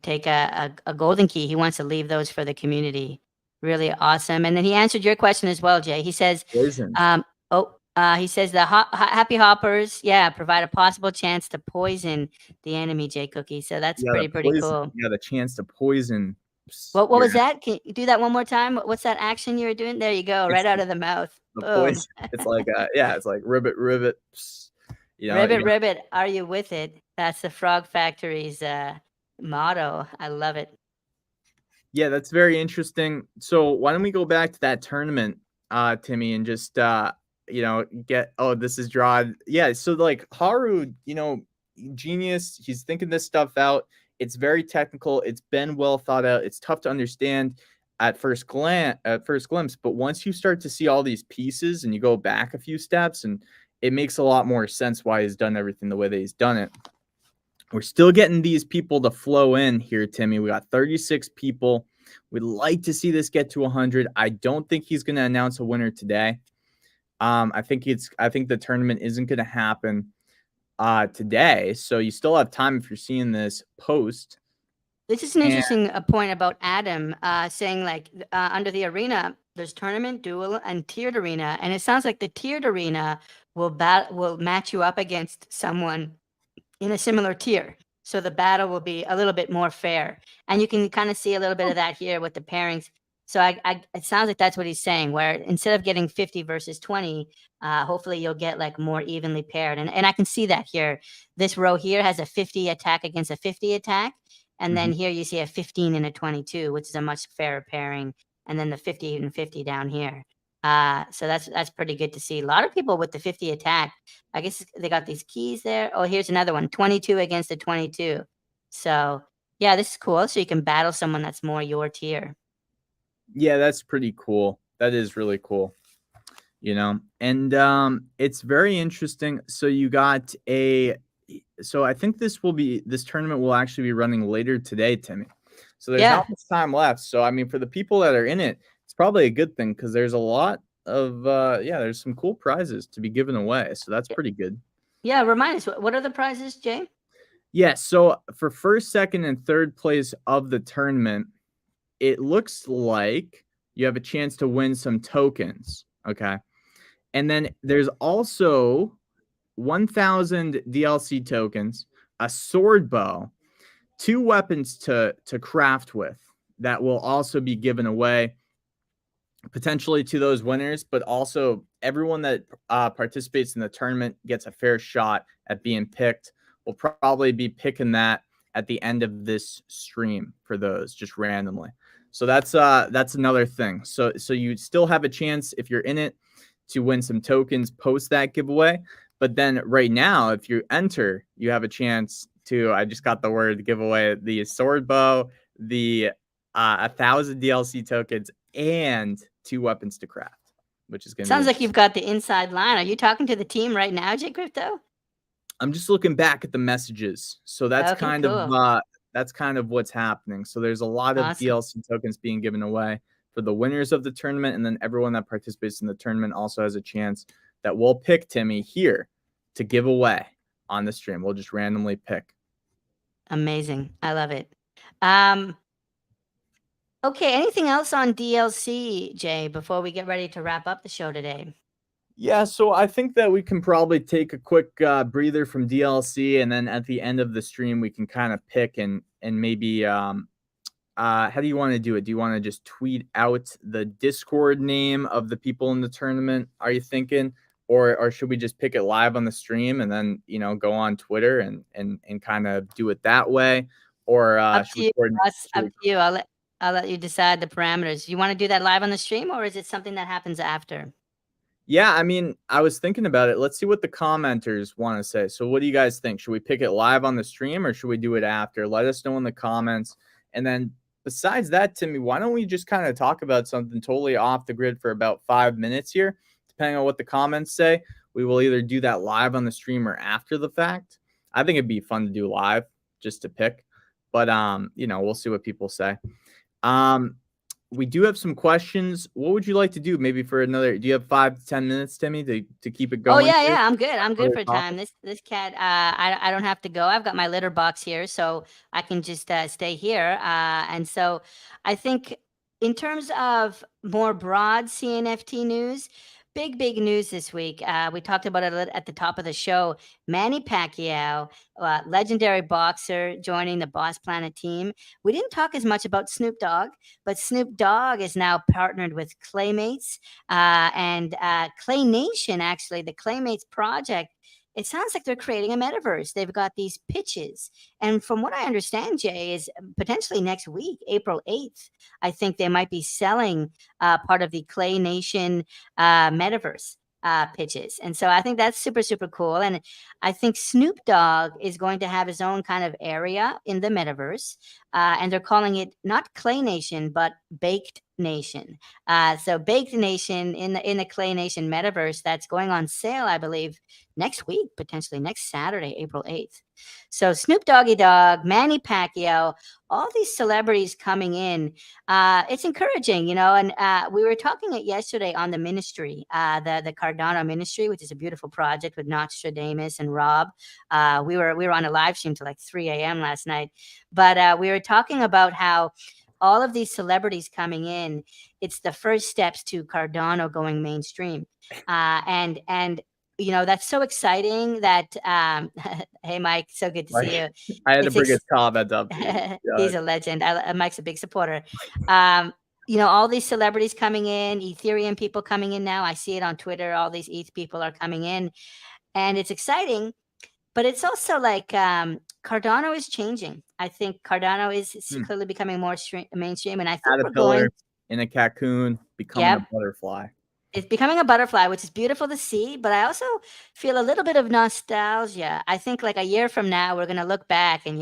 take a golden key. He wants to leave those for the community. Really awesome. And then he answered your question as well, Jay. He says, Poison. he says the happy hoppers, provide a possible chance to poison the enemy, Jay Cookie. So that's pretty cool. Yeah, the chance to poison. What was that? Can you do that one more time? What's that action you were doing? There you go, right out of the mouth. Boom. It's like it's like ribbit. Ribbit, are you with it? That's the Frog Factory's motto. I love it. Yeah, that's very interesting. So why don't we go back to that tournament, Timmy, and just this is draw. Yeah, so like Haru, genius. He's thinking this stuff out. It's very technical. It's been well thought out. It's tough to understand at first glimpse, but once you start to see all these pieces and you go back a few steps, and it makes a lot more sense why he's done everything the way that he's done it. We're still getting these people to flow in here, Timmy. We got 36 people. We'd like to see this get to 100. I don't think he's going to announce a winner today. I think the tournament isn't going to happen today. So you still have time if you're seeing this post. This is an interesting point about Adam saying like under the arena, there's tournament, duel, and tiered arena. And it sounds like the tiered arena will match you up against someone in a similar tier. So the battle will be a little bit more fair. And you can kind of see a little bit of that here with the pairings. So it sounds like that's what he's saying, where instead of getting 50 versus 20, hopefully you'll get like more evenly paired. And I can see that here. This row here has a 50 attack against a 50 attack. And then here you see a 15 and a 22, which is a much fairer pairing. And then the 50 and 50 down here. So that's pretty good to see. A lot of people with the 50 attack. I guess they got these keys there. Oh, here's another one, 22 against a 22. So yeah, this is cool. So you can battle someone that's more your tier. Yeah, that's pretty cool. That is really cool. And it's very interesting. So you got so I think this tournament will actually be running later today, Timmy. So there's not much time left. So I mean, for the people that are in it, it's probably a good thing because there's a lot of there's some cool prizes to be given away. So that's pretty good. Yeah, remind us, what are the prizes, Jay? Yeah, so for first, second, and third place of the tournament, it looks like you have a chance to win some tokens. Okay. And then there's also 1,000 DLC tokens, a sword bow, 2 weapons to craft with that will also be given away potentially to those winners, but also everyone that participates in the tournament gets a fair shot at being picked. We'll probably be picking that at the end of this stream for those just randomly. So that's another thing. So you still have a chance if you're in it to win some tokens post that giveaway. But then right now, if you enter, you have a chance to, I just got the word, give away the sword bow, the 1,000 DLC tokens, and 2 weapons to craft, which is going to sounds like you've got the inside line. Are you talking to the team right now, JCrypto? I'm just looking back at the messages. So that's that's kind of what's happening. So there's a lot of DLC tokens being given away for the winners of the tournament, and then everyone that participates in the tournament also has a chance that we'll pick Timmy here to give away on the stream. We'll just randomly pick. Amazing. I love it. Okay, anything else on DLC, Jay, before we get ready to wrap up the show today? Yeah, so I think that we can probably take a quick breather from DLC, and then at the end of the stream, we can kind of pick and maybe how do you want to do it? Do you want to just tweet out the Discord name of the people in the tournament? Are you thinking, or should we just pick it live on the stream and then go on Twitter and kind of do it that way? Or up to you. I'll let you decide the parameters. You want to do that live on the stream, or is it something that happens after? Yeah, I mean, I was thinking about it. Let's see what the commenters want to say. So what do you guys think? Should we pick it live on the stream or should we do it after? Let us know in the comments. And then besides that, Timmy, why don't we just kind of talk about something totally off the grid for about 5 minutes here? Depending on what the comments say, we will either do that live on the stream or after the fact. I think it'd be fun to do live just to pick. But we'll see what people say. We do have some questions. What would you like to do? Maybe for another, do you have 5 to 10 minutes, Timmy, to keep it going? Oh yeah, here? yeah, I'm good. I'm good Other for time. This cat, I don't have to go. I've got my litter box here, so I can just stay here. And so I think in terms of more broad CNFT news, big news this week. We talked about it at the top of the show. Manny Pacquiao, legendary boxer, joining the Boss Planet team. We didn't talk as much about Snoop Dogg, but Snoop Dogg is now partnered with Claymates. And Clay Nation, actually, the Claymates project, it sounds like they're creating a metaverse. They've got these pitches. And from what I understand, Jay, is potentially next week, April 8th, I think they might be selling part of the Clay Nation metaverse pitches. And so I think that's super, super cool. And I think Snoop Dogg is going to have his own kind of area in the metaverse. And they're calling it not Clay Nation, but Baked Nation. So Baked Nation in the Clay Nation metaverse, that's going on sale, I believe, next week, potentially next Saturday, April 8th. So Snoop Doggy Dogg, Manny Pacquiao, all these celebrities coming in. It's encouraging, and we were talking it yesterday on the ministry, the Cardano ministry, which is a beautiful project with Nostradamus and Rob. We were on a live stream till like 3 a.m. last night, but we were talking about how all of these celebrities coming in, it's the first steps to Cardano going mainstream. And that's so exciting that, hey, Mike, so good to see you. I had to bring his comment up. He's a legend. Mike's a big supporter. All these celebrities coming in, Ethereum people coming in now. I see it on Twitter. All these ETH people are coming in, and it's exciting. But it's also like Cardano is changing. I think Cardano is clearly becoming more mainstream, and I think we're going in a cocoon, becoming a butterfly. It's becoming a butterfly, which is beautiful to see, but I also feel a little bit of nostalgia. I think like a year from now, we're going to look back and,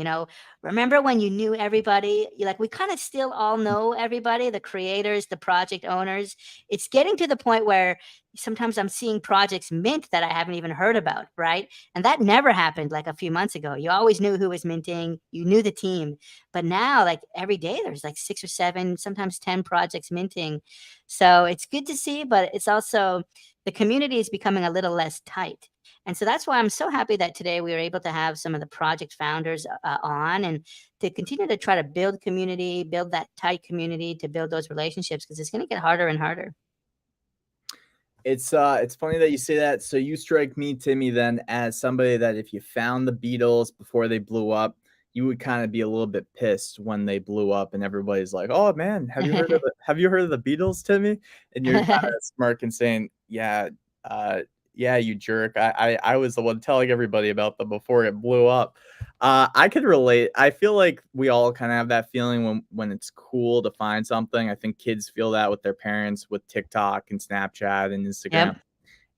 remember when you knew everybody? We kind of still all know everybody, the creators, the project owners. It's getting to the point where sometimes I'm seeing projects mint that I haven't even heard about, right? And that never happened like a few months ago. You always knew who was minting. You knew the team. But now, like every day, there's like 6 or 7, sometimes 10 projects minting. So it's good to see, but it's also the community is becoming a little less tight. And so that's why I'm so happy that today we were able to have some of the project founders on and to continue to try to build community, build that tight community, to build those relationships, because it's going to get harder and harder. It's funny that you say that. So you strike me, Timmy, then as somebody that if you found the Beatles before they blew up, you would kind of be a little bit pissed when they blew up and everybody's like, "Oh man, have you heard of the Beatles, Timmy?" And you're kind of smirking saying, "Yeah, you jerk. I was the one telling everybody about them before it blew up." I could relate. I feel like we all kind of have that feeling when it's cool to find something. I think kids feel that with their parents with TikTok and Snapchat and Instagram. Yep.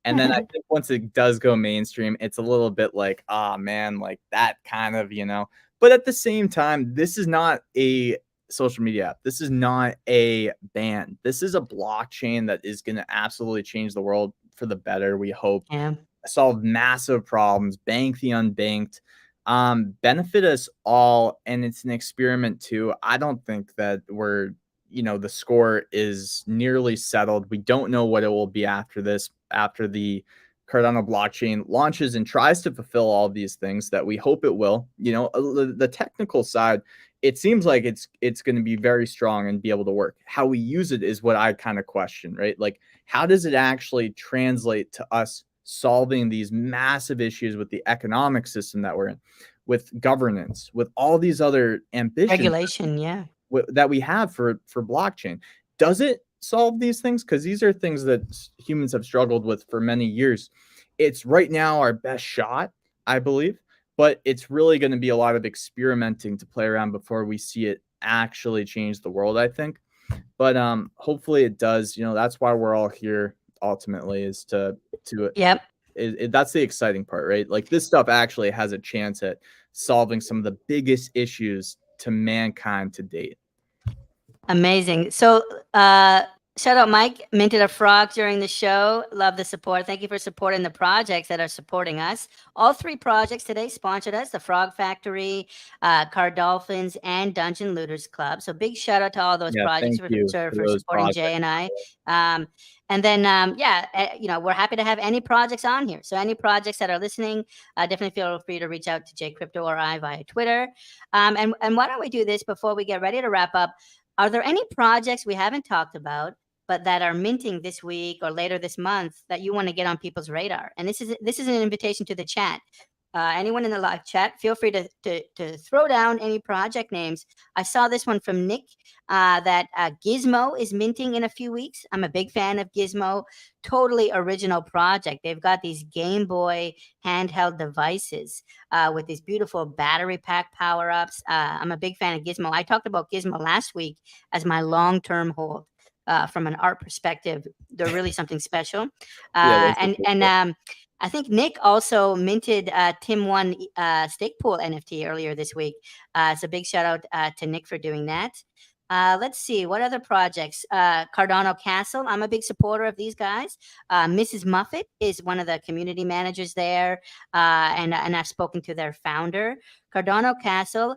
And then I think once it does go mainstream, it's a little bit like, man, like that kind of, But at the same time, this is not a social media app. This is not a band. This is a blockchain that is going to absolutely change the world for the better, we hope. Yeah. Solve massive problems, bank the unbanked, benefit us all. And it's an experiment too. I don't think that the score is nearly settled. We don't know what it will be after this, after the Cardano blockchain launches and tries to fulfill all of these things that we hope it will. The technical side, it seems like it's going to be very strong and be able to work. How we use it is what I kind of question, right? Like, how does it actually translate to us solving these massive issues with the economic system that we're in, with governance, with all these other ambitions, regulation, that we have for blockchain? Does it solve these things? Because these are things that humans have struggled with for many years. It's right now our best shot, I believe, but it's really going to be a lot of experimenting to play around before we see it actually change the world, I think. But hopefully it does. That's why we're all here ultimately, is to Yep. that's the exciting part, right? Like, this stuff actually has a chance at solving some of the biggest issues to mankind to date. Amazing. So, shout out Mike, minted a frog during the show. Love the support. Thank you for supporting the projects that are supporting us. All 3 projects today sponsored us: the Frog Factory, Cardolphins, and Dungeon Looters Club. So big shout out to all those Yeah, projects thank you for those supporting Jay projects. and I. And then, we're happy to have any projects on here. So any projects that are listening, definitely feel free to reach out to JCrypto or I via Twitter. And why don't we do this before we get ready to wrap up? Are there any projects we haven't talked about, but that are minting this week or later this month that you want to get on people's radar? And this is an invitation to the chat. Anyone in the live chat, feel free to throw down any project names. I saw this one from Nick that Gizmo is minting in a few weeks. I'm a big fan of Gizmo. Totally original project. They've got these Game Boy handheld devices with these beautiful battery pack power-ups. I'm a big fan of Gizmo. I talked about Gizmo last week as my long-term hold. From an art perspective, they're really something special. Yeah, I think Nick also minted Tim One Stake Pool NFT earlier this week. So big shout out to Nick for doing that. Let's see, what other projects? Cardano Castle. I'm a big supporter of these guys. Mrs. Muffet is one of the community managers there, and I've spoken to their founder. Cardano Castle,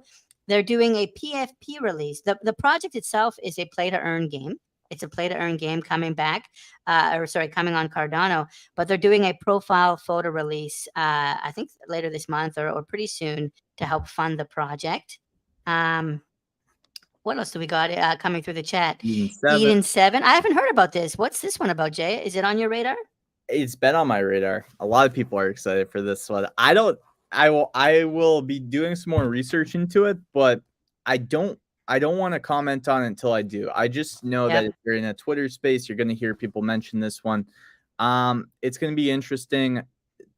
they're doing a PFP release. The project itself is a play-to-earn game. It's a play-to-earn game coming coming on Cardano, but they're doing a profile photo release, I think later this month or pretty soon, to help fund the project. What else do we got coming through the chat? Eden 7. I haven't heard about this. What's this one about, Jay? Is it on your radar? It's been on my radar. A lot of people are excited for this one. I will be doing some more research into it, but I don't want to comment on it until I do. I just know that if you're in a Twitter space, you're going to hear people mention this one. It's going to be interesting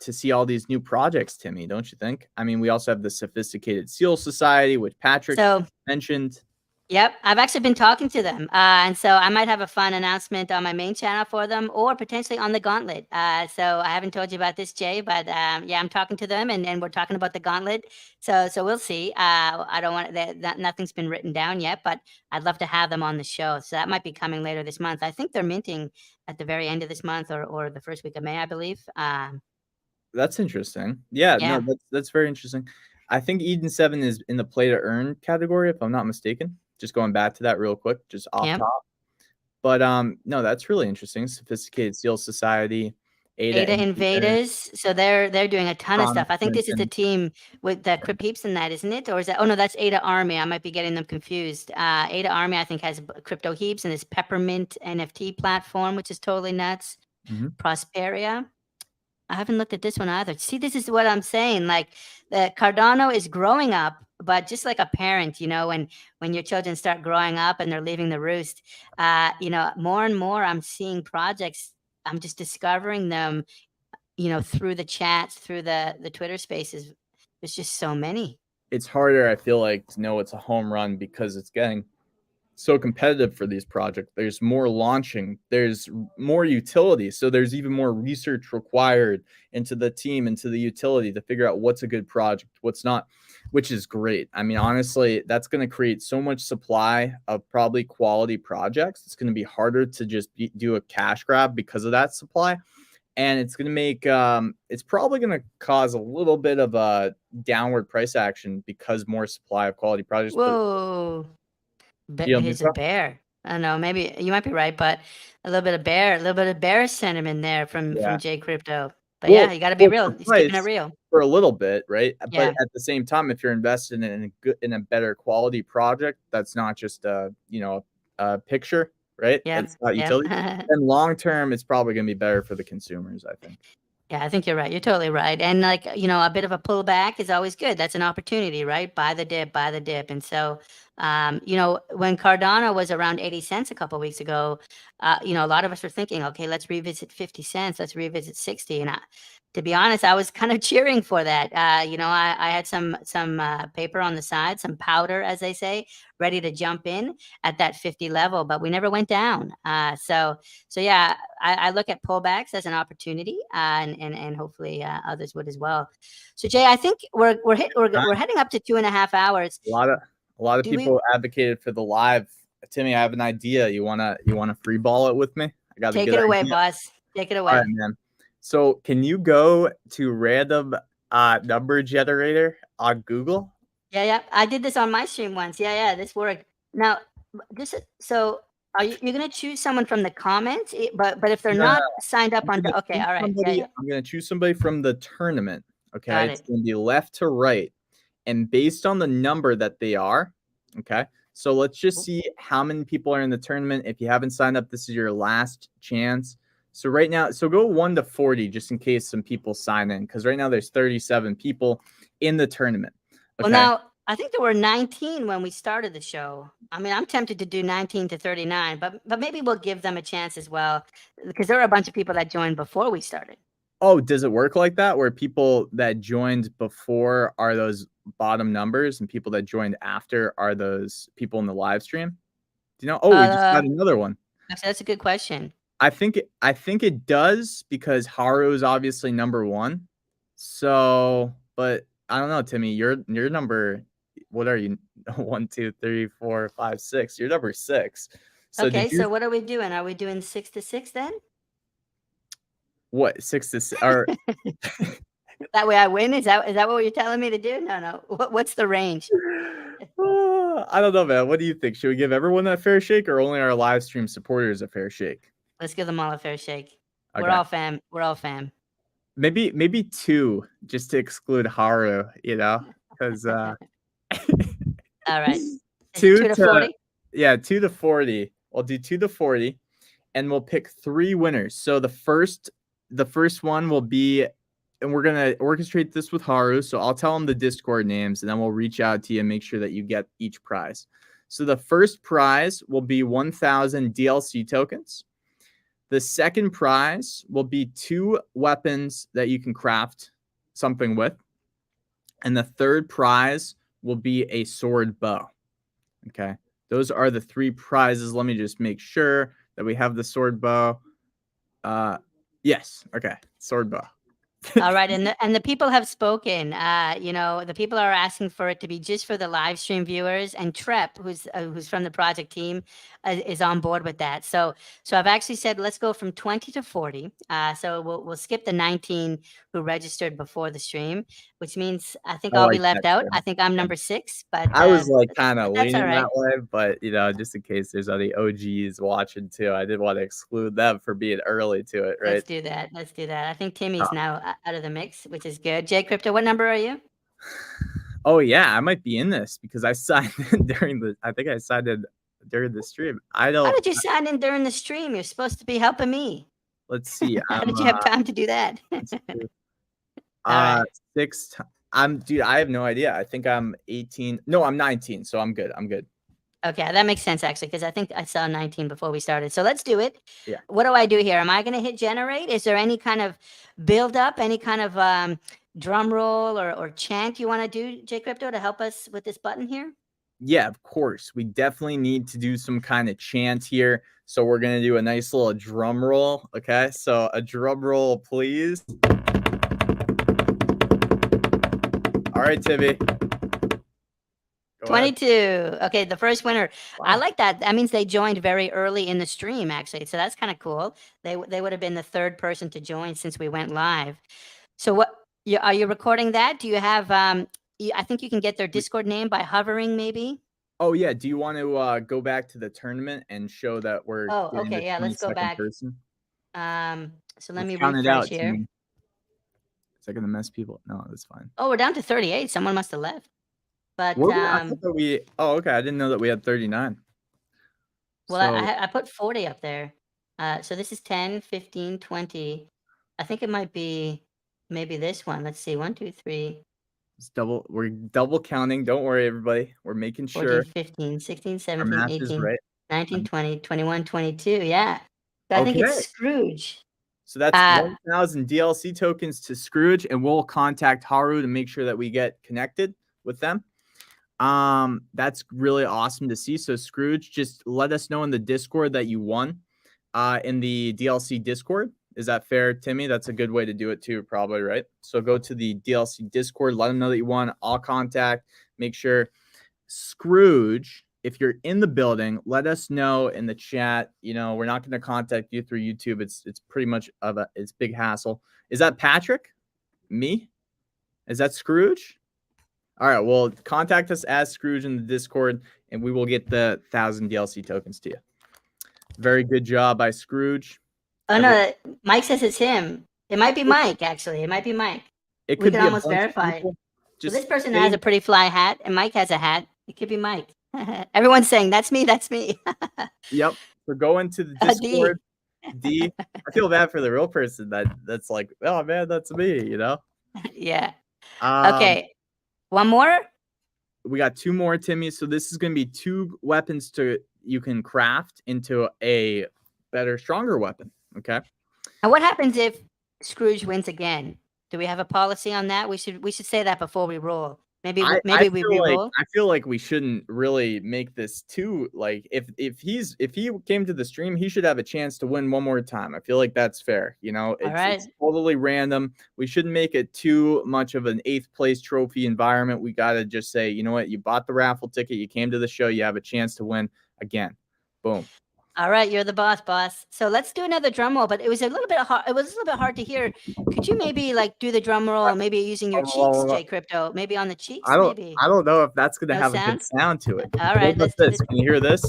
to see all these new projects, Timmy, don't you think? I mean, we also have the Sophisticated Seal Society, which Patrick mentioned. Yep, I've actually been talking to them, and so I might have a fun announcement on my main channel for them, or potentially on the Gauntlet. So I haven't told you about this, Jay, but yeah, I'm talking to them, and we're talking about the Gauntlet. So we'll see. I don't want that. Nothing's been written down yet, but I'd love to have them on the show. So that might be coming later this month. I think they're minting at the very end of this month, or the first week of May, I believe. That's interesting. Yeah, no, that's very interesting. I think Eden 7 is in the play to earn category, if I'm not mistaken. Just going back to that real quick, just off top. But no, that's really interesting. Sophisticated Seal Society, Ada Invaders. So they're doing a ton of stuff. I think this is the team with the Crypt Heaps and that, isn't it? Or is that? Oh no, that's Ada Army. I might be getting them confused. Ada Army, I think, has Crypto Heaps and this Peppermint NFT platform, which is totally nuts. Prosperia. I haven't looked at this one either. See, this is what I'm saying. Like, the Cardano is growing up, but just like a parent, when your children start growing up and they're leaving the roost, more and more I'm seeing projects. I'm just discovering them, through the chats, through the Twitter spaces. There's just so many. It's harder, I feel like, to know it's a home run because it's getting so competitive for these projects. There's more launching, there's more utility, so there's even more research required into the team, into the utility, to figure out what's a good project, what's not, which is great. I mean, honestly, that's going to create so much supply of probably quality projects. It's going to be harder to just do a cash grab because of that supply, and it's going to make it's probably going to cause a little bit of a downward price action because more supply of quality projects. Whoa. He's a bear. I don't know. Maybe you might be right, but a little bit of bear sentiment there from JCrypto. But yeah, you got to be real. He's keeping it real for a little bit, right? But at the same time, if you're invested in a better quality project, that's not just a picture, right? It's not utility. And long term, it's probably going to be better for the consumers, I think. Yeah, I think you're right. You're totally right. And a bit of a pullback is always good. That's an opportunity, right? Buy the dip. And so, when Cardano was around 80 cents a couple of weeks ago, a lot of us were thinking, okay, let's revisit 50 cents. Let's revisit 60. And to be honest, I was kind of cheering for that. I had some paper on the side, some powder, as they say, ready to jump in at that 50 level, but we never went down. So yeah, I look at pullbacks as an opportunity, and hopefully others would as well. So Jay, I think we're heading up to 2.5 hours. A lot of people advocated for the live. Timmy, I have an idea. You wanna free ball it with me? I got Take it away, boss. Take it away. All right, man. So can you go to random number generator on Google? Yeah. I did this on my stream once. Yeah, this worked. Now, so you're gonna choose someone from the comments, but if they're not signed up on, okay, all right. Yeah. I'm gonna choose somebody from the tournament. Okay, it's it. gonna be left to right, and based on the number that they are. Okay, so let's just see how many people are in the tournament. If you haven't signed up, this is your last chance. So right now, so go 1 to 40 just in case some people sign in, because right now there's 37 people in the tournament. Okay. Well, now I think there were 19 when we started the show. I mean, I'm tempted to do 19 to 39, but maybe we'll give them a chance as well, because there were a bunch of people that joined before we started. Oh, does it work like that, where people that joined before are those bottom numbers and people that joined after are those people in the live stream? Do you know? Oh, we just got another one. Actually, that's a good question. I think it does, because Haru is obviously number 1. So, but I don't know, Timmy, your number, what are you? 1, 2, 3, 4, 5, 6. You're number 6. So okay, so what are we doing? Are we doing 6 to 6 then? What, 6 to 6? Or that way I win? Is that what you're telling me to do? No. What's the range? I don't know, man. What do you think? Should we give everyone a fair shake, or only our live stream supporters a fair shake? Let's give them all a fair shake. Okay. We're all fam. Maybe 2, just to exclude Haru, because all right. 2 to 40. Yeah, 2 to 40. I'll do 2 to 40, and we'll pick 3 winners. So the first one will be, and we're gonna orchestrate this with Haru. So I'll tell him the Discord names, and then we'll reach out to you and make sure that you get each prize. So the first prize will be 1,000 DLC tokens. The second prize will be 2 weapons that you can craft something with. And the third prize will be a sword bow. Okay. Those are the 3 prizes. Let me just make sure that we have the sword bow. Yes. Okay. Sword bow. All right, and the people have spoken. The people are asking for it to be just for the live stream viewers, and Trep, who's from the project team, is on board with that. So I've actually said let's go from 20 to 40. So we'll skip the 19 who registered before the stream, which means I think I'll be left out. I think I'm number 6, but I was kind of that's leaning all right. that way, but just in case there's any OGs watching too, I did want to exclude them for being early to it, right? Let's do that. I think Timmy's now out of the mix, which is good. JCrypto, what number are you? Oh yeah, I might be in this because I signed in during the stream. How did you sign in during the stream? You're supposed to be helping me. Let's see. How did you have time to do that? Right. 6. Dude, I have no idea. I think I'm 18. No, I'm 19. So I'm good. Okay, that makes sense actually, because I think I saw 19 before we started. So let's do it. Yeah. What do I do here? Am I going to hit generate? Is there any kind of build up, any kind of drum roll or chant you want to do, JCrypto, to help us with this button here? Yeah, of course. We definitely need to do some kind of chant here. So we're going to do a nice little drum roll. Okay, so a drum roll, please. All right, Timmy. 22. Okay, the first winner. Wow. I like that. That means they joined very early in the stream, actually. So that's kind of cool. They would have been the 3rd person to join since we went live. So are you recording that? Do you have I think you can get their Discord name by hovering, maybe. Oh yeah. Do you want to go back to the tournament and show that we're? Oh, okay. Yeah, let's go back. Person? So let me refresh here. Is that gonna mess people? No, that's fine. Oh, we're down to 38. Someone must have left. But I thought that okay. I didn't know that we had 39. Well, so, I put 40 up there. So this is 10, 15, 20. I think it might be maybe this one. Let's see. 1, 2, 3. We're double counting. Don't worry, everybody. We're making 14, sure. 15, 16, 17, 18, right. 19, 20, 21, 22. Yeah. So I think it's Scrooge. So that's 1,000 DLC tokens to Scrooge, and we'll contact Haru to make sure that we get connected with them. That's really awesome to see. So Scrooge, just let us know in the Discord that you won in the DLC Discord. Is that fair, Timmy? That's a good way to do it too, probably, right? So go to the DLC Discord, let them know that you won. I'll contact, make sure. Scrooge, if you're in the building, let us know in the chat. You know, we're not going to contact you through YouTube. It's pretty much it's big hassle. Is that Patrick? Me? Is that Scrooge? All right, well, contact us as Scrooge in the Discord, and we will get the 1,000 DLC tokens to you. Very good job by Scrooge. Oh, no, Mike says it's him. It might be Mike, actually. It might be Mike. It could we can be almost verify it. So this person has a pretty fly hat, and Mike has a hat. It could be Mike. Everyone's saying, that's me, that's me. Yep. So go into the Discord. D. I feel bad for the real person that's like, oh, man, that's me, you know? Yeah. Okay. One more? We got 2 more, Timmy. So this is going to be 2 weapons you can craft into a better, stronger weapon. Okay. And what happens if Scrooge wins again? Do we have a policy on that? We should say that before we roll. Maybe we re-roll. I feel like we shouldn't really make this too like if he came to the stream, he should have a chance to win one more time. I feel like that's fair. You know, it's totally random. We shouldn't make it too much of an 8th place trophy environment. We gotta just say, you know what, you bought the raffle ticket, you came to the show, you have a chance to win again. Boom. All right, you're the boss. So let's do another drum roll, but it was a little bit hard. It was a little bit hard to hear. Could you maybe like do the drum roll, maybe using your cheeks, JCrypto, maybe on the cheeks? I don't know if that's gonna have a good sound to it. All right, let's do this. Can you hear this?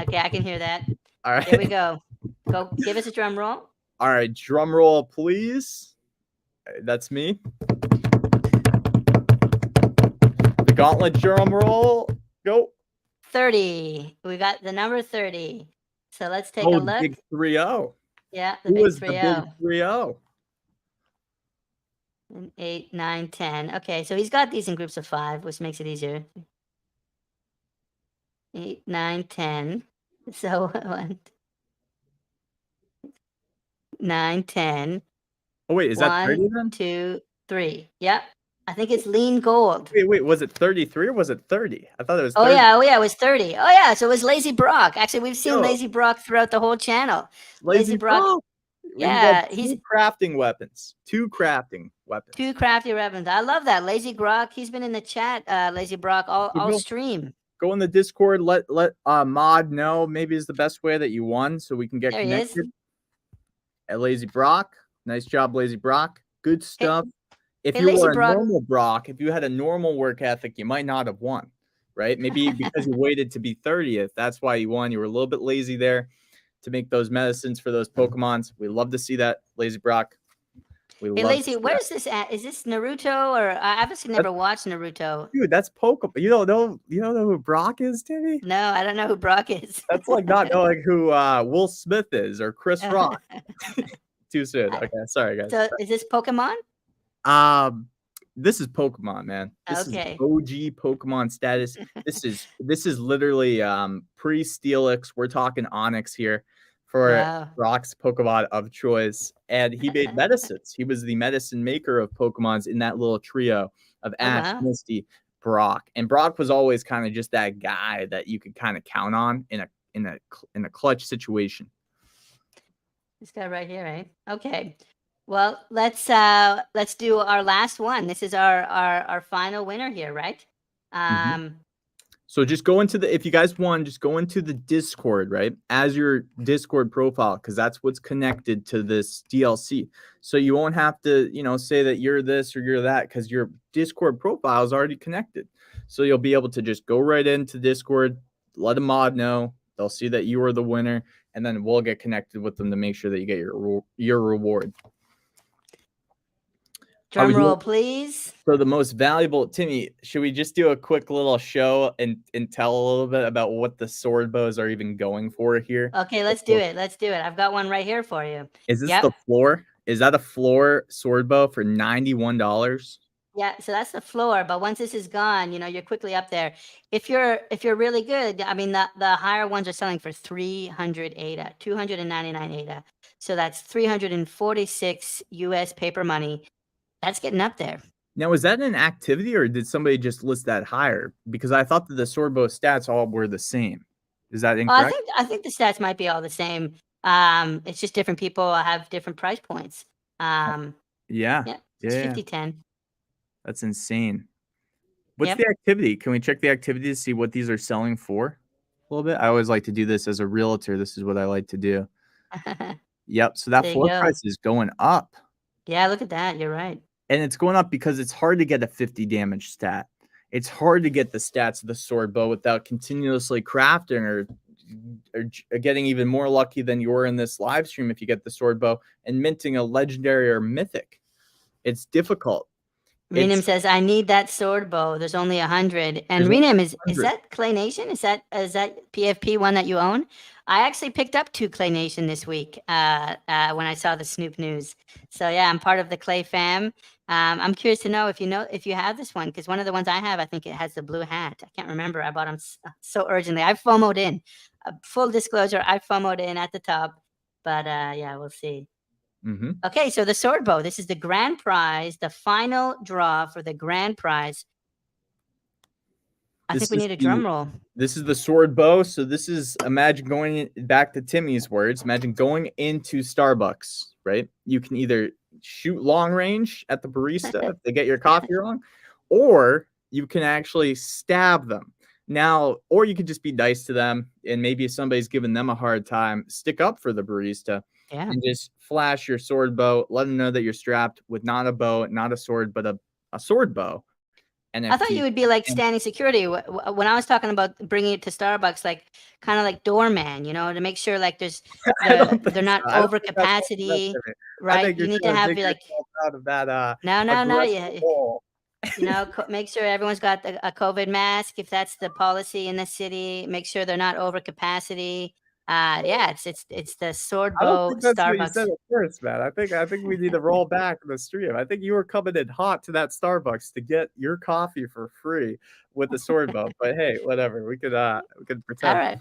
Okay, I can hear that. All right, here we go. Go, give us a drum roll. All right, drum roll, please. That's me. The Gauntlet drum roll. Go. 30. We got the number 30. So let's take a look. Big 3-0. Yeah, the Who big was 3-0. the big 3-0? 8, 9, 10. Okay, so he's got these in groups of 5, which makes it easier. 8, 9, 10. So 1, 9, 10. Oh wait, is that 30 then? 1, 2, 3. Yep. I think it's lean gold. Wait, was it 33 or was it 30? I thought it was 30. Oh yeah, it was 30. Oh yeah, so it was Lazy Brock. Actually, we've seen Lazy Brock throughout the whole channel. Lazy Brock. Yeah, he's crafting weapons. 2 crafting weapons. 2 crafty weapons. I love that. Lazy Brock, he's been in the chat, Lazy Brock, all stream. Go in the Discord, let Mod know maybe is the best way that you won so we can get connected. At Lazy Brock. Nice job, Lazy Brock. Good stuff. If you were a normal Brock, if you had a normal work ethic, you might not have won, right? Maybe because you waited to be 30th. That's why you won. You were a little bit lazy there to make those medicines for those Pokemons. We love to see that, Lazy Brock. Hey, Lazy, where's this at? Is this Naruto or I obviously never watched Naruto? Dude, that's Pokemon. You don't know who Brock is, Timmy? No, I don't know who Brock is. That's like not knowing who Will Smith is or Chris Rock. Too soon. Okay, sorry guys. So is this Pokemon? This is Pokemon, man. This is OG Pokemon status. This is literally pre-Steelix. We're talking Onyx here for Brock's Pokemon of choice. And he made medicines. He was the medicine maker of Pokemons in that little trio of Ash, Misty, Brock. And Brock was always kind of just that guy that you could kind of count on in a clutch situation. This guy right here, right? Okay. Well, let's do our last one. This is our final winner here, right? So just go into if you guys won, just go into the Discord, right? As your Discord profile, because that's what's connected to this DLC. So you won't have to, say that you're this or you're that, because your Discord profile is already connected. So you'll be able to just go right into Discord, let a mod know. They'll see that you are the winner, and then we'll get connected with them to make sure that you get your reward. Drum roll, please. So the most valuable, Timmy, should we just do a quick little show and tell a little bit about what the sword bows are even going for here? Okay, let's do it. I've got one right here for you. Is this the floor? Is that a floor sword bow for $91? Yeah, so that's the floor. But once this is gone, you're quickly up there. If you're really good, I mean, the higher ones are selling for 300 ADA, 299 ADA. So that's 346 US paper money. That's getting up there. Now, is that an activity or did somebody just list that higher? Because I thought that the sword bow stats all were the same. Is that Well, incorrect? I think the stats might be all the same. It's just different people have different price points. Yeah. Yeah, it's Yeah. 50-10. That's insane. What's Yep. the activity? Can we check the activity to see what these are selling for a little bit? I always like to do this as a realtor. This is what I like to do. Yep. So that There you floor go. price is going up. Yeah, look at that. You're right. And it's going up because it's hard to get a 50 damage stat. It's hard to get the stats of the sword bow without continuously crafting or getting even more lucky than you were in this live stream if you get the sword bow and minting a legendary or mythic. It's difficult. Renam says, I need that sword bow. There's only 100. And There's Renam, only is 100. that Clay Nation? Is that PFP one that you own? I actually picked up 2 Clay Nation this week when I saw the Snoop news. So yeah, I'm part of the Clay fam. I'm curious to know if you have this one, because one of the ones I have, I think it has the blue hat. I can't remember. I bought them so urgently. I FOMO'd in. Full disclosure, I FOMO'd in at the top. But yeah, we'll see. Mm-hmm. Okay, so the sword bow. This is the grand prize, the final draw for the grand prize. I think we need a drum roll. This is the sword bow. So this is, imagine going back to Timmy's words, imagine going into Starbucks, right? You can either shoot long range at the barista if they get your coffee wrong, or you can actually stab them. Now, or you could just be nice to them, and maybe if somebody's giving them a hard time, stick up for the barista. Yeah. And just flash your sword bow, let them know that you're strapped with not a bow, not a sword, but a sword bow. And I thought you would be like standing security when I was talking about bringing it to Starbucks, like kind of like doorman, to make sure like they're not over capacity, right? You need to have like out of that. No, yeah. Make sure everyone's got a COVID mask if that's the policy in the city. Make sure they're not over capacity. Yeah, it's the sword bow. I don't think that's Starbucks. what you said at first, man. I think we need to roll back the stream. I think you were coming in hot to that Starbucks to get your coffee for free with the sword bow. But hey, whatever. We could pretend. All right.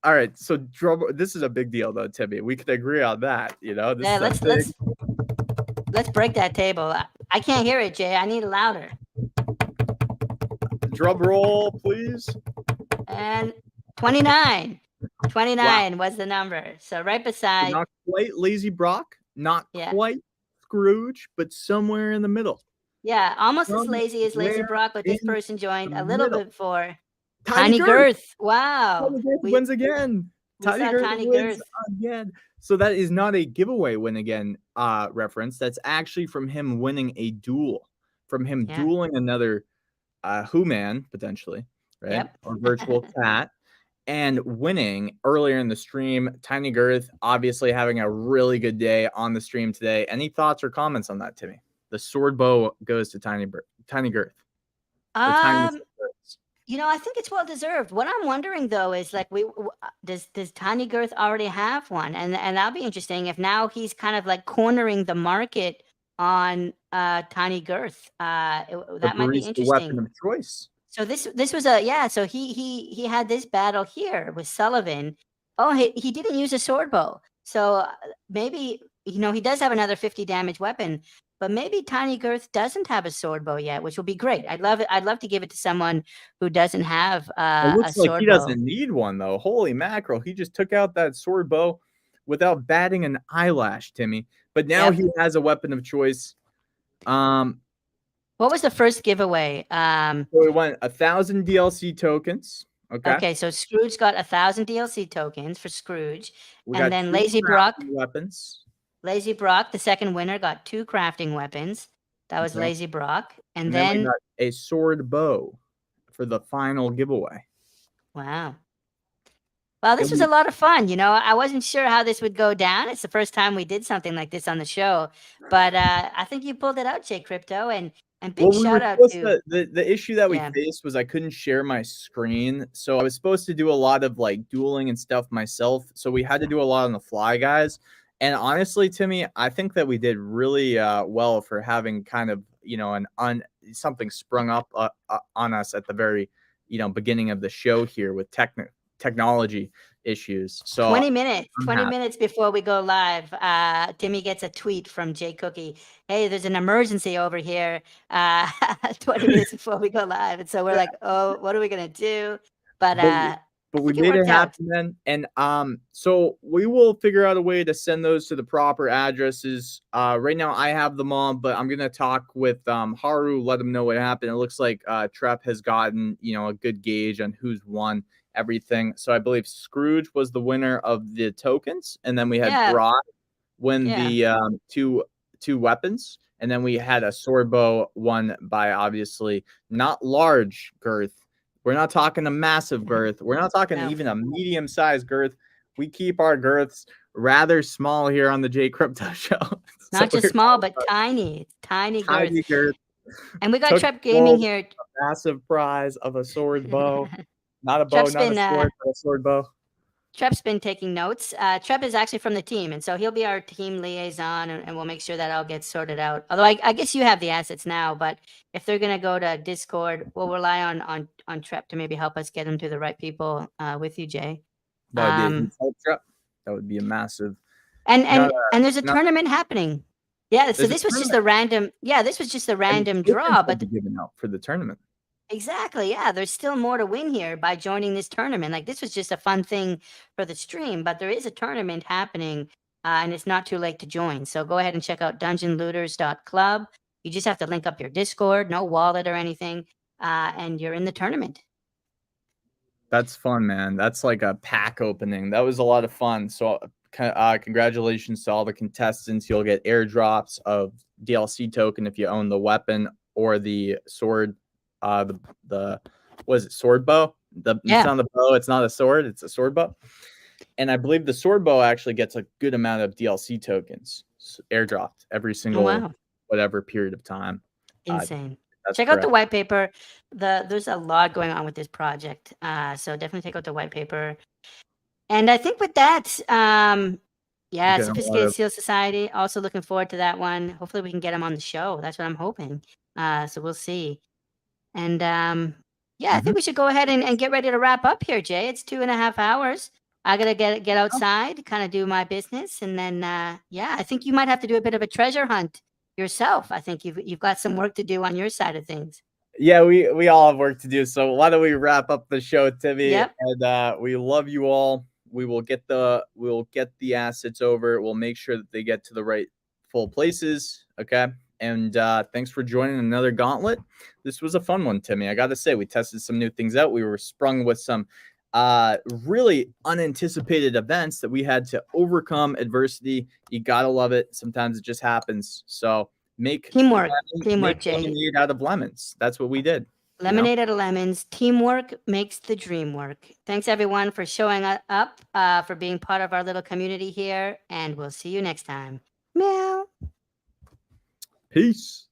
All right. So this is a big deal though, Timmy. We could agree on that. Yeah, let's break that table. I can't hear it, Jay. I need it louder. Drum roll, please. And 29. 29 was the number. So right beside. Not quite Lazy Brock, not quite Scrooge, but somewhere in the middle. Yeah, almost as lazy as Lazy Brock, but this person joined a little bit before. Tiny Girth. Wow. Tiny Girth wins again. Tiny Girth wins again. So that is not a giveaway win again reference. That's actually from him winning a duel, from him dueling another Who-Man, potentially, right? Yep. Or virtual cat. And winning earlier in the stream. Tiny Girth obviously having a really good day on the stream today. Any thoughts or comments on that, Timmy? The sword bow goes to Tiny Girth. I think it's well deserved. What I'm wondering though is like, does Tiny Girth already have one? And that'll be interesting if now he's kind of like cornering the market on Tiny Girth. That might be interesting. Weapon of choice. So this was so he had this battle here with Sullivan. Oh, he didn't use a sword bow. So maybe, he does have another 50 damage weapon, but maybe Tiny Girth doesn't have a sword bow yet, which will be great. I'd love it. I'd love to give it to someone who doesn't have it looks a sword like he doesn't need one though. Holy mackerel. He just took out that sword bow without batting an eyelash, Timmy. But now he has a weapon of choice. What was the first giveaway? So we went 1,000 DLC tokens. Okay, so Scrooge got 1,000 DLC tokens for Scrooge. And then Lazy Brock. Weapons. Lazy Brock, the second winner, got 2 crafting weapons. That was Lazy Brock. And then we got a sword bow for the final giveaway. Wow. Well, this was a lot of fun. I wasn't sure how this would go down. It's the first time we did something like this on the show. But I think you pulled it out, JCrypto. And big shout out to the issue that we faced was I couldn't share my screen. So I was supposed to do a lot of like dueling and stuff myself. So we had to do a lot on the fly, guys. And honestly, Timmy, I think that we did really well for having kind of, something sprung up on us at the very, beginning of the show here with technology issues. So 20 minutes, I'm 20 happy. minutes before we go live, Timmy gets a tweet from Jay Cookie. Hey, there's an emergency over here. 20 minutes before we go live. And so we're like, oh, what are we going to do? But we think it made it worked out. happen then. And so we will figure out a way to send those to the proper addresses. Right now I have them all, but I'm gonna talk with Haru, let him know what happened. It looks like Trep has gotten, you know, a good gauge on who's won everything. So I believe Scrooge was the winner of the tokens, and then we had Yeah. Broad win Yeah. the two weapons, and then we had a sword bow won by obviously not large girth. We're not talking a massive girth. We're not talking No. even a medium-sized girth. We keep our girths rather small here on the JCrypto show. Not just small, but tiny. It's tiny girth. Tiny girth. And we got Took Trep Gaming home here. a massive prize of a sword bow. Not a bow, Trep's not been, a sword, but a sword bow. Trep's been taking notes. Trep is actually from the team, and so he'll be our team liaison, and we'll make sure that all gets sorted out. Although I guess you have the assets now, but if they're going to go to Discord, we'll rely on Trep to maybe help us get them to the right people with you, Jay. That would be a huge help, Trep. That would be a massive. And there's a tournament happening. Yeah, so this was just a random. Yeah, this was just a random draw, but given out for the tournament. Exactly. Yeah, there's still more to win here by joining this tournament. Like this was just a fun thing for the stream, but there is a tournament happening, and it's not too late to join. So go ahead and check out dungeonlooters.club. You just have to link up your Discord, no wallet or anything, and you're in the tournament. That's fun, man. That's like a pack opening. That was a lot of fun. So congratulations to all the contestants. You'll get airdrops of DLC token if you own the weapon or the sword. The what is it, sword bow? It's not the bow, it's not a sword, it's a sword bow. And I believe the sword bow actually gets a good amount of DLC tokens airdropped every single whatever period of time. Insane. Check out the white paper. There's a lot going on with this project. So definitely check out the white paper. And I think with that, Sophisticated Seal Society, also looking forward to that one. Hopefully we can get them on the show. That's what I'm hoping. So we'll see. And I think we should go ahead and get ready to wrap up here, Jay. It's 2.5 hours. I gotta get outside, kind of do my business, and then I think you might have to do a bit of a treasure hunt yourself. I think you've got some work to do on your side of things. Yeah, we all have work to do. So why don't we wrap up the show, Timmy? Yep. And we love you all. We'll get the assets over. We'll make sure that they get to the right full places. Okay. And thanks for joining another Gauntlet. This was a fun one, Timmy. I got to say, we tested some new things out. We were sprung with some really unanticipated events that we had to overcome adversity. You got to love it. Sometimes it just happens. So make teamwork, Jay. Lemonade out of lemons. That's what we did. Lemonade out of lemons. Teamwork makes the dream work. Thanks, everyone, for showing up, for being part of our little community here. And we'll see you next time. Meow. Peace.